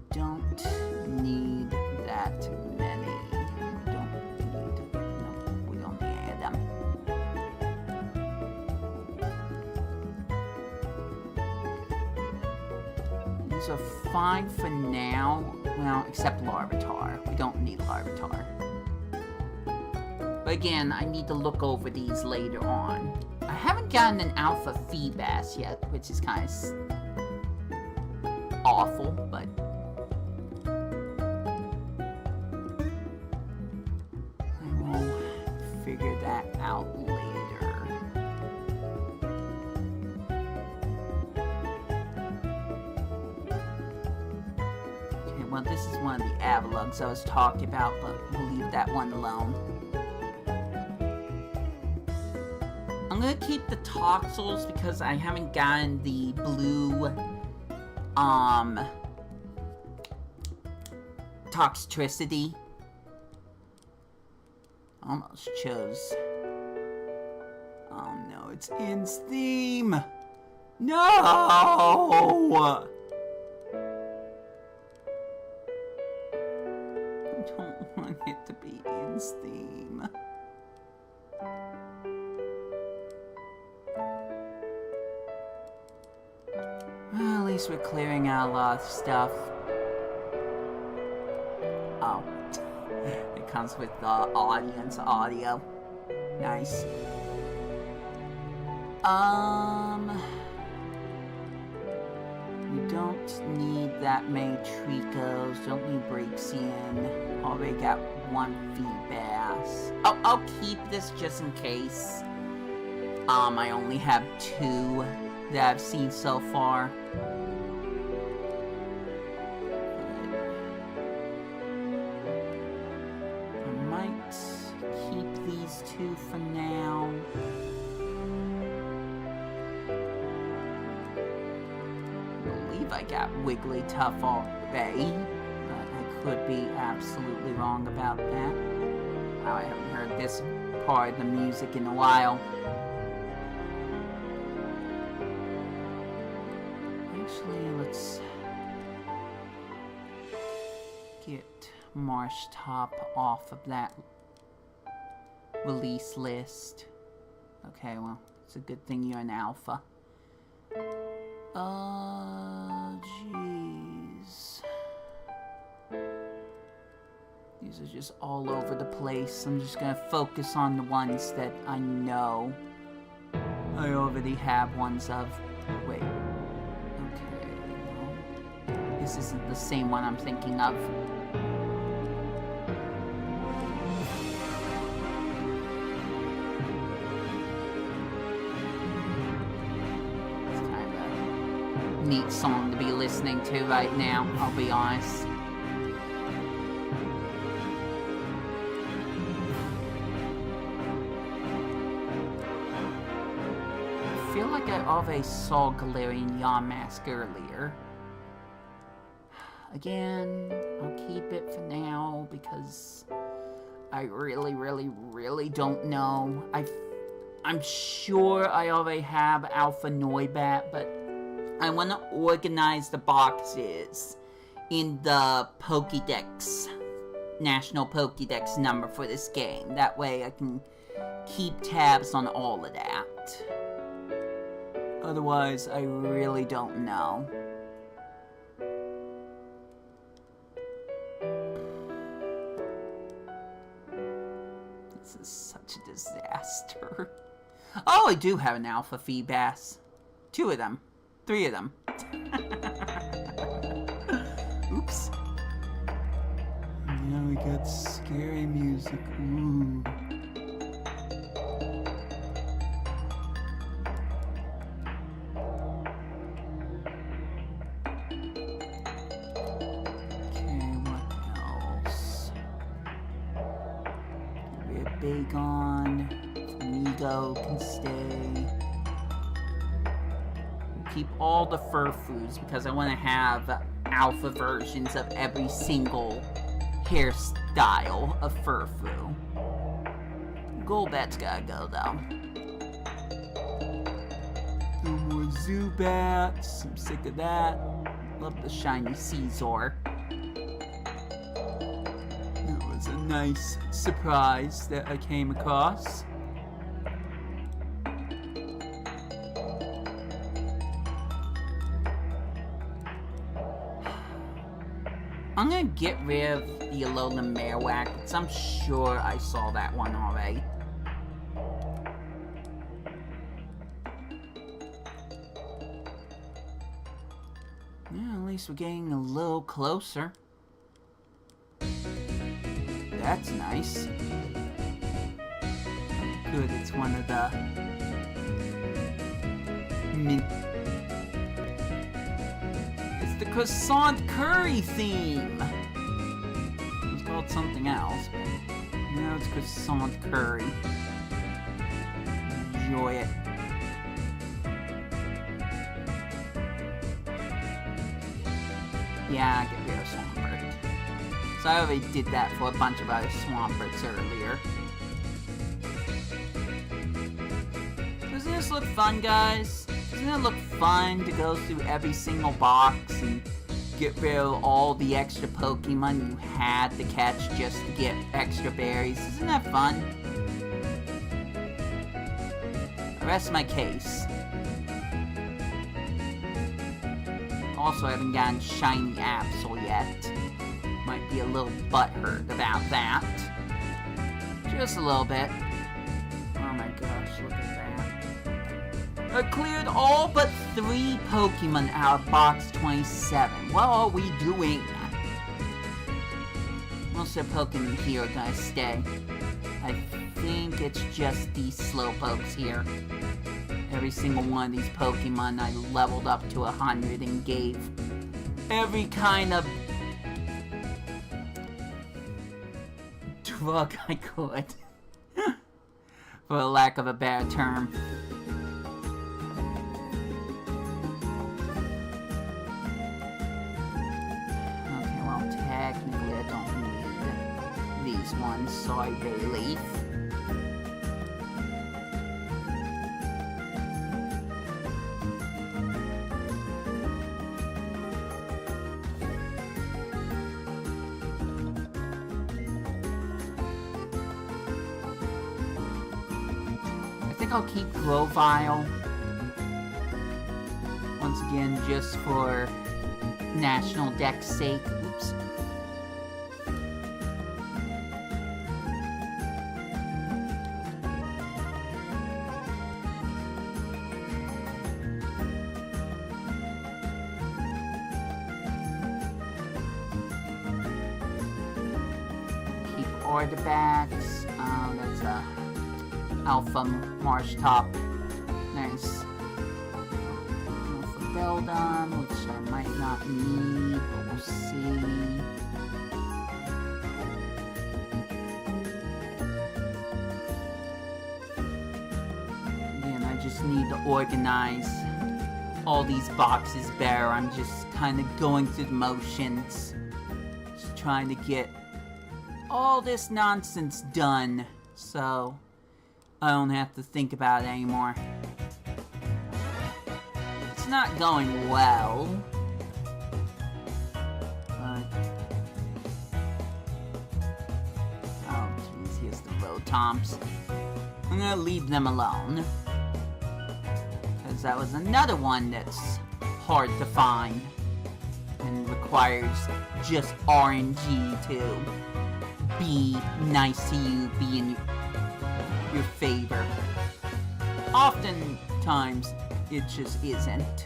Don't need that many. We don't need them. These are fine for now. Well, except Larvitar. We don't need Larvitar. But again, I need to look over these later on. I haven't gotten an Alpha Feebas yet, which is kind of awful, but... I will figure that out later. Well, this is one of the Avalugs I was talking about, but we'll leave that one alone. I'm gonna keep the Toxels because I haven't gotten the blue, Toxtricity. Almost chose. Oh no, it's in Steam! No! I don't want it to be in Steam. least we're clearing out a lot of stuff. Oh. It comes with the audience audio. Nice. We don't need that many Tricos. Don't need Braxian. Already got one feed bass. Oh, I'll keep this just in case. I only have 2 that I've seen so far. I might keep these 2 for now. I believe I got Wigglytuff already, but I could be absolutely wrong about that. Oh, I haven't heard this part of the music in a while. Actually, let's get Marsh Top off of that release list. Okay, well, it's a good thing you're an alpha. Jeez. These are just all over the place. I'm just gonna focus on the ones that I know. I already have ones of. Wait. This isn't the same one I'm thinking of. It's kind of a neat song to be listening to right now, I'll be honest. I feel like I already saw Galarian Yamask earlier. Again, I'll keep it for now because I really don't know. I'm sure I already have Alpha Noibat, but I want to organize the boxes in the Pokédex, National Pokédex number for this game. That way I can keep tabs on all of that. Otherwise, I really don't know. This is such a disaster. Oh, I do have an alpha Feebas. 2 of them. 3 of them. Oops. Now we got scary music. Ooh. Bagon, Amigo can stay. We'll keep all the Furfus because I want to have alpha versions of every single hairstyle of Furfu. Golbat's gotta go though. No more Zubats. I'm sick of that. Love the shiny Caesar. A nice surprise that I came across. I'm gonna get rid of the Alolan Marowak because I'm sure I saw that one already. Yeah, at least we're getting a little closer. That's nice. Good, it's one of the It's the croissant curry theme. It's called something else, but no, it's croissant curry. Enjoy it. Yeah, get rid of Swampert. So I already did that for a bunch of other Swamperts earlier. Doesn't this look fun, guys? Doesn't it look fun to go through every single box and get rid of all the extra Pokemon you had to catch just to get extra berries? Isn't that fun? I rest my case. Also, I haven't gotten shiny Absol yet. Might be a little butthurt about that. Just a little bit. Oh my gosh, look at that. I cleared all but 3 Pokemon out of box 27. What are we doing? Most of the Pokemon here are gonna stay. I think it's just these Slowpokes here. Every single one of these Pokemon I leveled up to 100 and gave every kind of drug I could. For the lack of a better term. Okay, well, technically I don't need these ones. Sorry, Bayleaf. I'll keep Grovile. Once again, just for National Deck's sake. Oops. Keep Artibax. That's a Alpha Marsh Top. Nice. Alpha Beldon, which I might not need, but we'll see. Again, I just need to organize all these boxes better. I'm just kind of going through the motions. Just trying to get all this nonsense done. So I don't have to think about it anymore. It's not going well. But... oh, jeez, here's the Rotoms. I'm gonna leave them alone. Because that was another one that's hard to find. And requires just RNG to be nice to you, be in your favor. Oftentimes, it just isn't.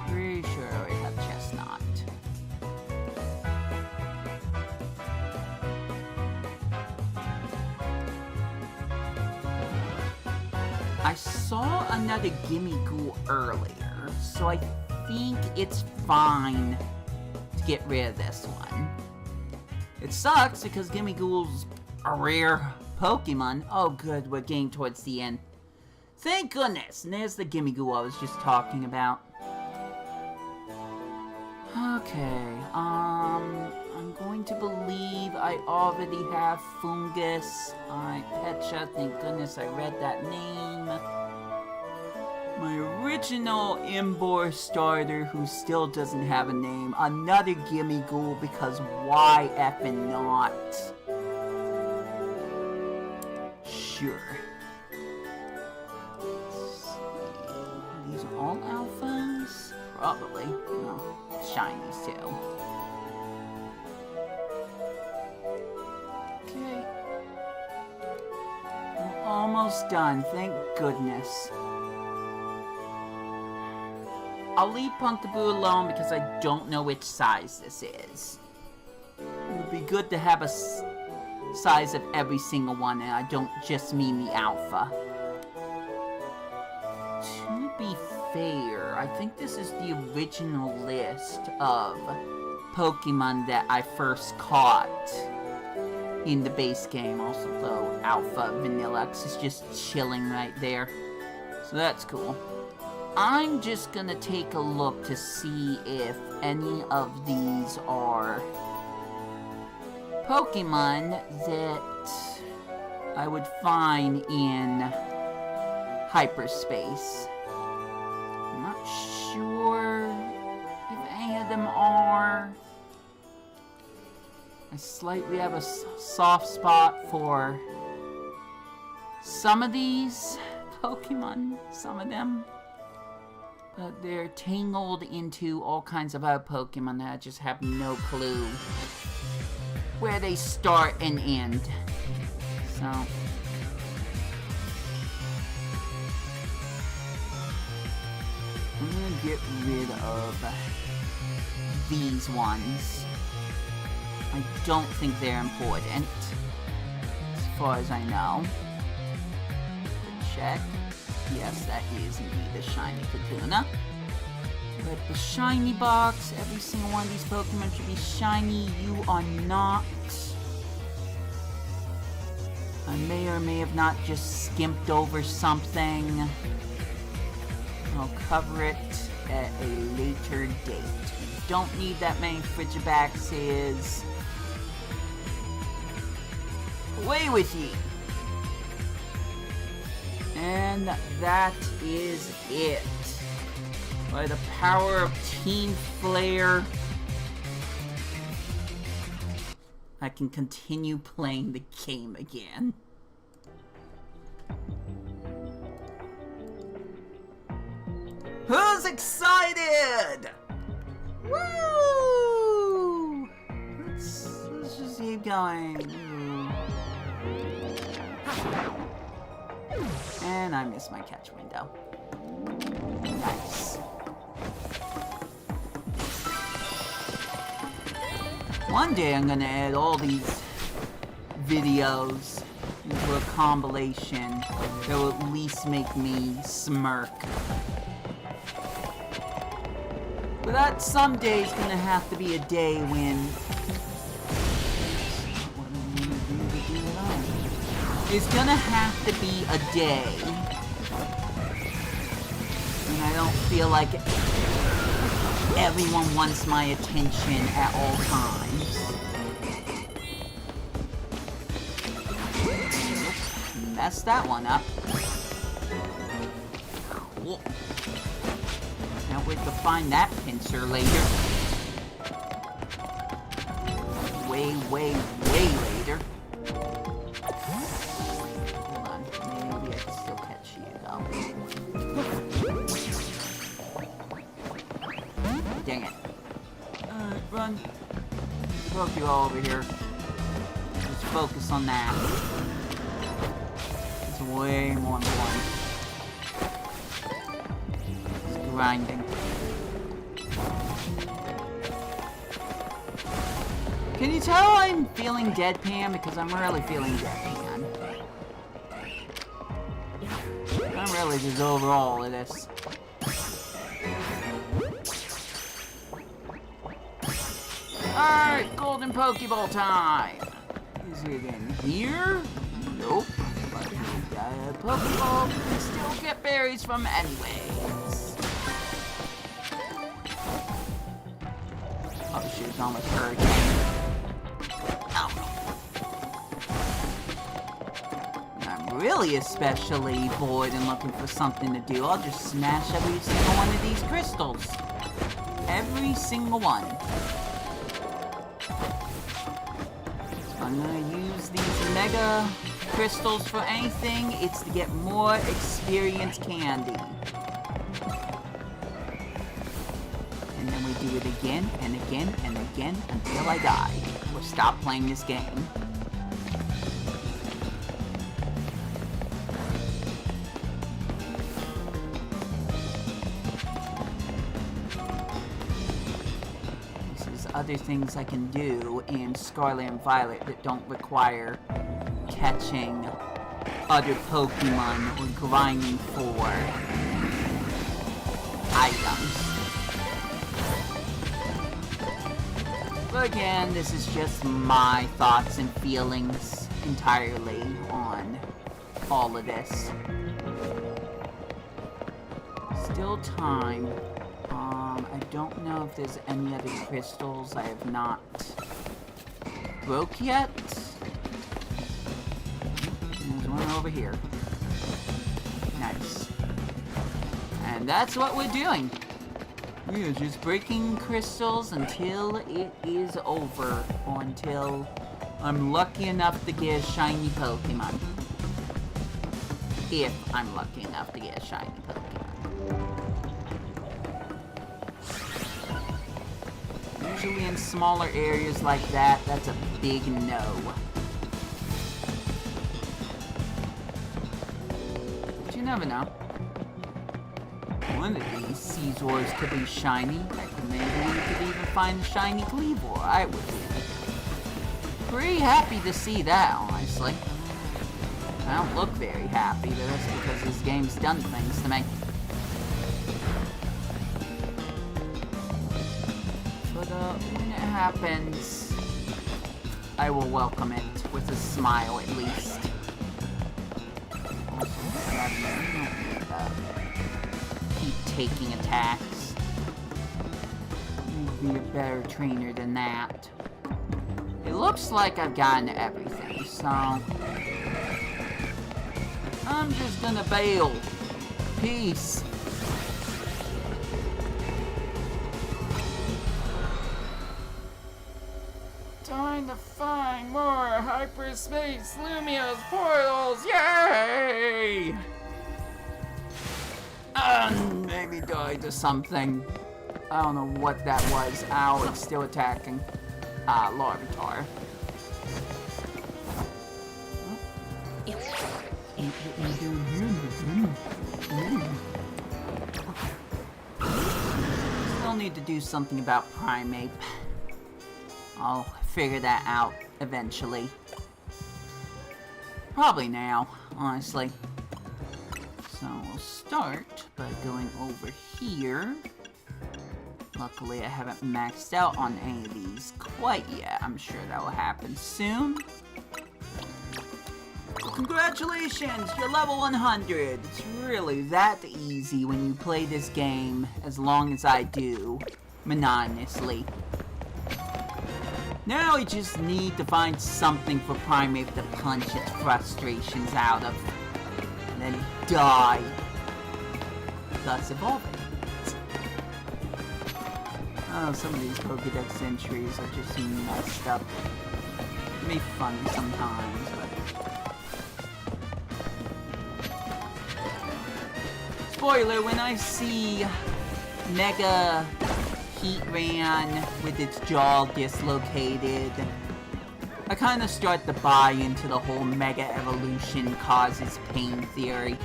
Pretty sure I already have Chestnut. I saw another Gimmighoul earlier, so I think it's fine to get rid of this one. It sucks because Gimmighoul's a rare Pokemon. Oh good, we're getting towards the end. Thank goodness! And there's the Gimmighoul I was just talking about. Okay, I'm going to believe I already have Fungus. Alright, Pecha, thank goodness I read that name. My original Imbor starter who still doesn't have a name. Another Gimmighoul because why effing not? Sure. These are all alphas? Probably. No, shinies too. Okay. I'm almost done, thank goodness. I'll leave Punctaboo alone because I don't know which size this is. It would be good to have a size of every single one, and I don't just mean the alpha. To be fair, I think this is the original list of Pokemon that I first caught in the base game. Also, though, Alpha Vanilluxe is just chilling right there. So that's cool. I'm just gonna take a look to see if any of these are Pokemon that I would find in hyperspace. I'm not sure if any of them are. I slightly have a soft spot for some of these Pokemon, some of them. But they're tangled into all kinds of other Pokemon that I just have no clue where they start and end. So I'm gonna get rid of these ones. I don't think they're important, as far as I know. Check. Yes, that is indeed a shiny Kakuna. But the shiny box, every single one of these Pokemon should be shiny. You are not. I may or may have not just skimped over something. I'll cover it at a later date. You don't need that many Frigibaxes. Away with ye! And that is it. By the power of Team Flare, I can continue playing the game again. Who's excited? Woo! Let's just keep going. And I missed my catch window. Nice. One day I'm gonna add all these videos into a compilation that will at least make me smirk. But that someday is gonna have to be a day when... It's gonna have to be a day when I don't feel like everyone wants my attention at all times. Messed that one up. Cool. Can't wait to find that pincer later. Way later. Dang it. Run. Poke you all over here. Just focus on that. It's way more important. It's grinding. Can you tell I'm feeling deadpan? Because I'm really feeling deadpan. I'm really just overall at this. Alright, golden Pokeball time! Is it in here? Nope. But we got a Pokeball we can still get berries from anyways. Probably should have gone with Hurricane. Ow. I'm really especially bored and looking for something to do. I'll just smash every single one of these crystals. Every single one. I'm gonna use these mega crystals for anything. It's to get more experience candy. And then we do it again and again and again until I die. Or stop playing this game. Other things I can do in Scarlet and Violet that don't require catching other Pokemon or grinding for items. But again, this is just my thoughts and feelings entirely on all of this. Still time. I don't know if there's any other crystals I have not broke yet. There's one over here. Nice. And that's what we're doing. We're just breaking crystals until it is over, or until I'm lucky enough to get a shiny Pokemon. If I'm lucky enough to get a shiny Pokemon. Usually in smaller areas like that, that's a big no. But you never know. One of these Caesars could be shiny. Heck, maybe we could even find a shiny Cleavor. I would be pretty happy to see that, honestly. I don't look very happy, but that's because this game's done things to me. But when it happens, I will welcome it with a smile at least. Also, keep taking attacks. Be a better trainer than that. It looks like I've gotten everything, so I'm just gonna bail. Peace. Time to find more hyperspace Lumios portals! Yay! Maybe died to something. I don't know what that was. Ow, it's still attacking. Larvitar. Still need to do something about Primeape. I'll figure that out eventually. Probably now, honestly. So we'll start by going over here. Luckily, I haven't maxed out on any of these quite yet. I'm sure that will happen soon. Congratulations! You're level 100! It's really that easy when you play this game as long as I do, monotonously. Now I just need to find something for Primeape to punch its frustrations out of. And then die. Thus evolving. Oh, some of these Pokédex entries are just messed up. It may be funny sometimes, but... Spoiler, when I see Mega Heatran with its jaw dislocated, I kind of start to buy into the whole Mega Evolution causes pain theory.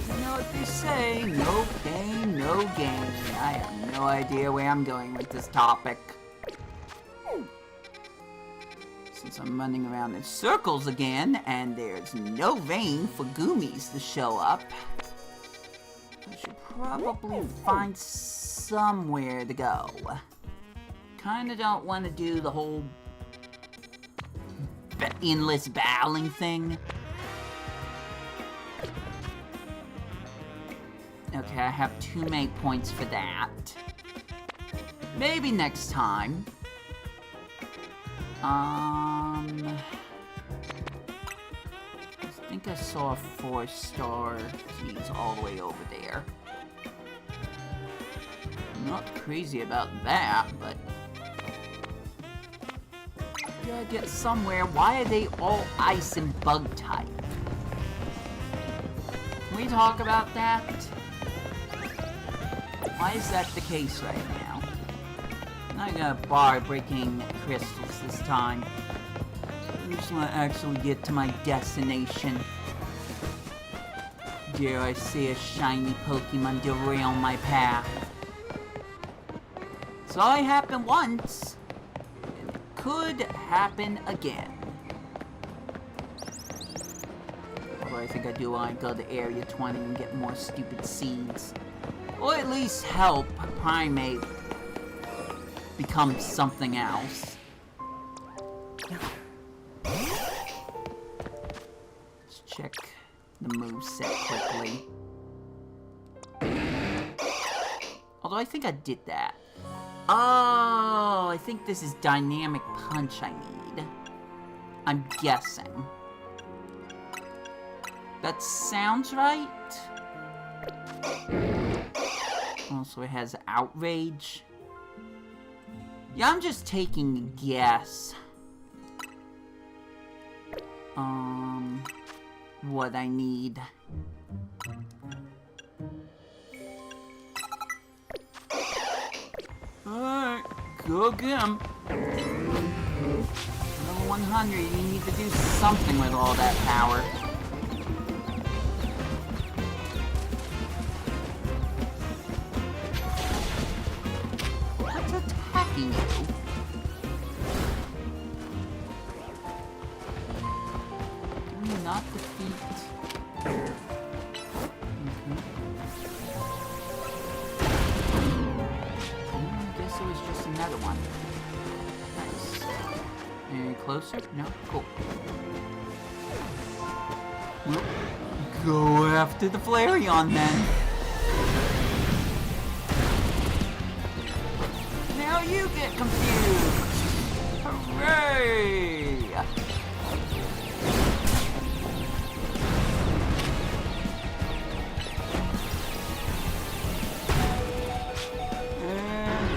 You know what they say, no pain, no gain. I have no idea where I'm going with this topic. Since I'm running around in circles again, and there's no vein for Goomies to show up, I should probably find somewhere to go. Kinda don't want to do the whole endless battling thing. Okay, I have too many points for that. Maybe next time. I think I saw a 4-star G's all the way over there. I'm not crazy about that, but... gotta get somewhere. Why are they all ice and bug type? Can we talk about that? Why is that the case right now? I'm not gonna bar breaking crystals this time. I just want to actually get to my destination. Dare I say a shiny Pokemon derail my path? It's only happened once. And it could happen again. Although I think I do want to go to Area 20 and get more stupid seeds. Or at least help Primeape become something else. Let's check the moveset quickly. Although I think I did that. Oh, I think this is Dynamic Punch I need. I'm guessing. That sounds right. Also, it has outrage. Yeah, I'm just taking a guess. What I need. Alright, go get him. Level 100, you need to do something with all that power. What's attacking you? Do we not defeat? It was just another one. Nice. Any closer? No? Cool. Well, go after the Flareon then. Now you get confused! Hooray!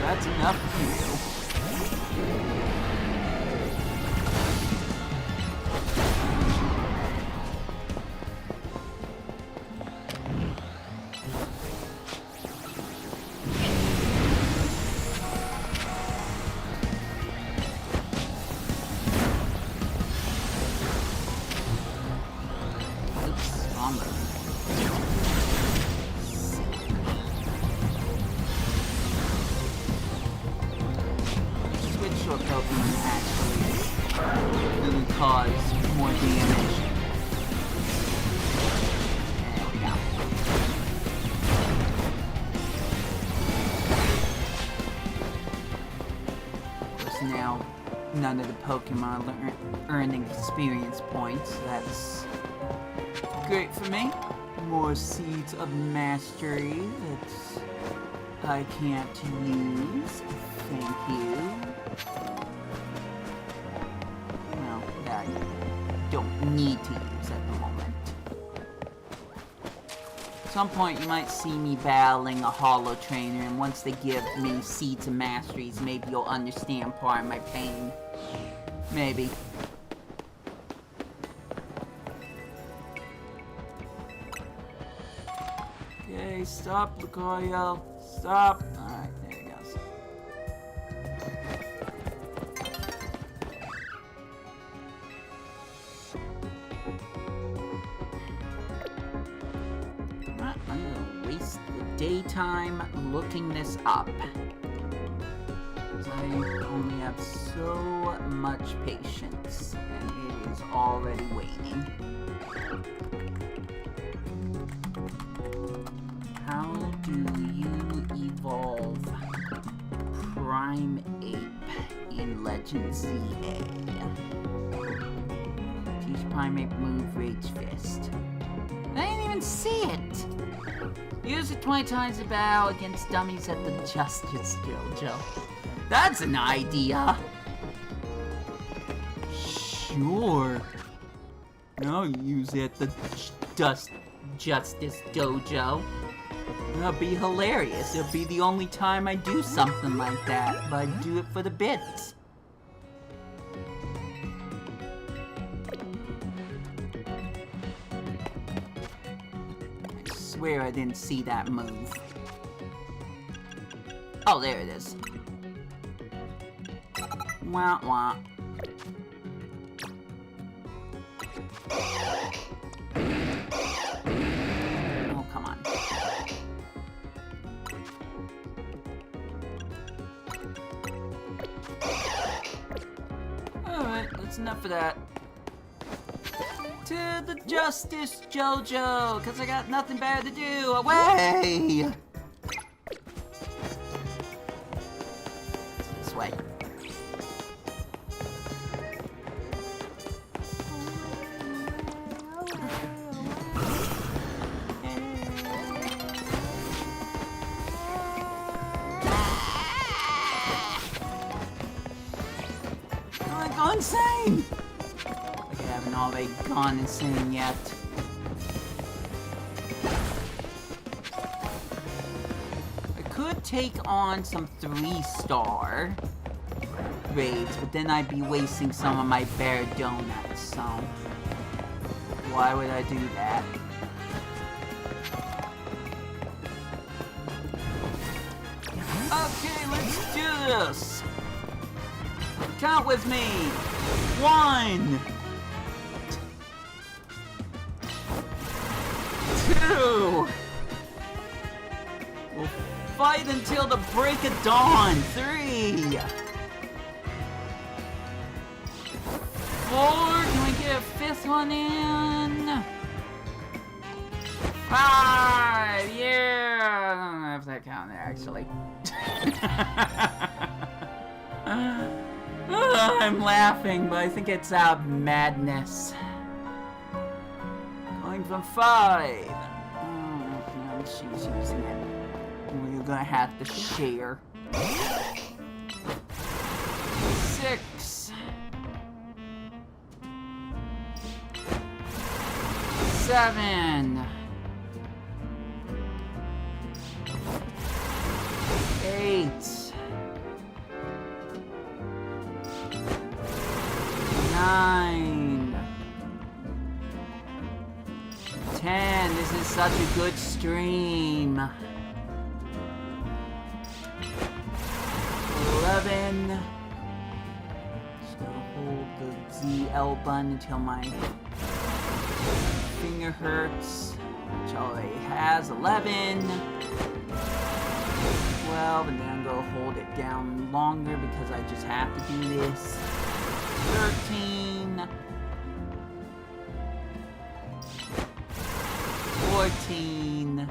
That's enough for you. Pokemon actually really cause more damage. There we go. Of course, now none of the Pokemon are earning experience points. That's great for me. More seeds of mastery that I can't use. Thank you. Well, that I don't need to use at the moment. At some point, you might see me battling a Holo Trainer, and once they give me Seeds of Masteries, maybe you'll understand part of my pain. Maybe. Okay, stop, Lucario. Stop. Alright, there he goes. Alright, I'm gonna waste the daytime looking this up. Because I only have so much patience, and it is already waning. How do you evolve Prime Ape in Legend ZA? Teach Prime Ape move Rage Fist. I didn't even see it! Use it 20 times a battle against dummies at the Justice Dojo. That's an idea! Sure. I'll use it at the Justice Dojo. That'll be hilarious. It'll be the only time I do something like that, but I do it for the bits. I swear I didn't see that move. Oh, there it is. Wah wah. Oh, come on. Alright, that's enough of that. To the Justice Dojo, because I got nothing better to do. Away! This way. Go insane! Like I haven't already gone insane yet. take on some 3-star raids, but then I'd be wasting some of my bear donuts, so why would I do that? Okay, let's do this! Count with me! 1, 2. We'll fight until the break of dawn. 3, 4. Can we get a 5th one in? 5. Yeah. I don't know if that counted actually. I'm laughing, but I think it's out of madness. Going from 5. No, she's using it. We're gonna have to share. 6. 7. 8. 9. 10. This is such a good stream. 11. Just gonna hold the ZL button until my finger hurts, which already has. 11. 12, and then I'm gonna hold it down longer because I just have to do this. 13. 14.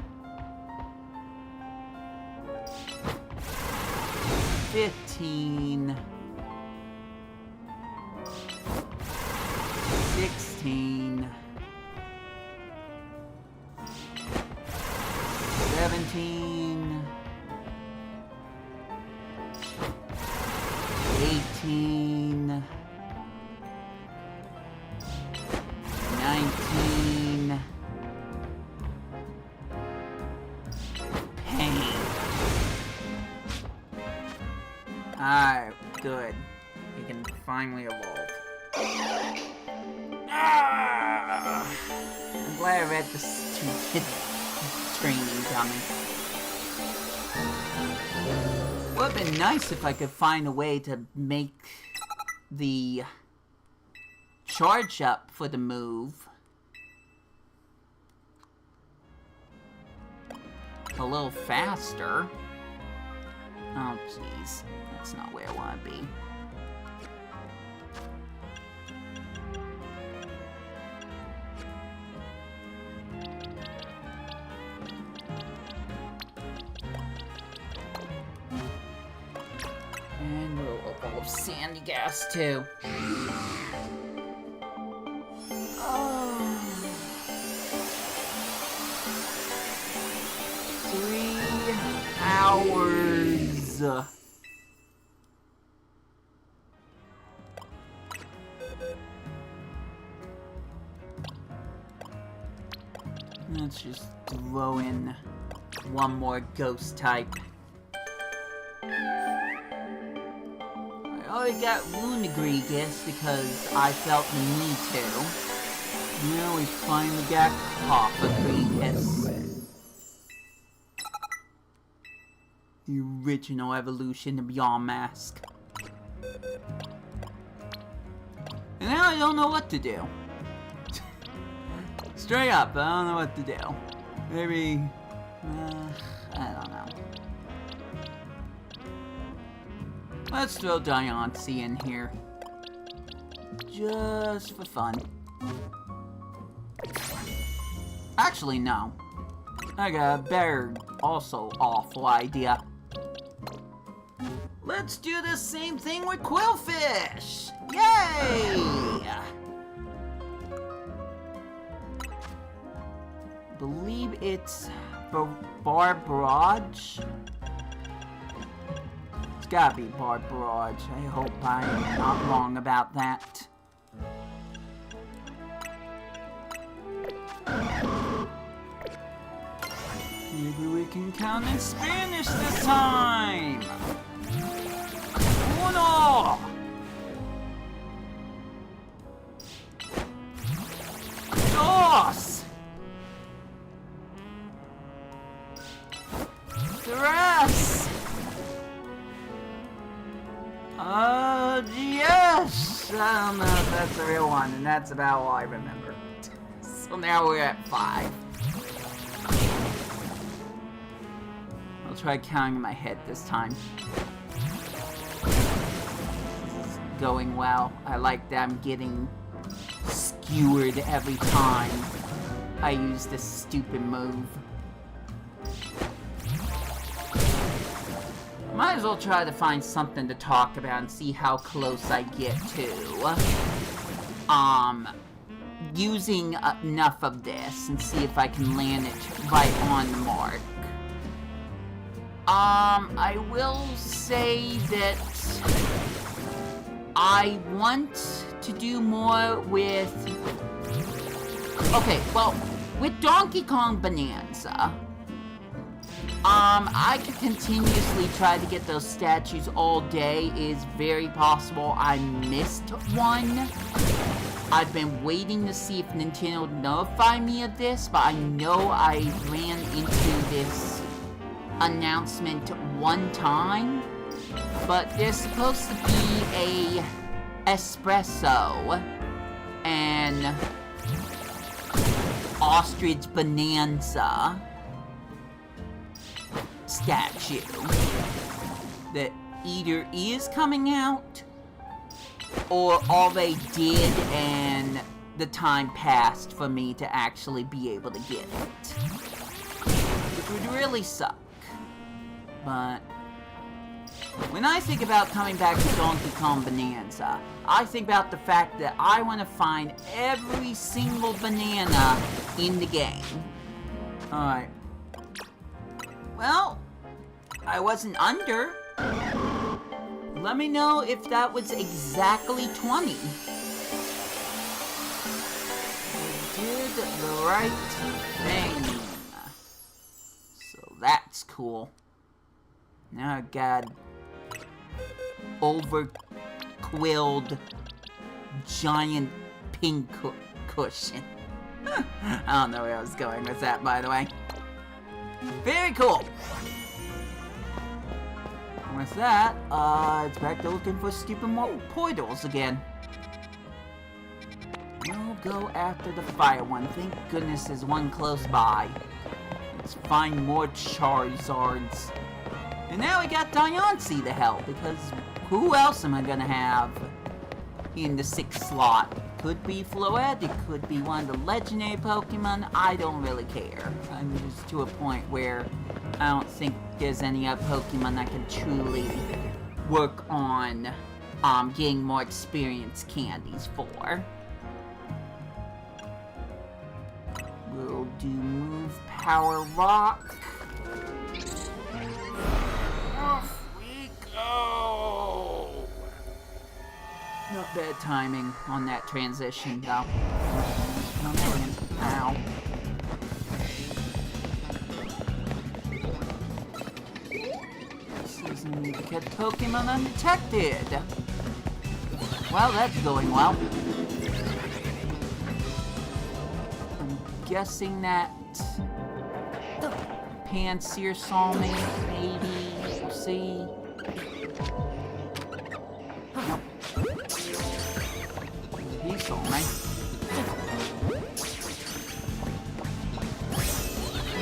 15. 16. 17. 18. 19. Pain. Alright, good. We can finally evolve. Ah! I'm glad I read this stupid training coming. Would have been nice if I could find a way to make the charge up for the move a little faster. Oh, jeez. That's not where I want to be. And we'll evolve Sandy Gas, too. Oh. 3 hours. Let's just throw in one more ghost type. I already got Lunagregus because I felt the need to. Now we finally got Cofagregus. The original evolution of Yawmask. And now I don't know what to do. Straight up, I don't know what to do. Maybe... I don't know. Let's throw Diancie in here. Just for fun. Actually, no. I got a better, also awful idea. Let's do the same thing with Quillfish! Yay! Believe it's Barbarage. It's gotta be Barbarage. I hope I'm not wrong about that. Maybe we can count in Spanish this time! Uno! Dos! Tres! Yes! I don't know if that's the real one, and that's about all I remember. So now we're at 5. I'll try counting in my head this time. This is going well. I like that I'm getting skewered every time I use this stupid move. Might as well try to find something to talk about and see how close I get to using enough of this and see if I can land it right on the mark. I will say that I want to do more with... Okay, well, with Donkey Kong Bonanza, I could continuously try to get those statues all day. It is very possible I missed one. I've been waiting to see if Nintendo would notify me of this, but I know I ran into this announcement one time. But there's supposed to be a espresso and ostrich bonanza statue that either is coming out or all they did and the time passed for me to actually be able to get it, which would really suck. But when I think about coming back to Donkey Kong Bonanza, I think about the fact that I want to find every single banana in the game. Alright. Well, I wasn't under. Let me know if that was exactly 20. I did the right thing. So that's cool. Now I got overquilled giant pink cushion. I don't know where I was going with that, by the way. Very cool. And with that, it's back to looking for stupid portals again. We'll go after the fire one. Thank goodness there's one close by. Let's find more Charizards. And now we got Diancie to help, because who else am I gonna have in the 6th slot? Could be Floette, it could be one of the legendary Pokemon, I don't really care. I'm just to a point where I don't think there's any other Pokemon I can truly work on getting more experience candies for. We'll do Move Power Rock. Off we go! Not bad timing on that transition, though. Ow. Season need to catch Pokemon undetected. Well, that's going well. I'm guessing that Pansear saw me, maybe. We'll see. Nope. He saw me.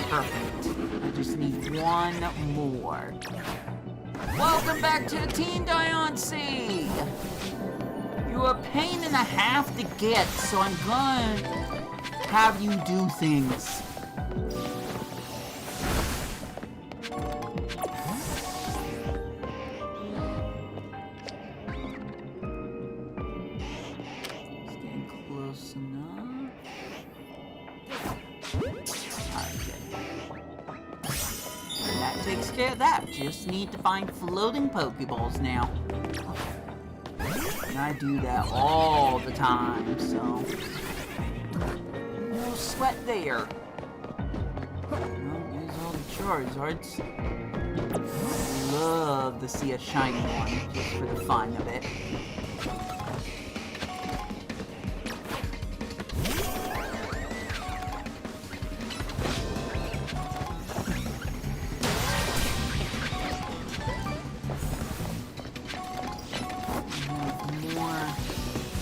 Perfect. I just need one more. Welcome back to the team, Diancie! You're a pain and a half to get, so I'm gonna have you do things. Takes care of that. Just need to find floating Pokeballs now. And I do that all the time, so no sweat there. Well, here's all the Charizards. I'd love to see a shiny one, just for the fun of it.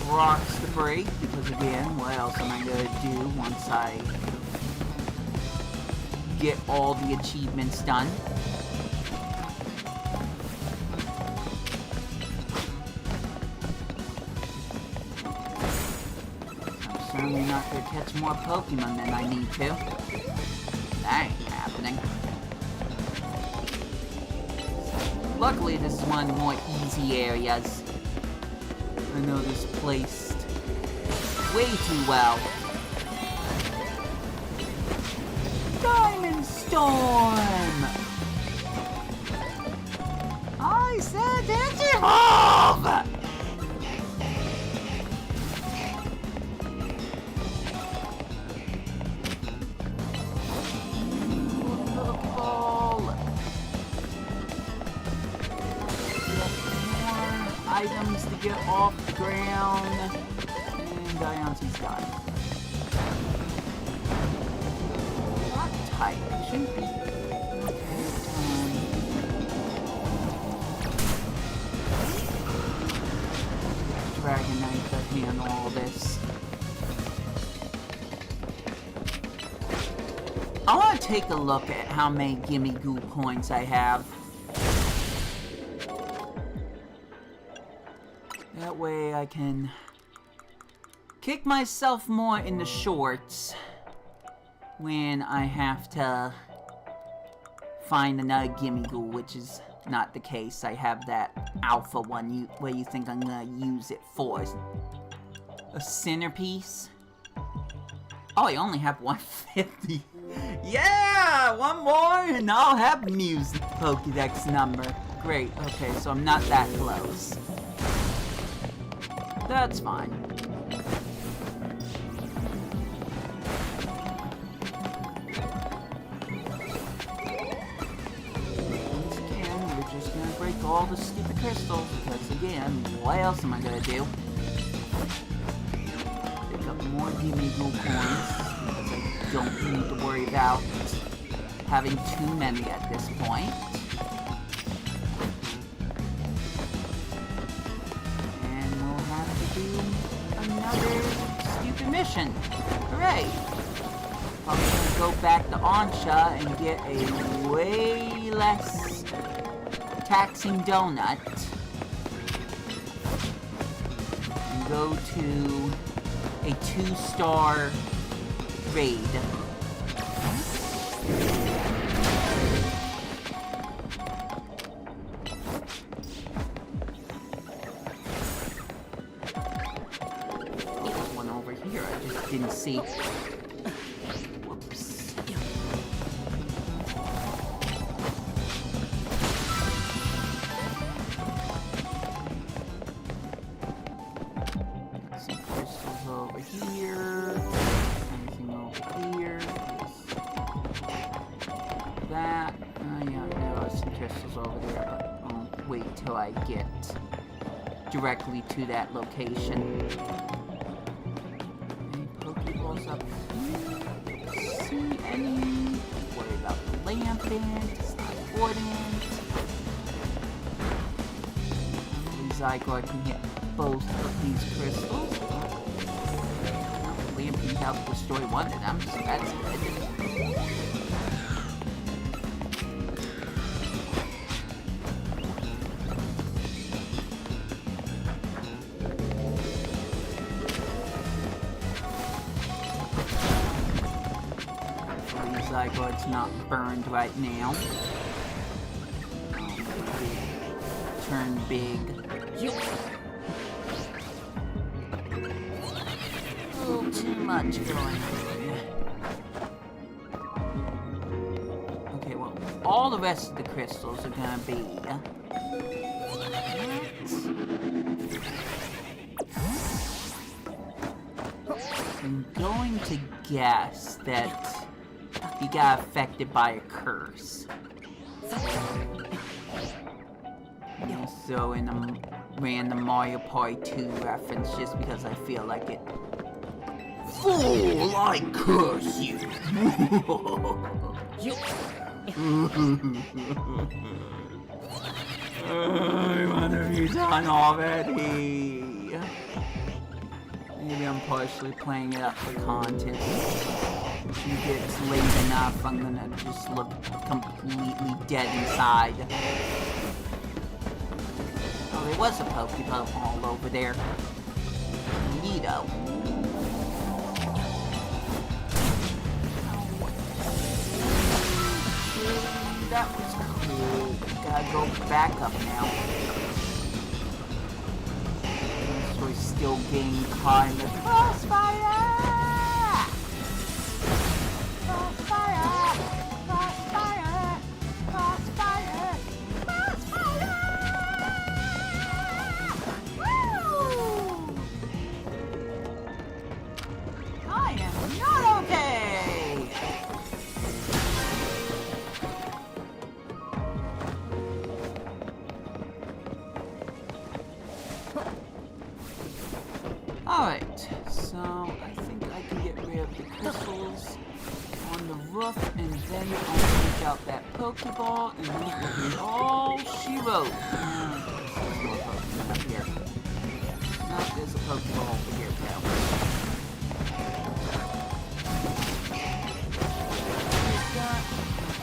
Rocks to break, because again, what else am I gonna do once I get all the achievements done? I'm certainly not gonna catch more Pokemon than I need to. That ain't happening. Luckily, this is one of the more easy areas. I know this placed way too well. Diamond Storm! I said Digivolve! Items to get off the ground, and Diance's done. Not tight, it shouldn't be. Dragonite to handle all this. I want to take a look at how many Gimme Goo points I have. That way I can kick myself more in the shorts when I have to find another Gimme Goo, which is not the case. I have that alpha one. What do you think I'm gonna use it for? A centerpiece? Oh, I only have 150. Yeah! One more and I'll have Mew's Pokédex number. Great, okay, so I'm not that close. That's fine. Once again, we're just gonna break all the stupid crystals, because again, what else am I gonna do? Pick up more Gimme Goo coins, because I don't need to worry about having too many at this point. Another stupid mission. Hooray! I'm gonna go back to Onsha and get a way less taxing donut. And go to a 2-star raid. Here, I just didn't see. Whoops. Some crystals over here. Anything over here. That. Yeah, there are some crystals over there, but I'll wait till I get directly to that location. Up here. See any? Worry about the Lampent. It's not important. Zygarde can hit both of these crystals. Lampent helped destroy one of them, so that's good. Zygarde's not burned right now. Turn big. A little too much going on. Okay, well, all the rest of the crystals are gonna be... I'm going to guess that he got affected by a curse. And so in a random Mario Party 2 reference, just because I feel like it. Fool, I curse you! What have you done already? Maybe I'm partially playing it up for content. If she gets late enough, I'm gonna just look completely dead inside. Oh, there was a Pokeball over there. Neato. That was cool. Gotta go back up now. So we're still getting caught in the crossfire! Crossfire! Crossfire! Crossfire! Crossfire! Woo! I am not okay! Alright, so I think I can get rid of the crystals on the roof, and then I'll take out that Pokeball, and then it will be all she wrote. There's no Pokemon up here. No, there's a Pokeball over here, pal.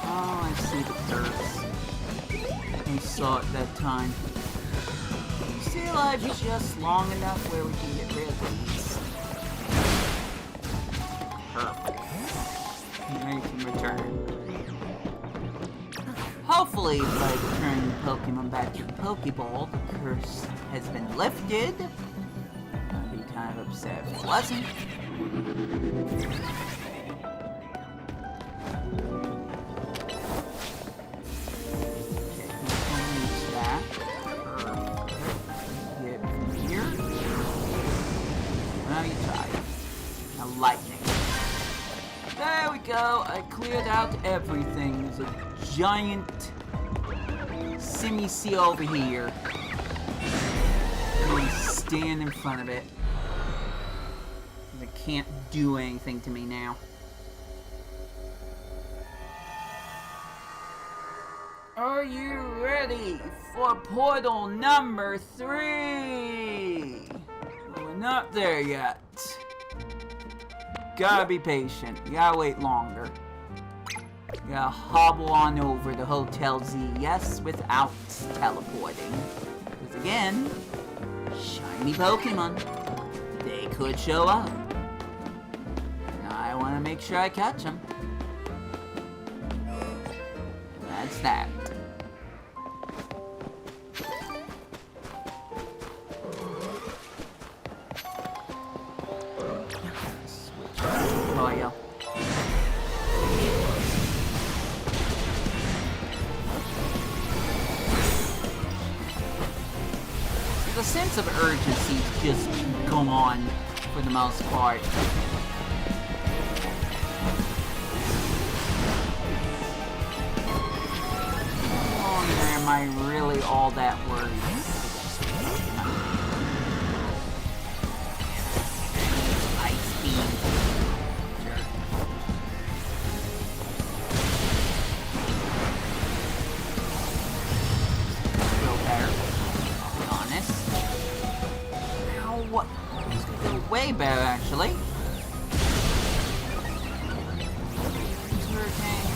Oh, I see the curse. I saw it that time. Still alive just long enough where we can get rid of these. Perfect. Now you can return. Hopefully, by returning the Pokemon back to the Pokeball, the curse has been lifted. I'd be kind of upset if it wasn't. Lightning. There we go. I cleared out everything. There's a giant semi-sea over here. I'm gonna stand in front of it. It can't do anything to me now. Are you ready for portal number 3? Well, we're not there yet. Gotta be patient. You gotta wait longer. You gotta hobble on over to Hotel Z, yes, without teleporting. Because again, shiny Pokemon. They could show up. And I want to make sure I catch them. That's that. Oh, yeah. The sense of urgency just come on for the most part. Oh, am I really all that worried? Way better, actually. Hurricane.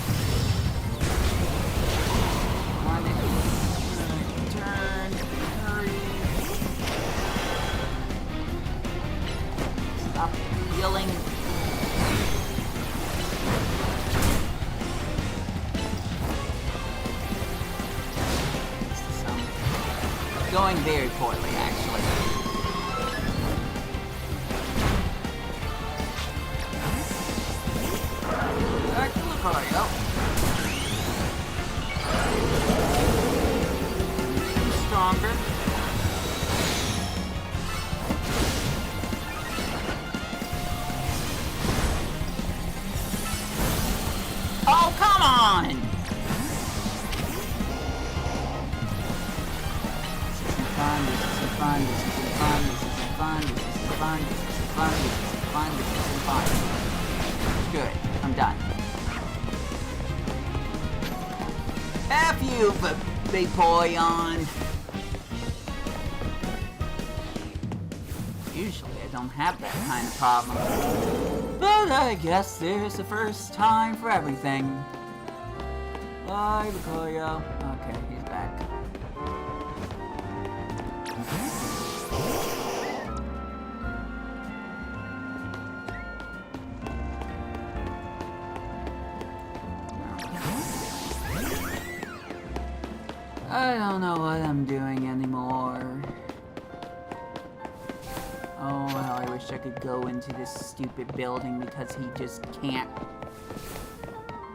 On it. Turn. Hurry. Stop yelling. Going very poorly, actually. Go. Stronger. fun. Good, I'm done. F you, big boy on. Usually I don't have that kind of problem. But I guess there's a first time for everything. Bye, Lucario. Okay, he's back. I don't know what I'm doing anymore. Oh, well, I wish I could go into this stupid building because he just can't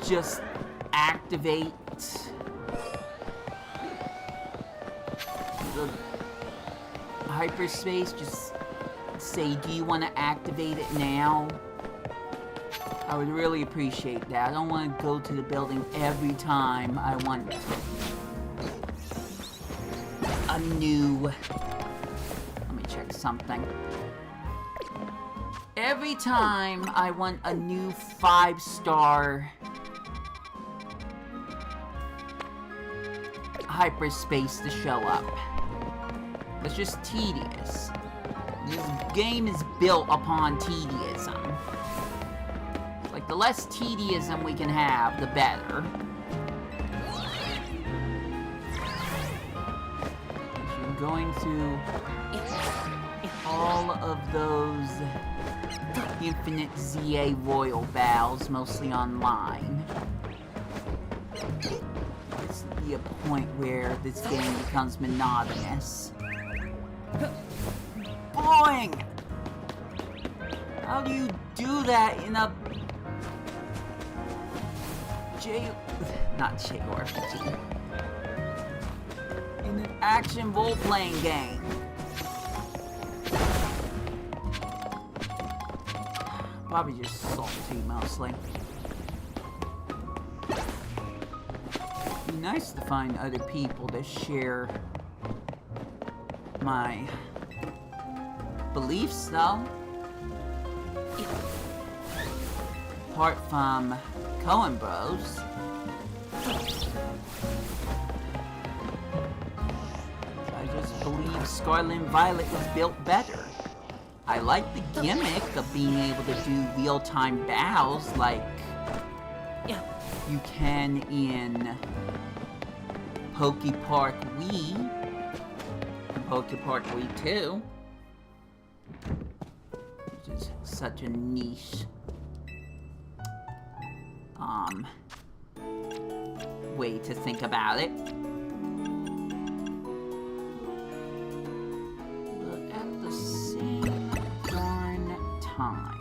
just activate the hyperspace. Just say, do you want to activate it now? I would really appreciate that. I don't want to go to the building every time I want a new... Let me check something. Every time I want a new 5-star hyperspace to show up. It's just tedious. This game is built upon tediism. Like, the less tediism we can have, the better. Going through all of those infinite ZA Royal battles, mostly online. It's be a point where this game becomes monotonous. Boing! How do you do that in a not JRPG. In an action role-playing game. Probably just salty, mostly. It'd be nice to find other people to share my beliefs, though. Apart from Coen Bros. I just believe Scarlet and Violet was built better. I like the gimmick of being able to do real-time battles like you can in Poke Park Wii and Poke Park Wii 2, which is such a niche way to think about it. But at the same darn time,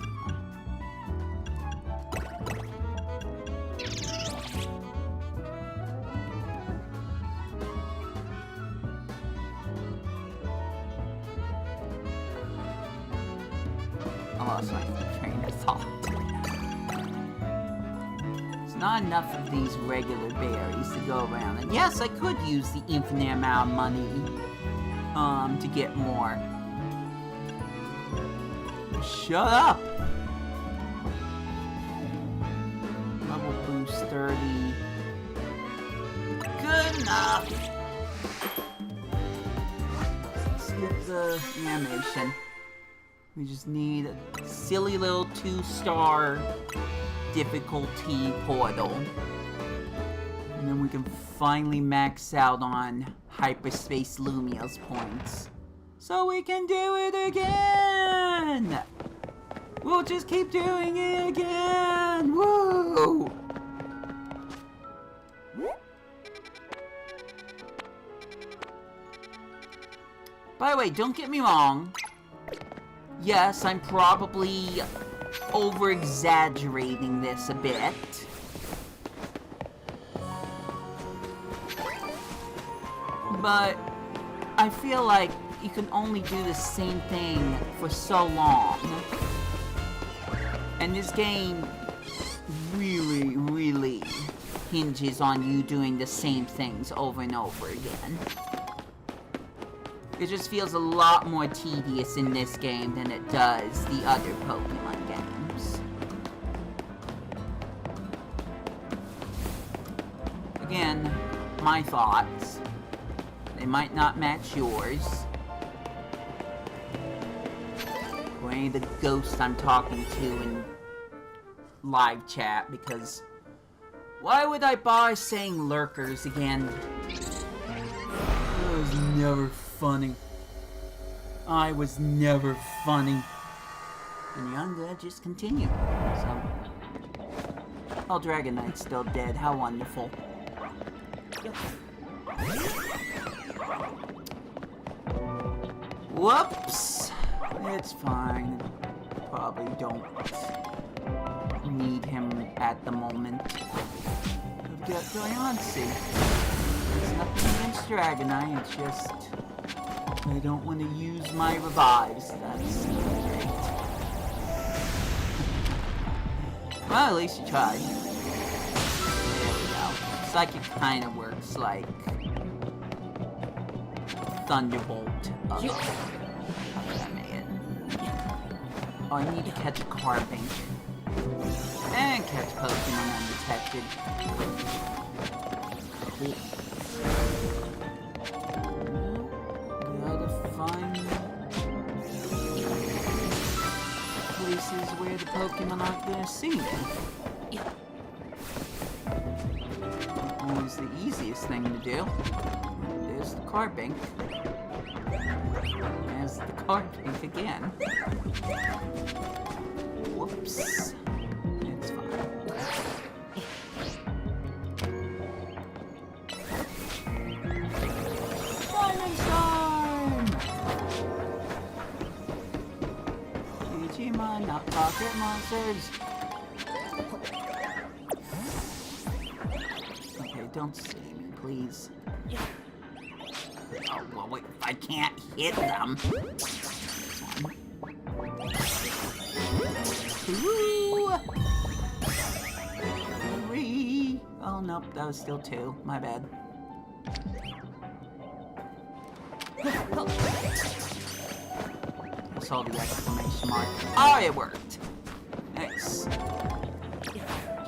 I lost my train of thought. Not enough of these regular berries to go around. And yes, I could use the infinite amount of money to get more. Shut up! Level boost 30. Good enough! Skip the animation. We just need a silly little 2-star difficulty portal. And then we can finally max out on Hyperspace Lumia's points. So we can do it again! We'll just keep doing it again! Woo! By the way, don't get me wrong. Yes, I'm probably over-exaggerating this a bit. But I feel like you can only do the same thing for so long. And this game really, really hinges on you doing the same things over and over again. It just feels a lot more tedious in this game than it does the other Pokemon games. Again, my thoughts. They might not match yours. Or any of the ghosts I'm talking to in live chat, because why would I bother saying lurkers again? It was never funny. I was never funny. And yeah, I'm gonna just continue. So, oh, Dragonite's still dead. How wonderful. Whoops. It's fine. Probably don't need him at the moment. I've got Diancie. It's nothing against Dragonite, it's just I don't want to use my revives. That's great. Well, at least you tried. There we go. Psychic kind of works like Thunderbolt. Oh, I need to catch a Carbink. And catch Pokemon undetected. Cool. Gotta find places where the Pokemon aren't gonna see me. Always the easiest thing to do. There's the Carbink. There's the Carbink again. Whoops. It's fine. Digimon, not pocket monsters. Okay, don't see me, please. Oh, well, wait, I can't hit them. Ooh. 3. Oh, nope, that was still 2. My bad. I saw the exclamation mark. Oh, it worked. Nice.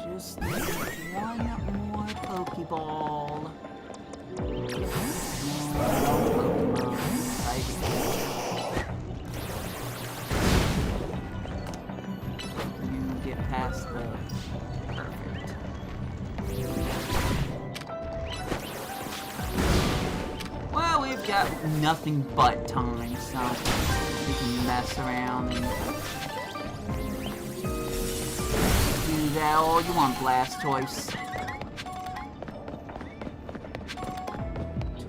Just need one more Pokeball. You get past the perfect. Well, we've got nothing but time, so we can mess around and do that all you want, Blastoise.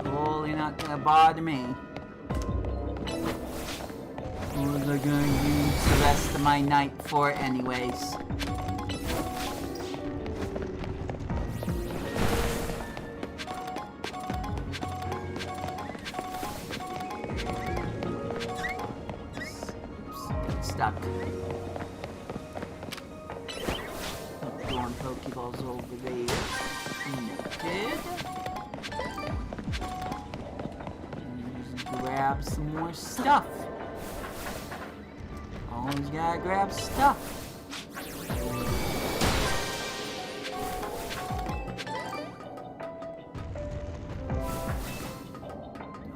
Totally not gonna bother me. What was I gonna use the rest of my night for anyways? Stuck. Throwing Pokeballs over there. Noted. Grab some more stuff. Always gotta grab stuff.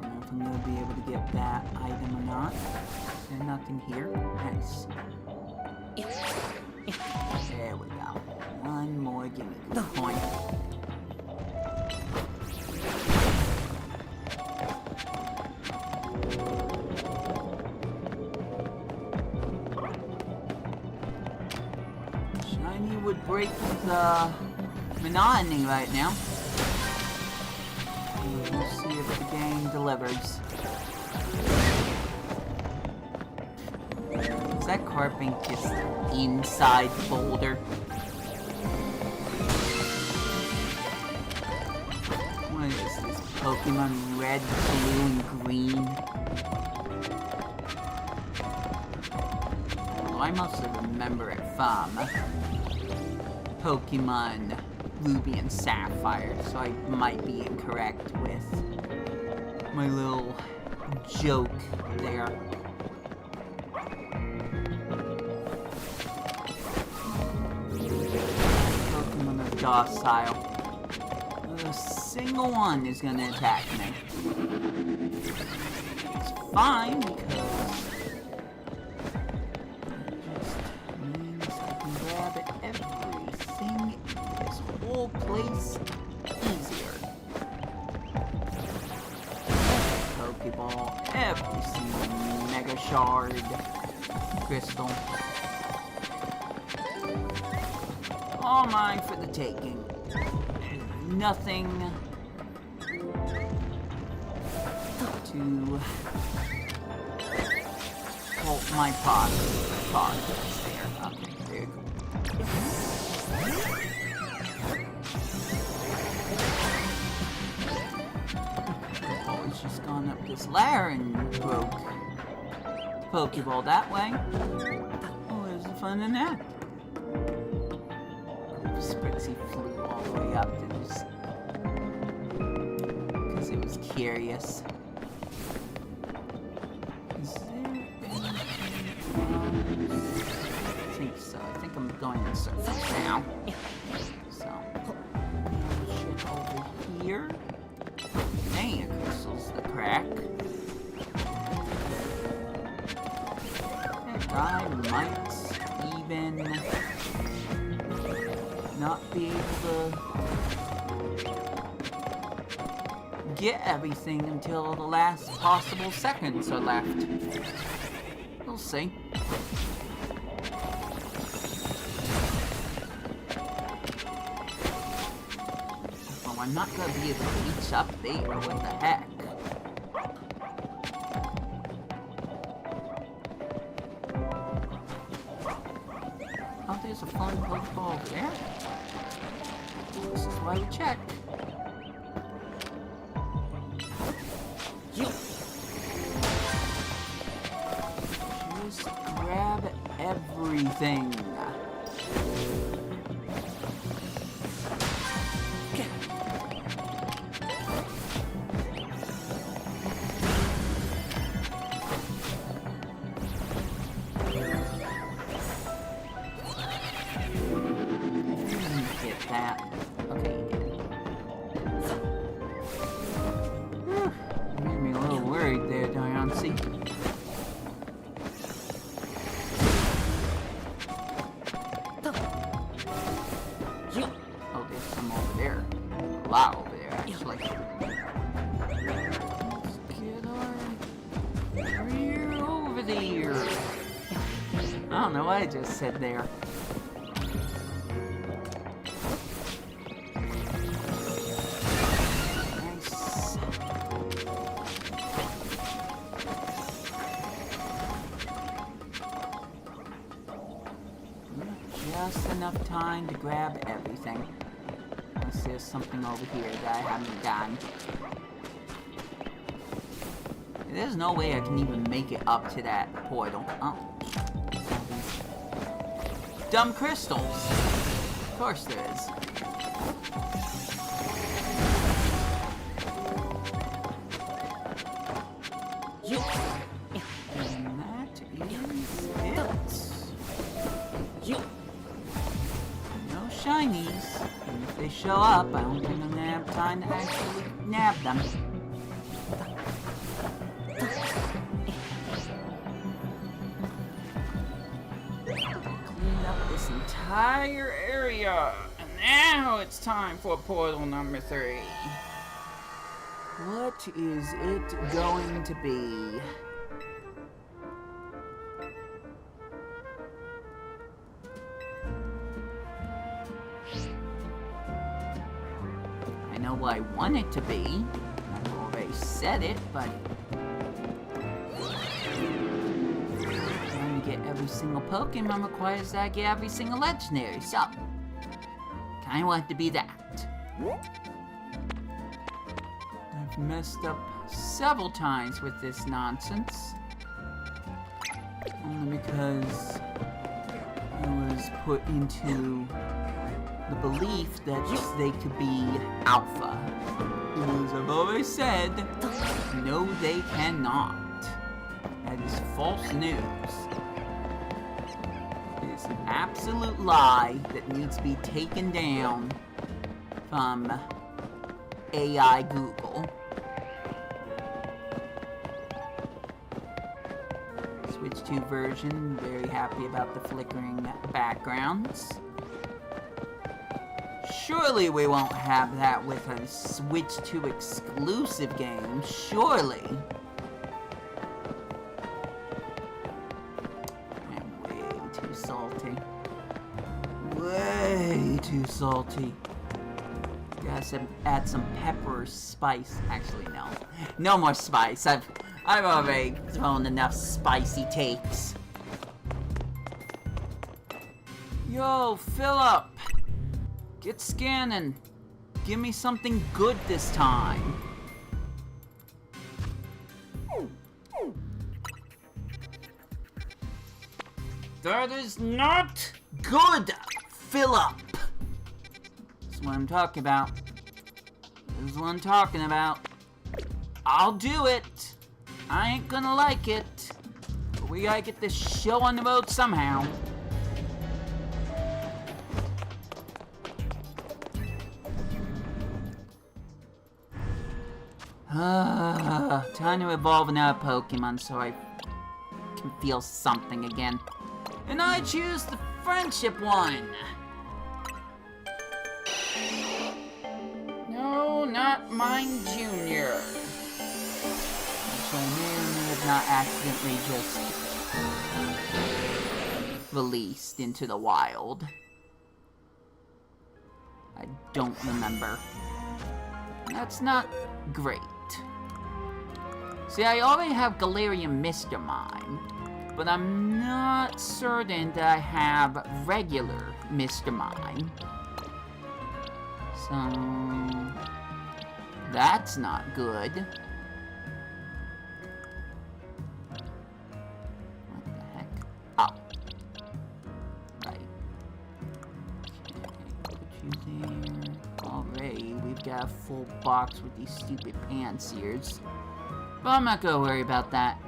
Don't know if I'm gonna be able to get that item or not. There's nothing here. Nice. There we go. One more, give me the point. Shiny would break the monotony right now. We'll see if the game delivers. Is that Carbink just inside the boulder? What is this? Pokemon red, blue, and green? Well, I mostly remember it from Pokemon Ruby and Sapphire, so I might be incorrect with my little joke there. Pokemon are docile. Not a single one is gonna attack me. It's fine because it just means I can grab everything in this whole place easier. Pokeball, every single Mega Shard, Crystal. All mine for the taking. Nothing to hold my progress there. Okay, there you go. Oh, it's just gone up this ladder and broke the Pokeball that way. Oh, where's the fun in that? Sprixie flew all the way up because it was curious. Is there anything else? I think so. I think I'm going in circles now. So, shit over here. Dang, crystals the crack. That guy might even not be able to get everything until the last possible seconds are left. We'll see. Oh, I'm not gonna be able to reach up there. What the heck? Oh, there's a fun Pokeball over there. This is why we check. Just grab everything. That. Okay, you did. Made me a little worried there, Diancie. Oh, there's some over there. A lot over there, actually. Let's get our rear over there. I don't know what I just said there. Just enough time to grab everything. Unless there's something over here that I haven't done. There's no way I can even make it up to that portal. Oh. Dumb crystals. Of course there is. And that is it. No shinies. And if they show up, I don't think I'm gonna have time to actually nab them. Clean up this entire area. And now it's time for portal number 3. What is it going to be? I know what I want it to be. I've already said it, but trying to get every single Pokemon requires that I get every single legendary, so kinda want it to be that. I've messed up several times with this nonsense. Only because it was put into the belief that they could be alpha. As I've always said, no they cannot. That is false news. It is an absolute lie that needs to be taken down from AI Google. Switch 2 version, very happy about the flickering backgrounds. Surely we won't have that with a Switch 2 exclusive game, surely. I'm way too salty. Way too salty. Gotta add some pepper or spice. Actually, no. No more spice. I've already thrown enough spicy takes. Yo, Philip! Get scanning. Give me something good this time. That is not good, Philip! That's what I'm talking about. This is what I'm talking about. I'll do it. I ain't gonna like it. But we gotta get this show on the road somehow. Time to evolve another Pokemon so I can feel something again. And I choose the friendship one. No, not mine, Junior. So I may or may have not accidentally just released into the wild. I don't remember. That's not great. See, I already have Galarian Mr. Mime, but I'm not certain that I have regular Mr. Mime. So that's not good. What the heck? Oh. Right. Okay, put you there. Alright, we've got a full box with these stupid Panseers. But I'm not gonna worry about that.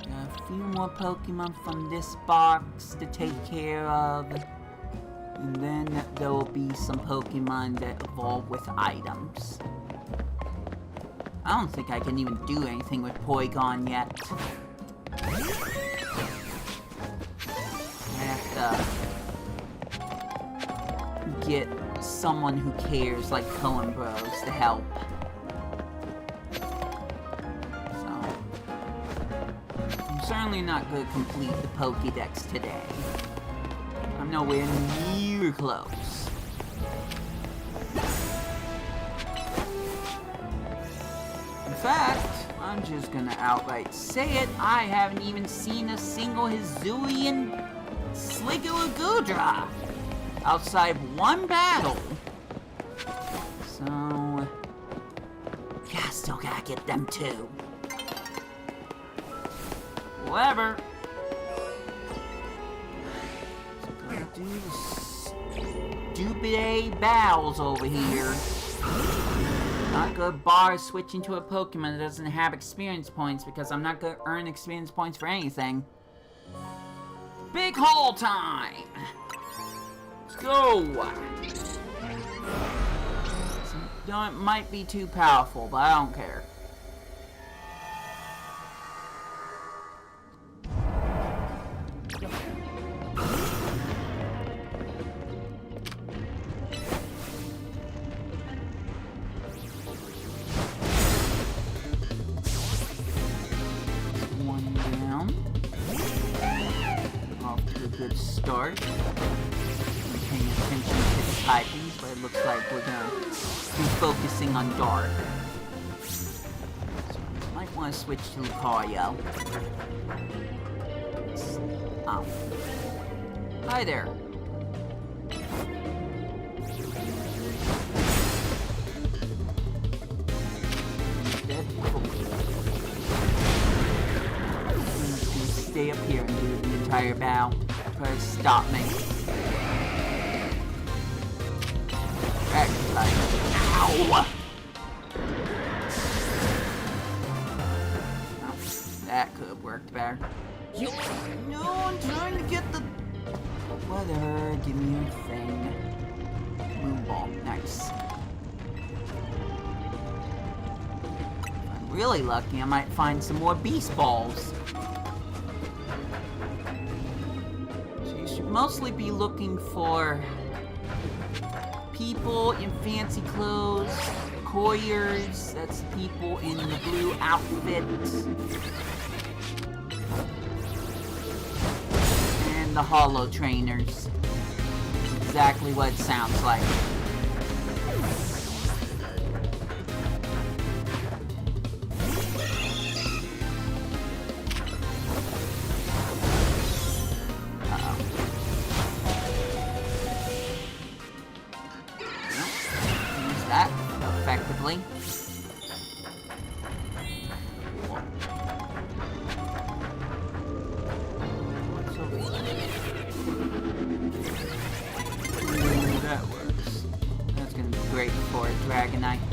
Got a few more Pokemon from this box to take care of. And then there will be some Pokemon that evolve with items. I don't think I can even do anything with Porygon yet. I have to get someone who cares, like Coen Bros, to help. So, I'm certainly not going to complete the Pokédex today. I'm nowhere near close. In fact, I'm just gonna outright say it, I haven't even seen a single Hisuian Sliggoo-Gudra outside one battle. So, yeah, still gotta get them too. Whatever. So gonna do stupid A battles over here. Not gonna bar switching to a Pokemon that doesn't have experience points because I'm not gonna earn experience points for anything. Big haul time! Let's go! It might be too powerful, but I don't care. One down. Off to a good start. I'm paying attention to the typings, but it looks like we're gonna be focusing on Dark. So I might want to switch to Lucario. Oh. Hi there. Stay up here and do the Fireball. Try to stop me. Ow! Oh, that could have worked better. No, I'm trying to get the... Whatever, give me your thing. Moonball, nice. If I'm really lucky, I might find some more beast balls. So you should mostly be looking for people in fancy clothes, couriers, that's people in the blue outfits, and the holo trainers. That's exactly what it sounds like. That effectively. What's over here? Ooh, that works. That's gonna be great for a Dragonite.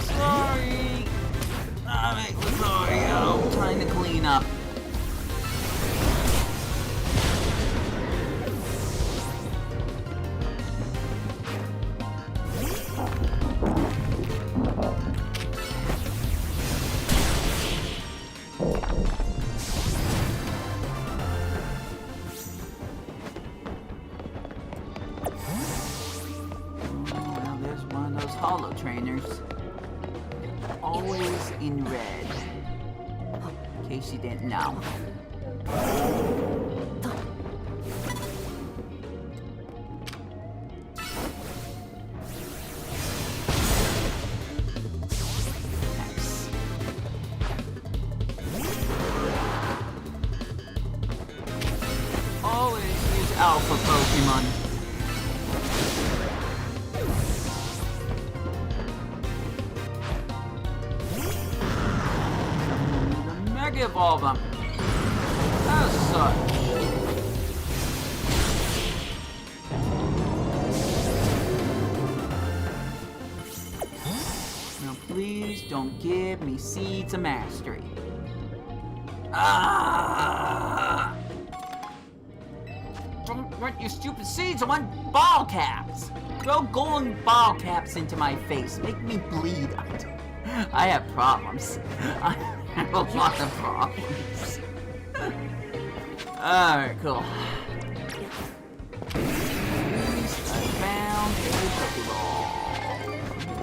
Sorry! I'm sorry, I'm trying to clean up. Holo trainers, always in red, in case you didn't know. Nice. Always use alpha Pokemon. Evolve them. As such. Now please don't give me Seeds of Mastery. Ah! Don't want your stupid seeds, I want ball caps! Throw golden ball caps into my face. Make me bleed. I have problems. I have a lot of problems. Alright, cool. I found a Pokeball.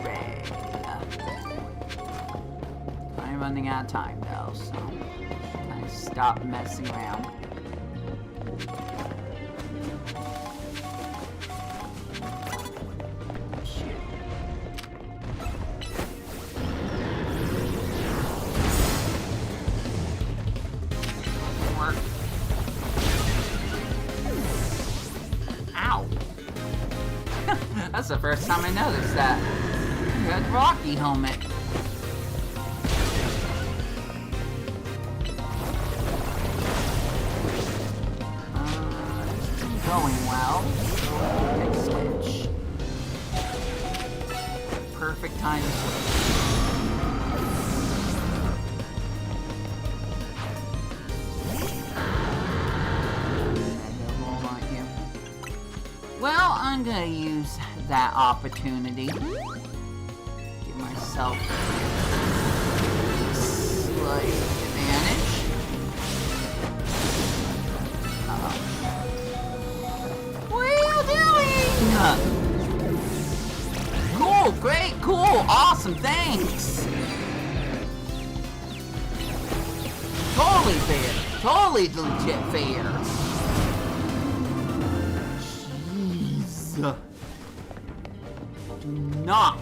Hooray. I'm running out of time though, so kind of stop messing around. That's the first time I noticed that. Good Rocky helmet. This isn't going well. Big switch. Perfect time to switch. Well, I'm gonna use that opportunity. Give myself a slight advantage. What are you doing? Cool, great, cool, awesome, thanks. Totally fair, totally legit fair. Do not.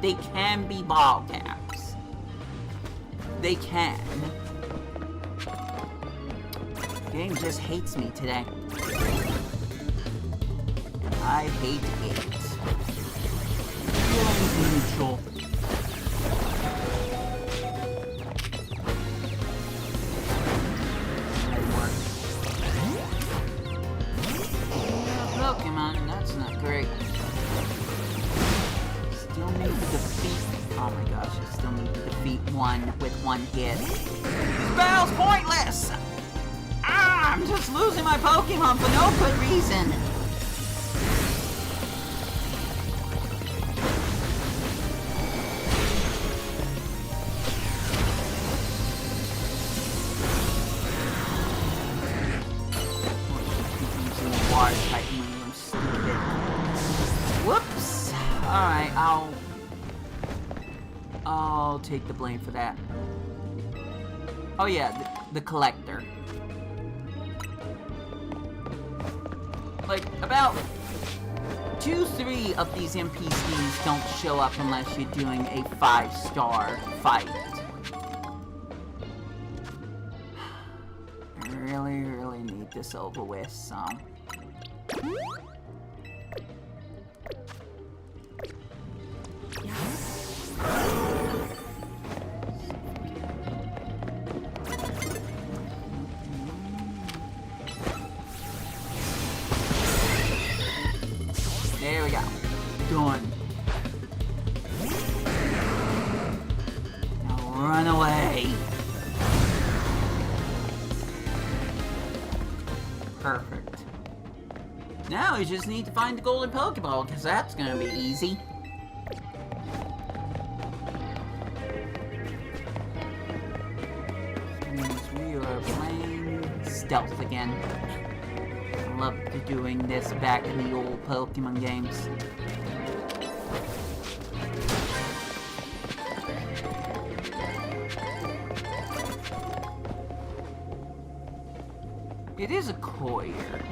They can be ball caps. They can. The game just hates me today. I hate it. Feelings neutral. That's not great. Still need to defeat... Oh my gosh, I still need to defeat one with one hit. This battle's pointless! Ah, I'm just losing my Pokemon for no good reason. Whoops! Alright, I'll take the blame for that. Oh yeah, the collector. Like, about 2-3 of these NPCs don't show up unless you're doing a 5-star fight. I really need this over with, so... There we go. Done. Now run away. Perfect. Now we just need to find the golden Pokeball, because that's gonna be easy. We are playing stealth again. I love doing this back in the old Pokemon games. It is a courier,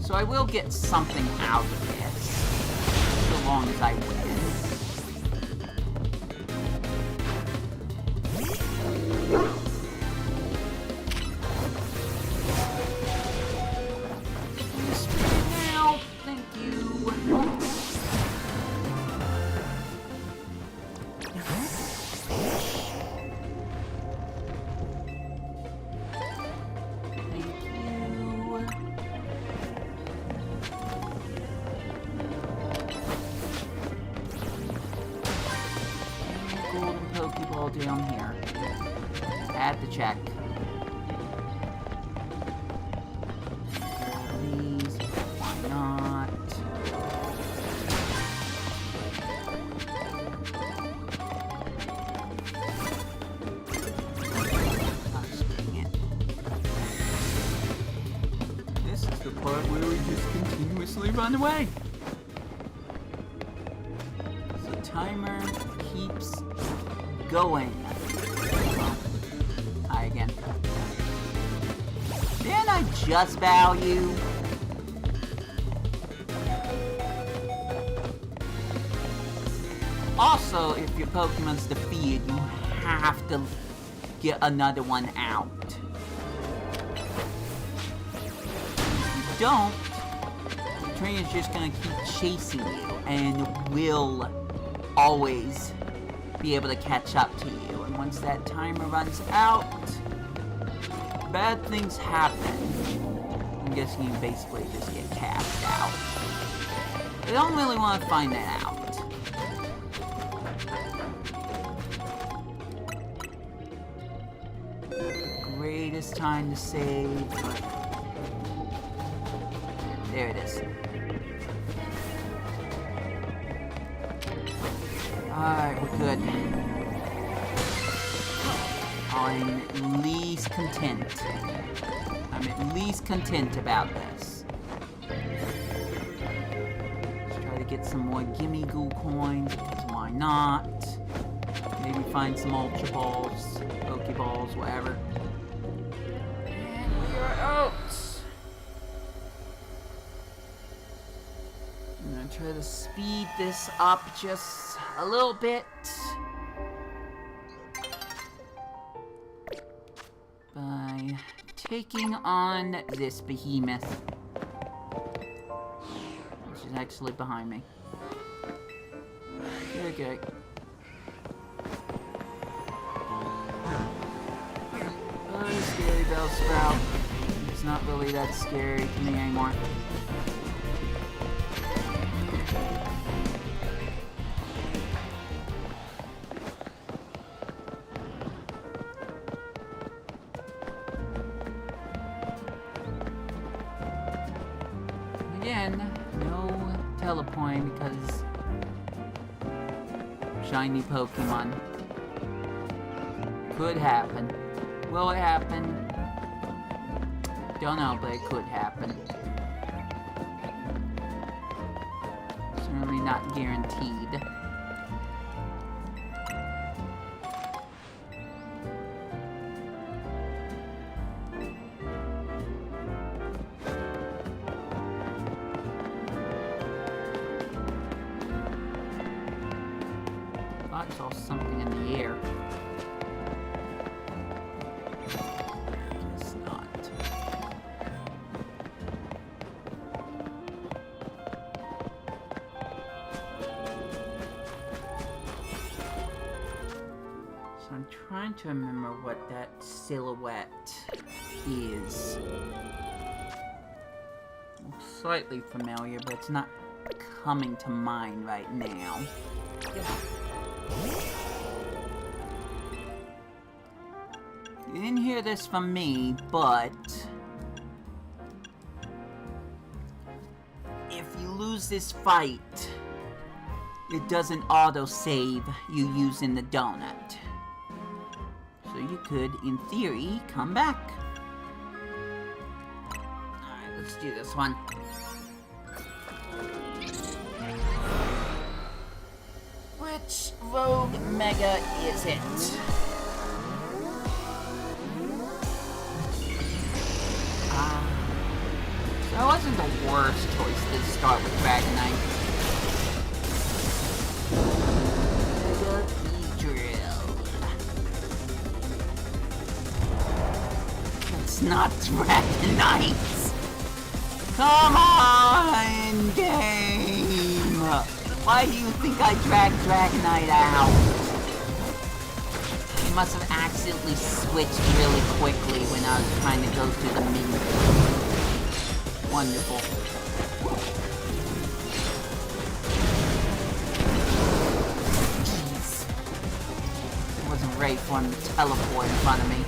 so I will get something out of this, so long as I win. Now, thank you. Golden Pokeball down here. Add the check. These, why not? Gosh, dang it. This is the part where we just continuously run away. The timer keeps going. Hi again. Didn't I just bow you? Also, if your Pokemon's defeated, you have to get another one out. If you don't, the trainer's just gonna keep chasing you and will always be able to catch up to you. And once that timer runs out, bad things happen. I'm guessing you basically just get cast out. I don't really want to find that out. Greatest time to save. There it is. Alright, we're good. I'm at least content. I'm at least content about this. Let's try to get some more Gimme Goo coins, because why not? Maybe find some Ultra Balls, Pokeballs, whatever. And we are out! I'm gonna try to speed this up just a little bit. By taking on this behemoth. Which is actually behind me. Okay. Scary Bell Sprout. not really that scary to me anymore. Again, no teleporting because shiny Pokemon. Could happen. Will it happen? Don't know, but it could happen. Certainly not guaranteed. I saw something in the air. Guess not. So I'm trying to remember what that silhouette is. Slightly familiar, but it's not coming to mind right now. You didn't hear this from me, but if you lose this fight, it doesn't auto-save you using the donut. So you could, in theory, come back. Alright, let's do this one. Which Rogue Mega is it? So that wasn't the worst choice to start with Dragonite. Mega Drill. It's not Dragonite! Come on, game! Why do you think I dragged Dragonite out? You must have accidentally switched really quickly when I was trying to go through the menu. Wonderful. Jeez. I wasn't ready for him to teleport in front of me.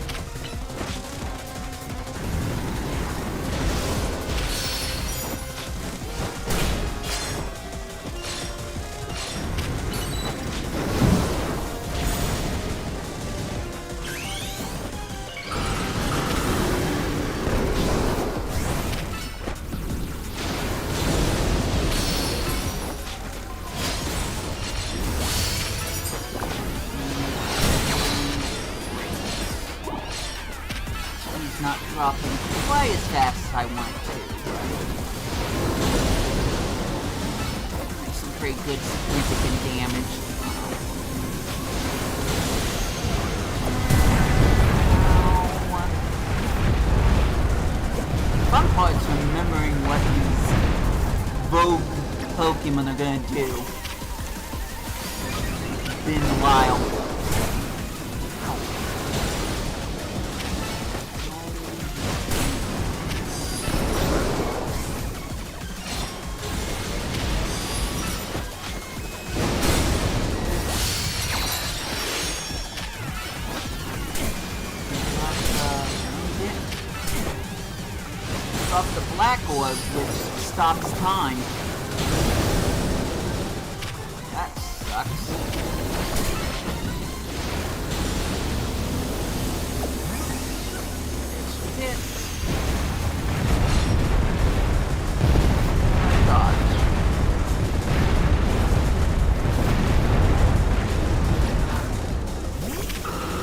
Not dropping quite as fast as I want to. Some pretty good significant damage. Fun part's remembering what these rogue Pokemon are gonna do. It's been a while. The black orb, which stops time. That sucks. Hit. Dodge.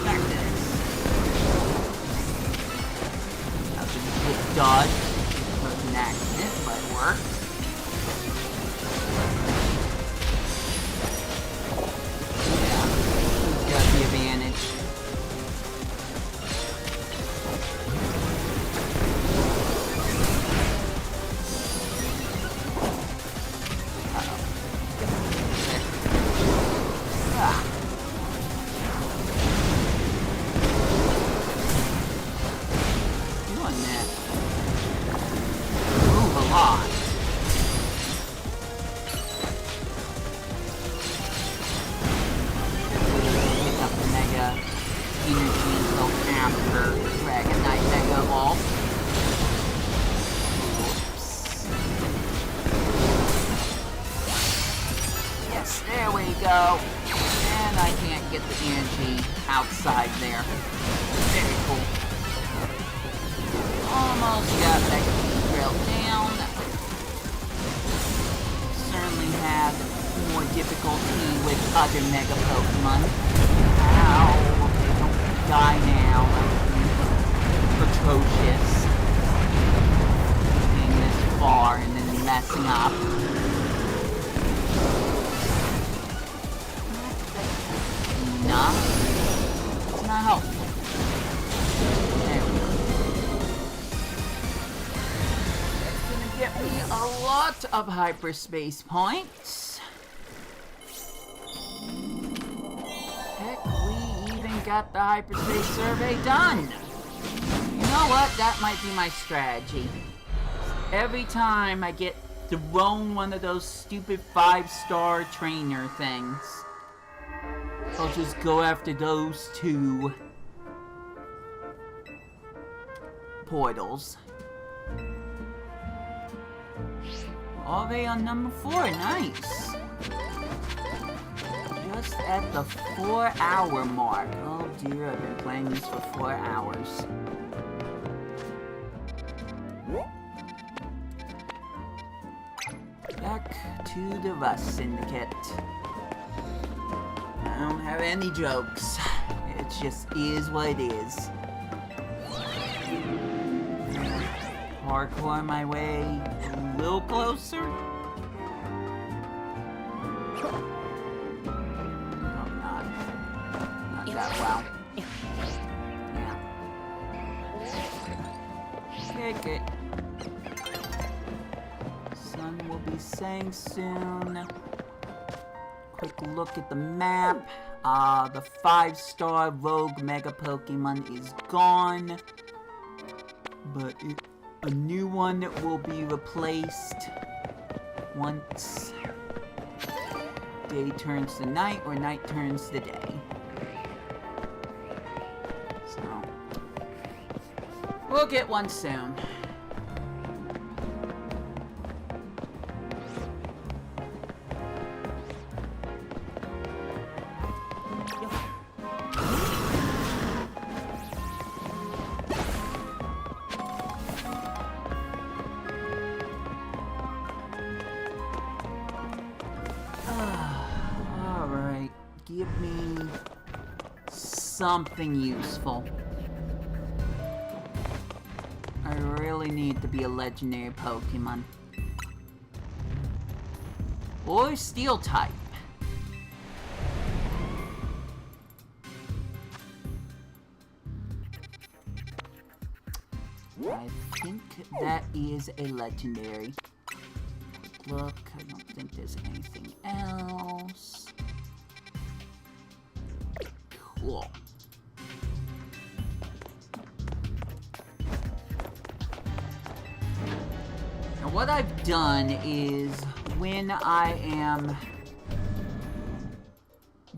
Back this. That's a good dodge. An accident, but it worked. Yeah, he's got the advantage. go. And I can't get the energy outside there. Very cool. Almost got that drill down. Certainly had more difficulty with other Mega Pokemon. Ow. Okay, don't die now. Atrocious. Getting this far and then messing up. Enough. It's not helpful. There we go. That's gonna get me a lot of hyperspace points. Heck, we even got the hyperspace survey done. You know what? That might be my strategy. Every time I get thrown one of those stupid 5-star trainer things, I'll just go after those 2 portals. All the way on number 4, nice. Just at the 4-hour mark. Oh dear, I've been playing this for 4 hours. Back to the Rust Syndicate. I don't have any jokes. It just is what it is. Parkour my way a little closer. No, not that well. Yeah. Okay. Sun will be setting soon. Quick look at the map. The 5-star rogue Mega Pokemon is gone. But a new one will be replaced once day turns to night or night turns to day. So, we'll get one soon. Alright, give me something useful. I really need to be a legendary Pokemon. Or Steel type. I think that is a legendary. Look, I don't think there's anything else. Cool. Now what I've done is when I am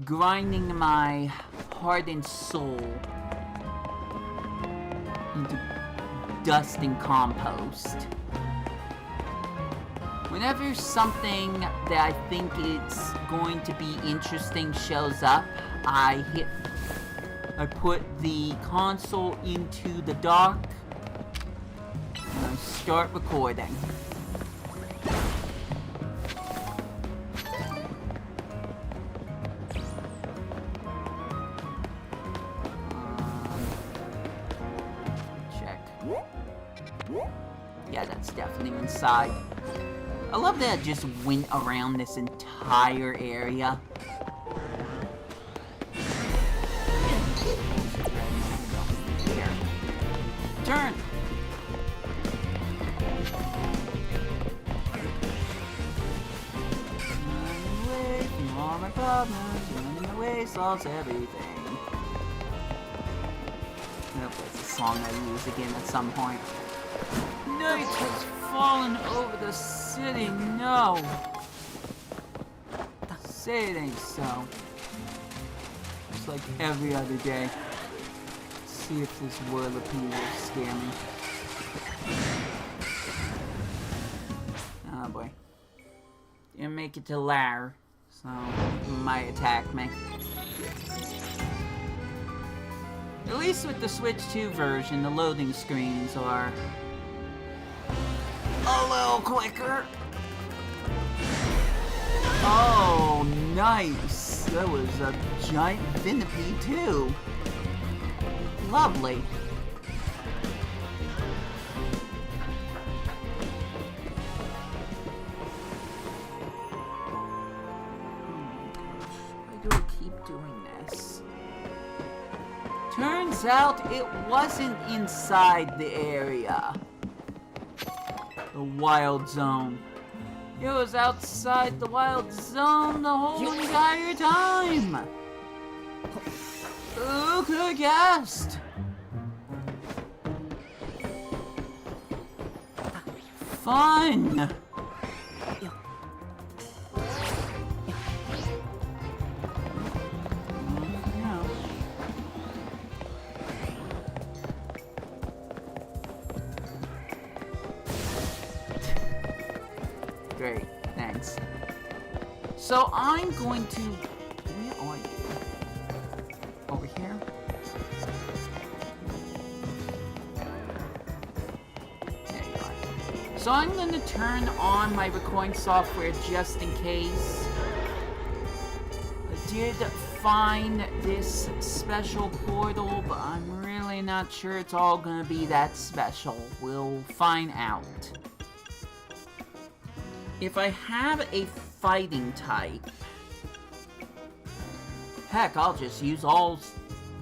grinding my heart and soul into dust and compost, whenever something that I think it's going to be interesting shows up, I put the console into the dock and I start recording. Check. Yeah, that's definitely inside. I love that I just went around this entire area. Here. Turn! Running away from all my problems, running away solves everything. Nope, that's a song I use again at some point. Night has fallen over the city, no! Say it ain't so. It's like every other day. Let's see if this Whirlpool will scare me. Oh boy. Didn't make it to Lair. So, he might attack me. At least with the Switch 2 version, the loading screens are a little quicker. Oh, nice. That was a giant Vinipede too. Lovely. Why do I keep doing this? Turns out it wasn't inside the area. The wild zone. It was outside the wild zone the whole entire time! Who could have guessed? Fun! Great, thanks. So I'm going to... Where are you? Over here? There you are. So I'm going to turn on my recording software just in case. I did find this special portal, but I'm really not sure it's all going to be that special. We'll find out. If I have a fighting type, heck, I'll just use all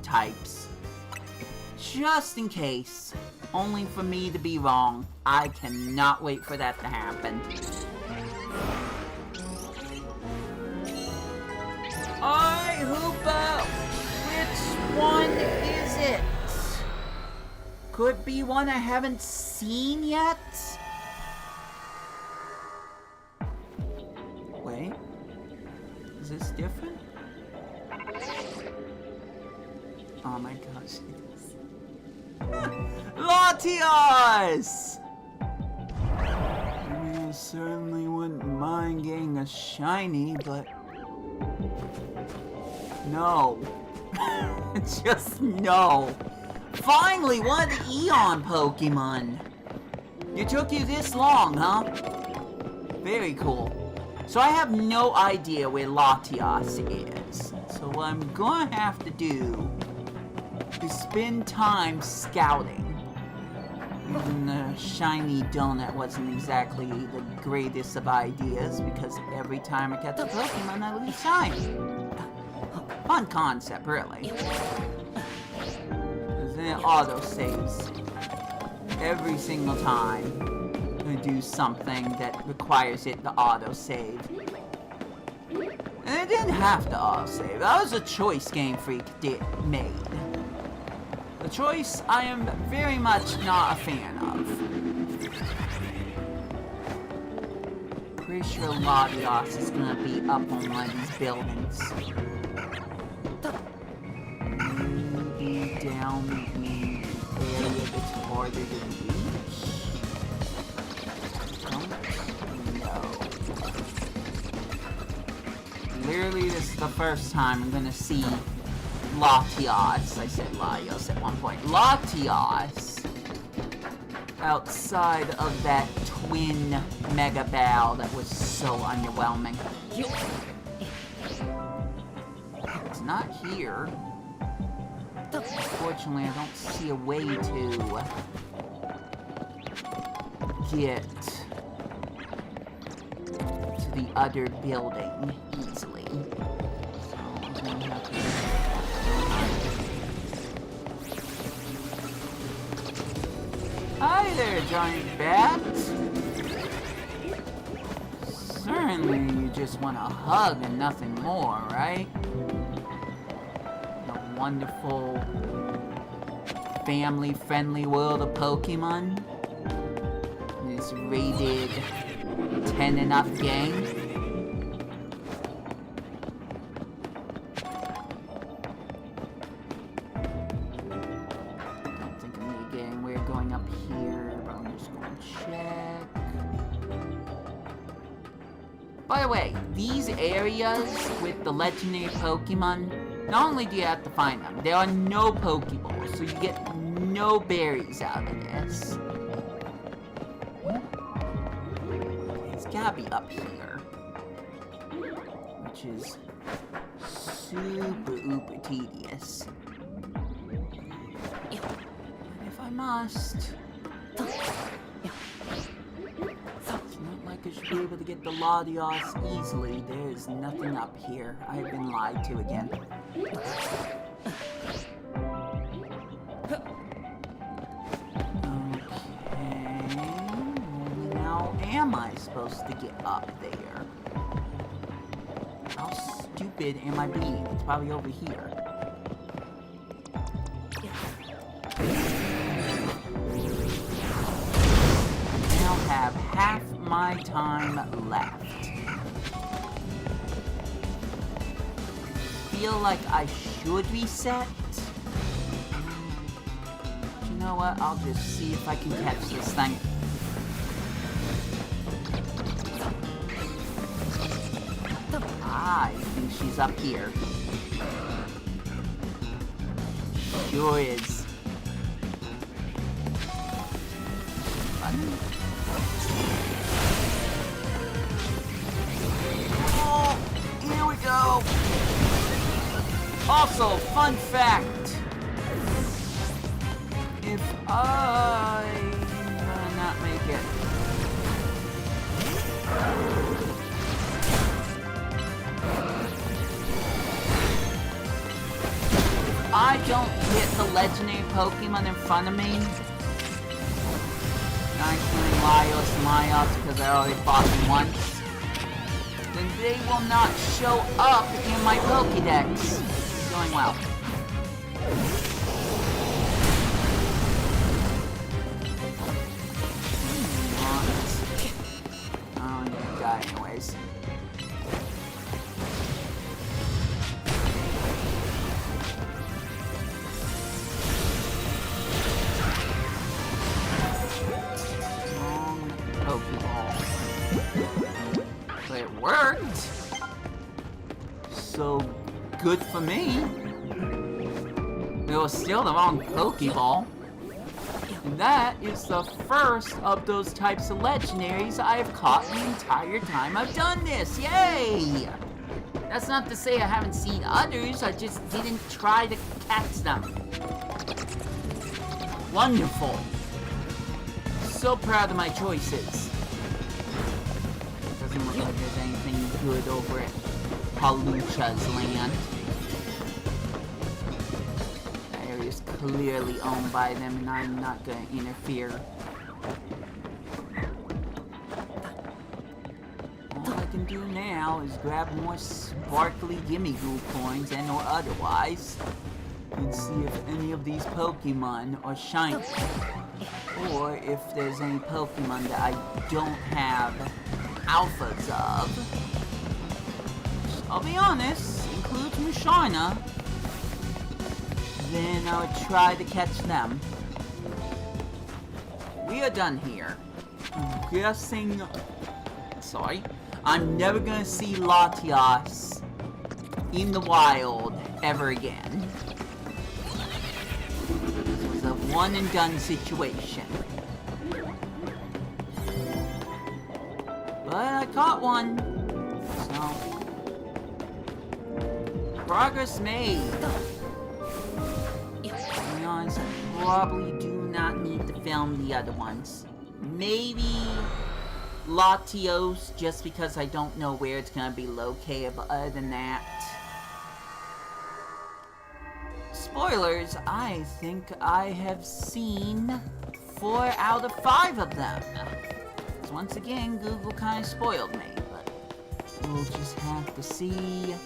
types. Just in case. Only for me to be wrong. I cannot wait for that to happen. Alright, Hoopa! Which one is it? Could be one I haven't seen yet? Wait, is this different? Oh my gosh, it is. Latias! I mean, I certainly wouldn't mind getting a shiny, but... No. Just no. Finally, one of the Eon Pokemon! It took you this long, huh? Very cool. So I have no idea where Latias is. So what I'm gonna have to do is spend time scouting. Even the shiny donut wasn't exactly the greatest of ideas because every time I catch a Pokemon I lose time. Fun concept, really. Because then it auto-saves every single time I do something that requires it to auto-save. And it didn't have to auto-save. That was a choice Game Freak made. A choice I am very much not a fan of. Pretty sure Latias is gonna be up on one of these buildings. Maybe down the area that's harder to reach. Literally, this is the first time I'm gonna see Latias. I said Latios at one point. Latias outside of that twin Mega Bow that was so underwhelming. It's not here. Unfortunately, I don't see a way to get to the other building easily. So I'm gonna have to... Hi there, giant bat! Certainly you just want a hug and nothing more, right? The wonderful, family-friendly world of Pokemon. This rated 10 and up game. Don't think I need a game. We're going up here, but I'm just going to check. By the way, these areas with the legendary Pokemon, not only do you have to find them, there are no Pokeballs, so you get no berries out of this. It's gotta be up here, which is super tedious. If I must. It's not like I should be able to get the Latios easily. There is nothing up here. I have been lied to again. Okay. Now am I supposed to get up there? How stupid am I being? It's probably over here. Have half my time left. Feel like I should reset. But you know what? I'll just see if I can catch this thing. I think she's up here. Sure is. Oh, here we go. Also, fun fact. If I not make it. If I don't hit the legendary Pokemon in front of me, not including Laios and Laios because I already fought them once, then they will not show up in my Pokédex. It's going well. I'm gonna die anyways. But it worked. So good for me. It was still the wrong Pokeball. And that is the first of those types of legendaries I've caught the entire time I've done this. Yay! That's not to say I haven't seen others, I just didn't try to catch them. Wonderful. So proud of my choices. Doesn't look like there's anything good over at Halucha's land. That area is clearly owned by them and I'm not gonna interfere. All I can do now is grab more sparkly gimme goo coins and or otherwise and see if any of these Pokemon are shiny. Or if there's any Pokemon that I don't have alphas of. I'll be honest, includes Musharna. Then I would try to catch them. We are done here. I'm guessing... Sorry. I'm never gonna see Latios in the wild ever again. A one and done situation. But I caught one. So progress made. To be honest, I probably do not need to film the other ones. Maybe Latios, just because I don't know where it's gonna be located, but other than that, spoilers, I think I have seen 4 out of 5 of them. So once again, Google kind of spoiled me, but we'll just have to see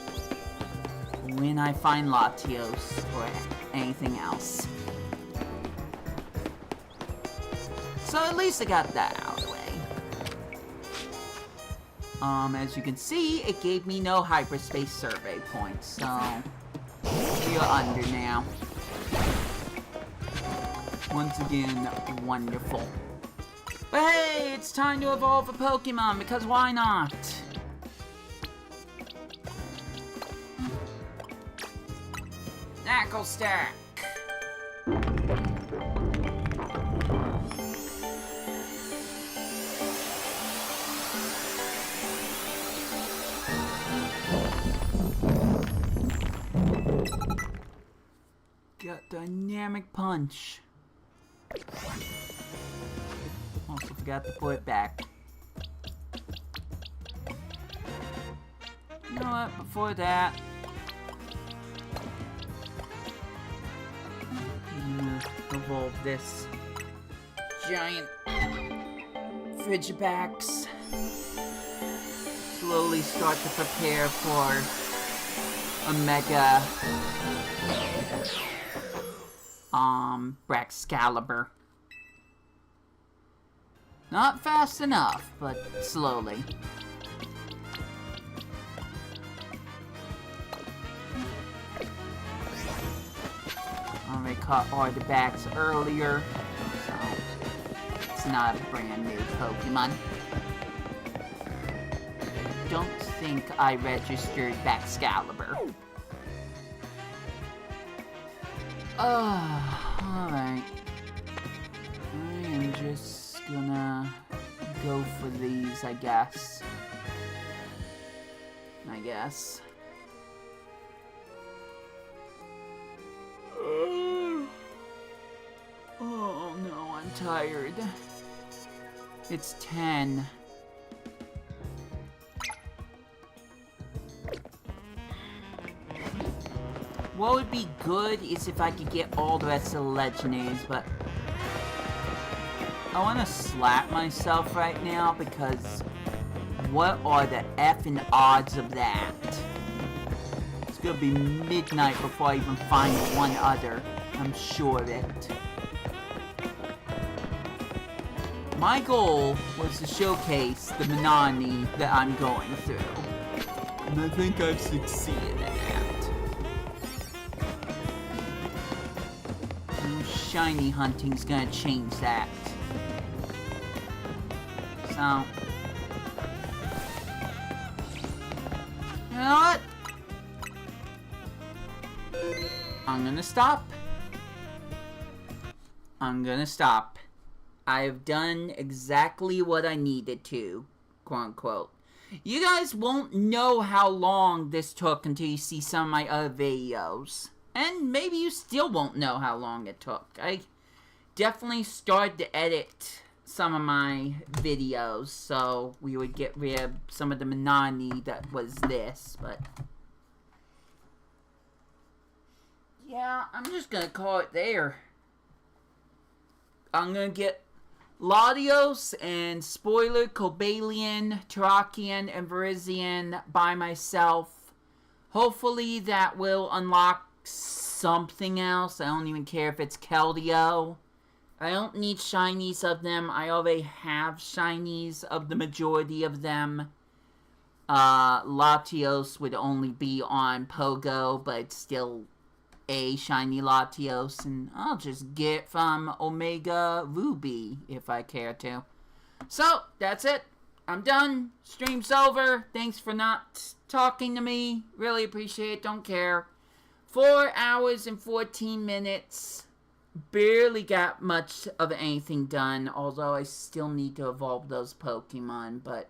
when I find Latios or anything else. So at least I got that out of the way. As you can see, it gave me no hyperspace survey points, so you're under now. Once again, wonderful. But hey, it's time to evolve a Pokemon, because why not? Knuckle stack. Got dynamic punch. Also forgot to put it back. You know what, before that, I'm gonna evolve this giant Frigibax. Slowly start to prepare for a mega Braxcalibur. Not fast enough, but slowly. Already caught Artifacts earlier, so it's not a brand new Pokemon. Don't think I registered Braxcalibur. Alright. I am just gonna go for these, I guess. Oh no, I'm tired. It's 10. What would be good is if I could get all the rest of the legendaries, but I want to slap myself right now because what are the effing odds of that? It's gonna be midnight before I even find one other. I'm sure of it. My goal was to showcase the monotony that I'm going through. And I think I've succeeded in that. Shiny hunting's gonna change that. So, you know what? I'm gonna stop. I have done exactly what I needed to, quote unquote. You guys won't know how long this took until you see some of my other videos. And maybe you still won't know how long it took. I definitely started to edit some of my videos, so we would get rid of some of the monotony that was this, but yeah, I'm just gonna call it there. I'm gonna get Latios and Spoiler, Cobalion, Terrakion, and Virizion by myself. Hopefully that will unlock something else. I don't even care if it's Keldeo. I don't need shinies of them. I already have shinies of the majority of them. Latios would only be on Pogo, but it's still a shiny Latios, and I'll just get it from Omega Ruby if I care to. So, that's it. I'm done. Stream's over. Thanks for not talking to me. Really appreciate it. Don't care. 4 hours and 14 minutes. Barely got much of anything done, although I still need to evolve those Pokemon, but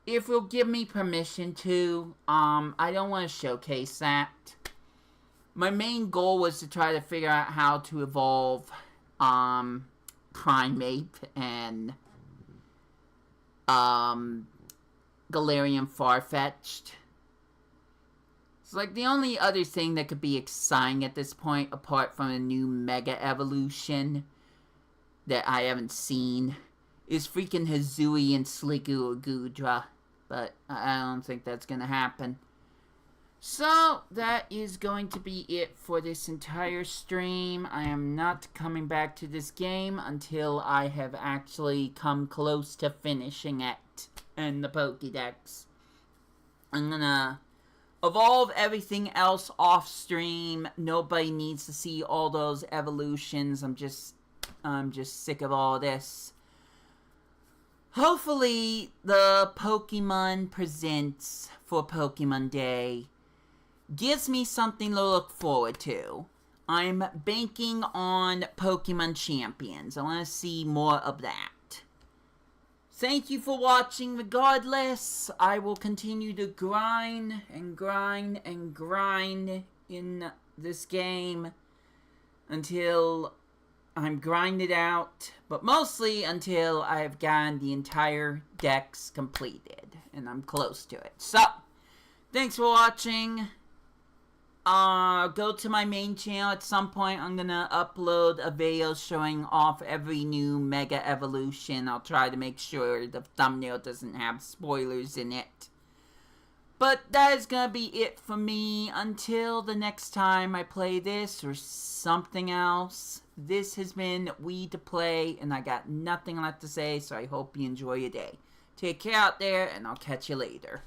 if you'll give me permission to, I don't want to showcase that. My main goal was to try to figure out how to evolve, Primeape and, Galarian Farfetch'd. It's like the only other thing that could be exciting at this point, apart from a new Mega Evolution that I haven't seen, is freaking Hazui and Sliggoo. But I don't think that's gonna happen. So, that is going to be it for this entire stream. I am not coming back to this game until I have actually come close to finishing it and the Pokédex. I'm gonna evolve everything else off stream. Nobody needs to see all those evolutions. I'm just sick of all this. Hopefully, the Pokemon Presents for Pokemon Day gives me something to look forward to. I'm banking on Pokemon Champions. I want to see more of that. Thank you for watching. Regardless, I will continue to grind and grind and grind in this game until I'm grinded out, but mostly until I've gotten the entire dex completed, and I'm close to it. So, thanks for watching. Go to my main channel. At some point, I'm gonna upload a video showing off every new Mega Evolution. I'll try to make sure the thumbnail doesn't have spoilers in it. But that is gonna be it for me. Until the next time I play this or something else, this has been W2P, and I got nothing left to say, so I hope you enjoy your day. Take care out there, and I'll catch you later.